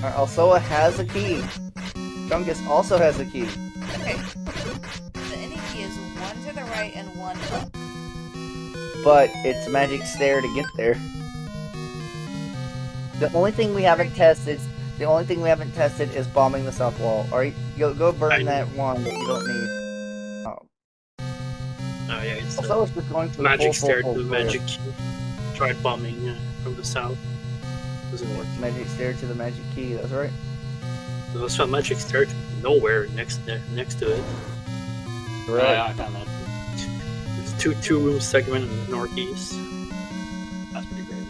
Alright, Alsoa has a key. Chungus also has a key. Okay. The ending key is 1 to the right and 1 up. But it's magic stair to get there. The only thing we haven't tested is bombing the south wall. Alright, go burn that one that you don't need. Oh yeah, it's Alsoa's just going for the magic full stair to the clear. magic key. Tried bombing from the south. Doesn't work. Magic stair to the magic key, that's right. There was a magic stair to nowhere next to it. Right. Yeah, I found that. There's two room segment in the northeast. That's pretty crazy.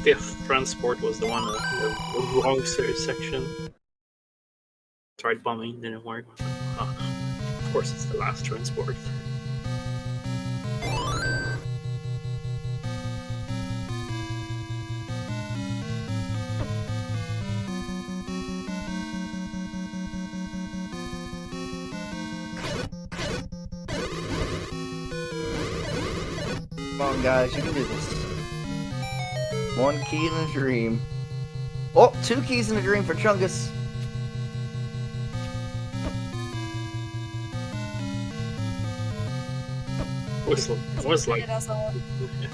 Fifth transport was the one in the wrong section. Tried bombing, didn't work. Of course, it's the last transport. Come on, guys, you can do this. One key in a dream. Oh, 2 keys in a dream for Chungus. It was like It also- there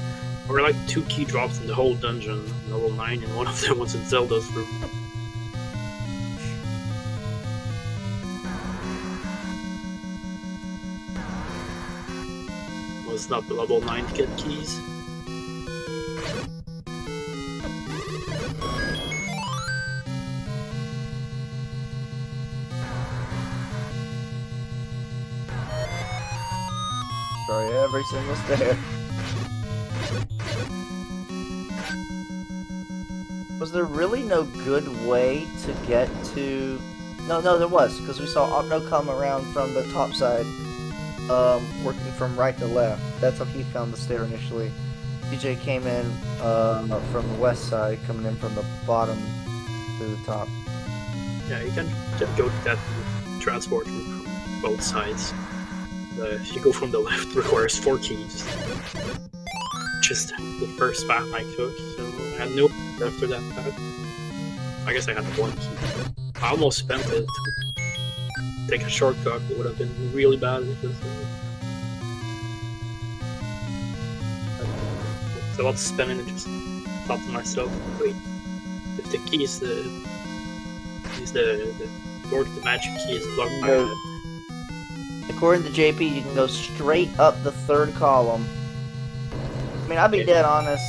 were like 2 key drops in the whole dungeon, level 9, and one of them was in Zelda's room. Was not the level 9 to get keys. Try every single stair. Was there really no good way to get to... No, there was, because we saw Opno come around from the top side, working from right to left. That's how he found the stair initially. DJ came in from the west side, coming in from the bottom to the top. Yeah, you can just go to that transport route from both sides. If you go from the left, it requires 4 keys. Just the first path I took, so I had no after that path. I guess I had 1 key. I almost spent it to take a shortcut. It would have been really bad because so I was spending it. Just thought to myself, wait, if the key is the door to the magic key is blocked by No. According to JP, you can go straight up the 3rd column. I mean, I'll be dead honest.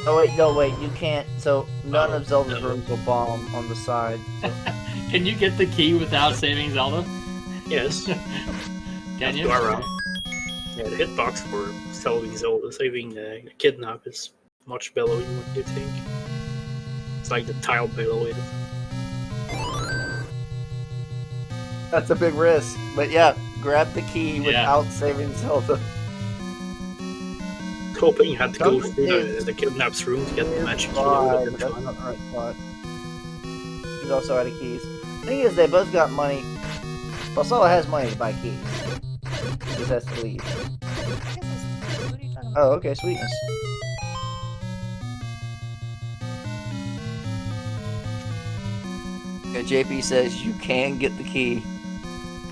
Oh wait, no wait, you can't. So none of Zelda's no. rooms will bomb on the side. So. Can you get the key without saving Zelda? yes. Can you? Go around. Yeah, the hitbox for saving the kidnap is much below what you think. It's like the tile below it. That's a big risk. But yeah, grab the key without saving Zelda. Hoping you had to go Chungus through the kidnap's room to get the magic key. That would have been That's fun. not the right spot. He's also out of keys. The thing is, they both got money. Balsala has money to buy keys. just has to leave. I guess it's- what are you talking about? Oh, okay, sweetness. Yeah, JP says you can get the key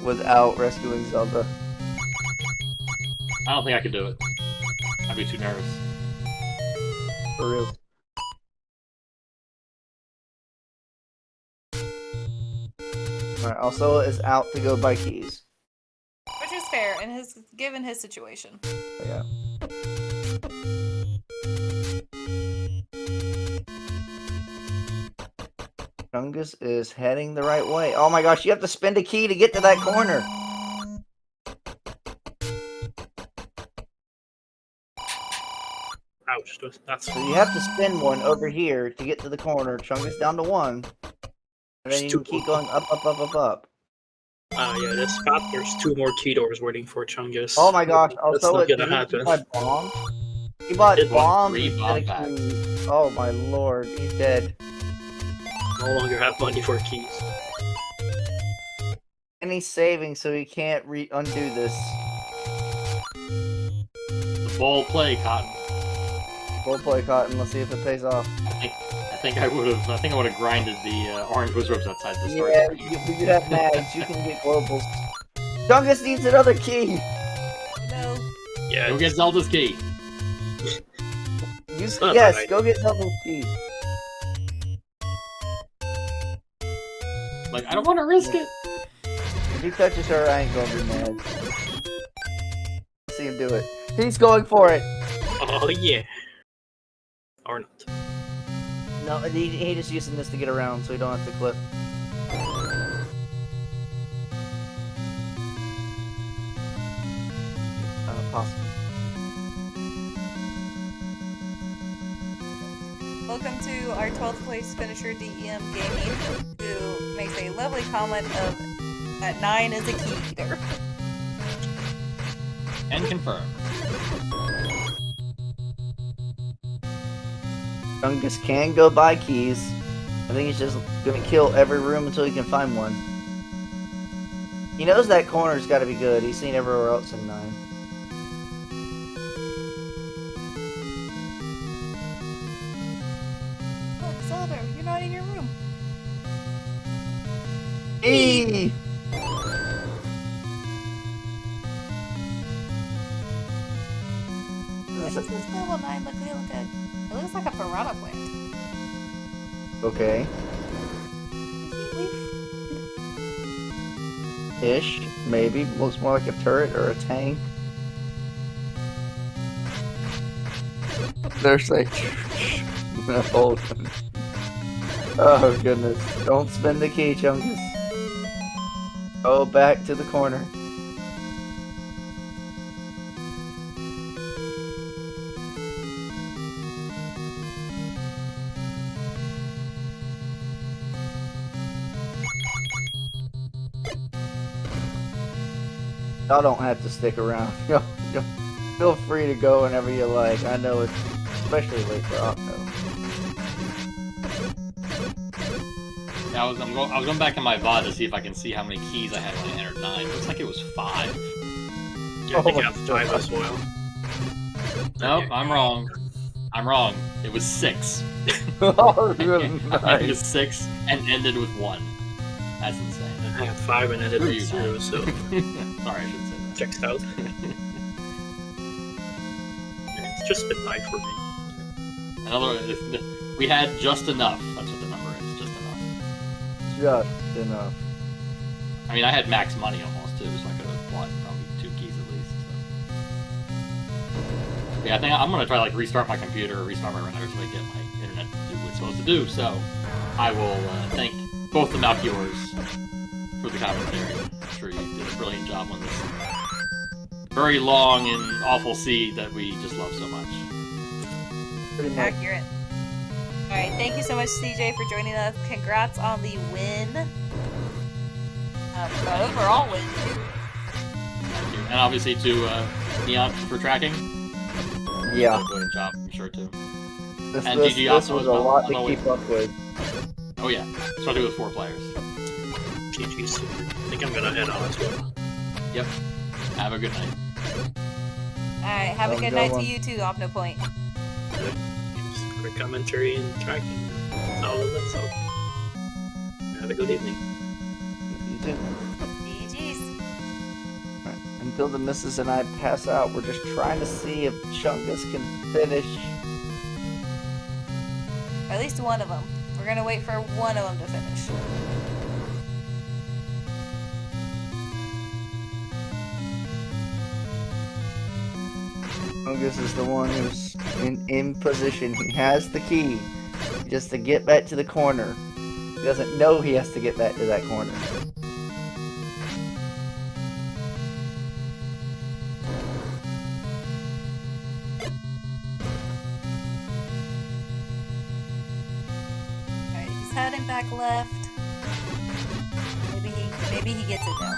without rescuing Zelda. I don't think I could do it. I'd be too nervous. For real. Alright, Alsoa is out to go buy keys. Which is fair, and given his situation. Yeah. Chungus is heading the right way. Oh my gosh, you have to spend a key to get to that corner. Ouch. That's So you have to spin one over here to get to the corner. Chungus down to 1. And then you can keep going up, up, up, up, up. yeah, this spot, there's 2 more key doors waiting for Chungus. Oh my gosh, That's also not did gonna he happen. buy bombs? He bought He bought bombs 3 instead bomb of packs. keys. Oh my lord, he's dead. No longer have money for keys. And he's saving so he can't undo this. The bold play, Cotton. We'll play Cotton, let's see if it pays off. I think I would have grinded the orange wizards outside the start. Yeah, you have mags, you can get globals. Chungus needs another key! No. Yeah, Go get Zelda's key. not Yes, right. go get Zelda's key. Like, I don't want to risk it. If he touches her, I ain't gonna be mad. See him do it. He's going for it! oh yeah. Or not. No, he just using this to get around so he don't have to clip. Possible. Welcome to our 12th place finisher, DEM Gaming, who makes a lovely comment of that 9 is a key eater. And confirm. Chungus can go buy keys. I think he's just gonna kill every room until he can find one. He knows that corner's gotta be good. He's seen everywhere else in 9. Look, Zelda, you're not in your room. Eee! What does this level 9 look like? It looks like a piranha plant. Okay. Ish, maybe. Looks more like a turret or a tank. There's like... no. Oh goodness. Don't spin the key, Chungus. Go back to the corner. Y'all don't have to stick around. Y'all feel free to go whenever you like. I know it's especially late for Octo. Yeah, I was going back in my VOD to see if I can see how many keys I had when I entered 9. Looks like it was 5. Yeah, I think I have 5 as well. Nope, I'm wrong. I'm wrong. It was 6. Oh, It was nice. 6 and ended with 1. That's insane. I had 5 and ended Screw with you, 0, man. so Sorry, I shouldn't say that. checks out. It's just been night for me. We had just enough. That's what the number is. Just enough. Just enough. I mean, I had max money almost too, so I could have bought probably 2 keys at least. So. Yeah, I think I'm gonna try like restart my computer, or restart my router, so I get my internet to do what it's supposed to do. So I will thank both the Malchiors for the commentary. I'm sure you did a brilliant job on this very long and awful seed that we just love so much. Pretty much. Accurate. Alright, thank you so much, CJ, for joining us. Congrats on the win. The overall win, too. Thank you. And obviously to Neon for tracking. Yeah. Brilliant job, I'm sure too. This, And this, GG this also was as a well, lot as to always. keep up with. Oh yeah, especially with 4 players. GG super. I think I'm gonna head on as well. Yep. Have a good night. Alright, have a Have a good good night to one. you too, Off No Point. Thanks for the commentary and tracking. All of it, so have a good evening. You too. GG's. Right. Until the missus and I pass out, we're just trying to see if Chungus can finish. Or at least one of them. We're gonna wait for one of them to finish. Chungus is the one who's in position. He has the key just to get back to the corner. He doesn't know he has to get back to that corner. Alright, he's heading back left. Maybe he gets it now.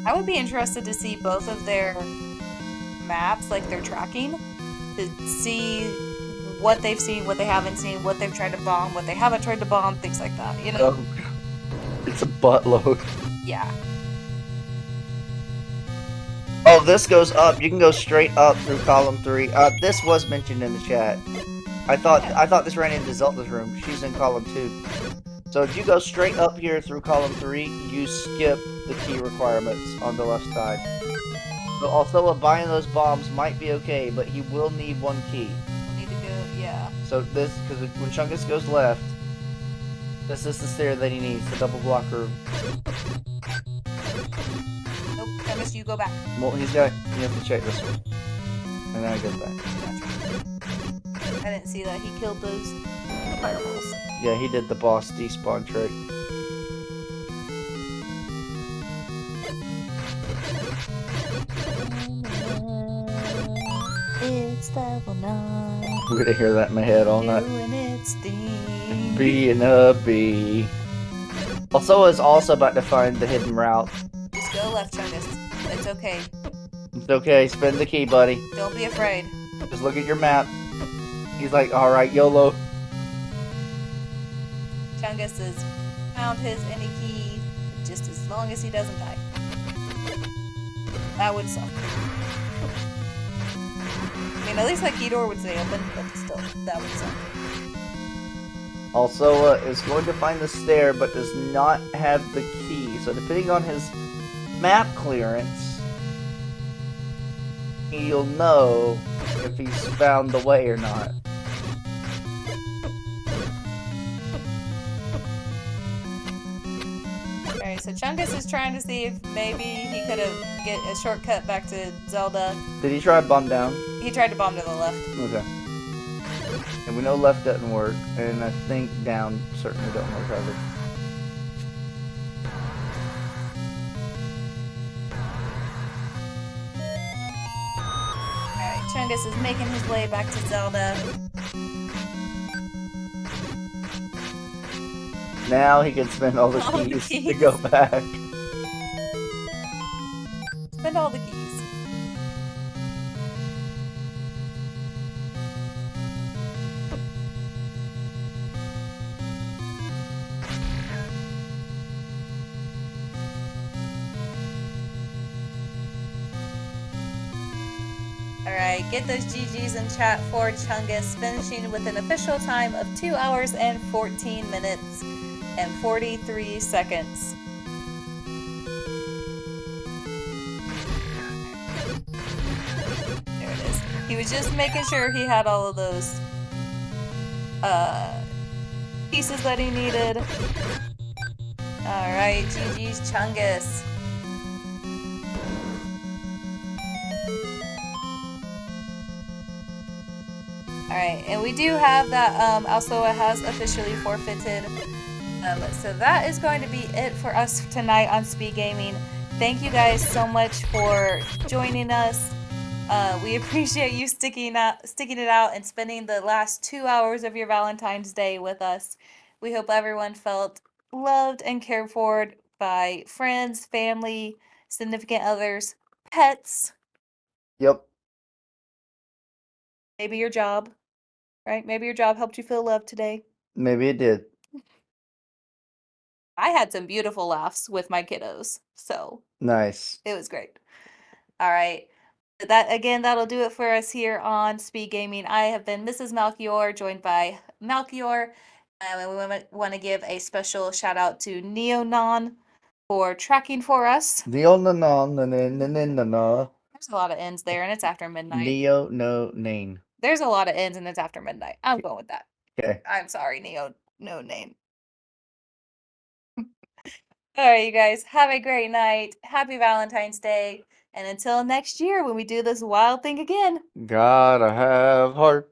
I would be interested to see both of their maps, like their tracking, to see what they've seen, what they haven't seen, what they've tried to bomb, what they haven't tried to bomb, things like that, you know? It's a buttload. Yeah. Oh, this goes up. You can go straight up through column 3. This was mentioned in the chat. I thought this ran into Zelda's room. She's in column 2. So if you go straight up here through column 3, you skip the key requirements on the left side. So although buying those bombs might be okay, but he will need one key. We'll need to go, yeah. So this, because when Chungus goes left, this is the stair that he needs, the double block room. Nope, I missed you, go back. Well, you have to check this one. And then I go back. Gotcha. I didn't see that. He killed those fireballs. Yeah, he did the boss despawn trick. It's level 9. We're gonna hear that in my head all night. Doing its thing. Being a bee. Also, is also about to find the hidden route. Just go left, Chungus. It's okay. It's okay, spend the key, buddy. Don't be afraid. Just look at your map. He's like, alright, YOLO. Chungus has found his any key just as long as he doesn't die. That would suck. I mean, at least like Ghidorah would stay open, but still, that would suck. Also, is going to find the stair, but does not have the key. So depending on his map clearance, he'll know if he's found the way or not. Alright, so Chungus is trying to see if maybe he could have get a shortcut back to Zelda. Did he try bomb down? He tried to bomb to the left. Okay. And we know left doesn't work, and I think down certainly don't work either. Alright, Chungus is making his way back to Zelda. Now he can spend all the All the keys to keys. go back. Spend all the keys. Alright, get those GGs in chat for Chungus, finishing with an official time of 2 hours and 14 minutes and 43 seconds. There it is. He was just making sure he had all of those pieces that he needed. Alright, GG's Chungus. Alright, and we do have that Alsoa has officially forfeited. So that is going to be it for us tonight on Speed Gaming. Thank you guys so much for joining us. We appreciate you sticking it out and spending the last 2 hours of your Valentine's Day with us. We hope everyone felt loved and cared for by friends, family, significant others, pets, Yep. maybe your job, right? Maybe your job helped you feel loved today. Maybe it did. I had some beautiful laughs with my kiddos, so Nice. it was great. All right. That'll do it for us here on Speed Gaming. I have been Mrs. Malchior, joined by Malchior. And we want to give a special shout out to Neonon for tracking for us. Neo no no no no no no no no. There's a lot of ends there, and it's after midnight. Neo no name. There's a lot of ends, and it's after midnight. I'm going with that. Okay. I'm sorry, Neo. No name. All right, you guys. Have a great night. Happy Valentine's Day. And until next year when we do this wild thing again. Gotta have heart.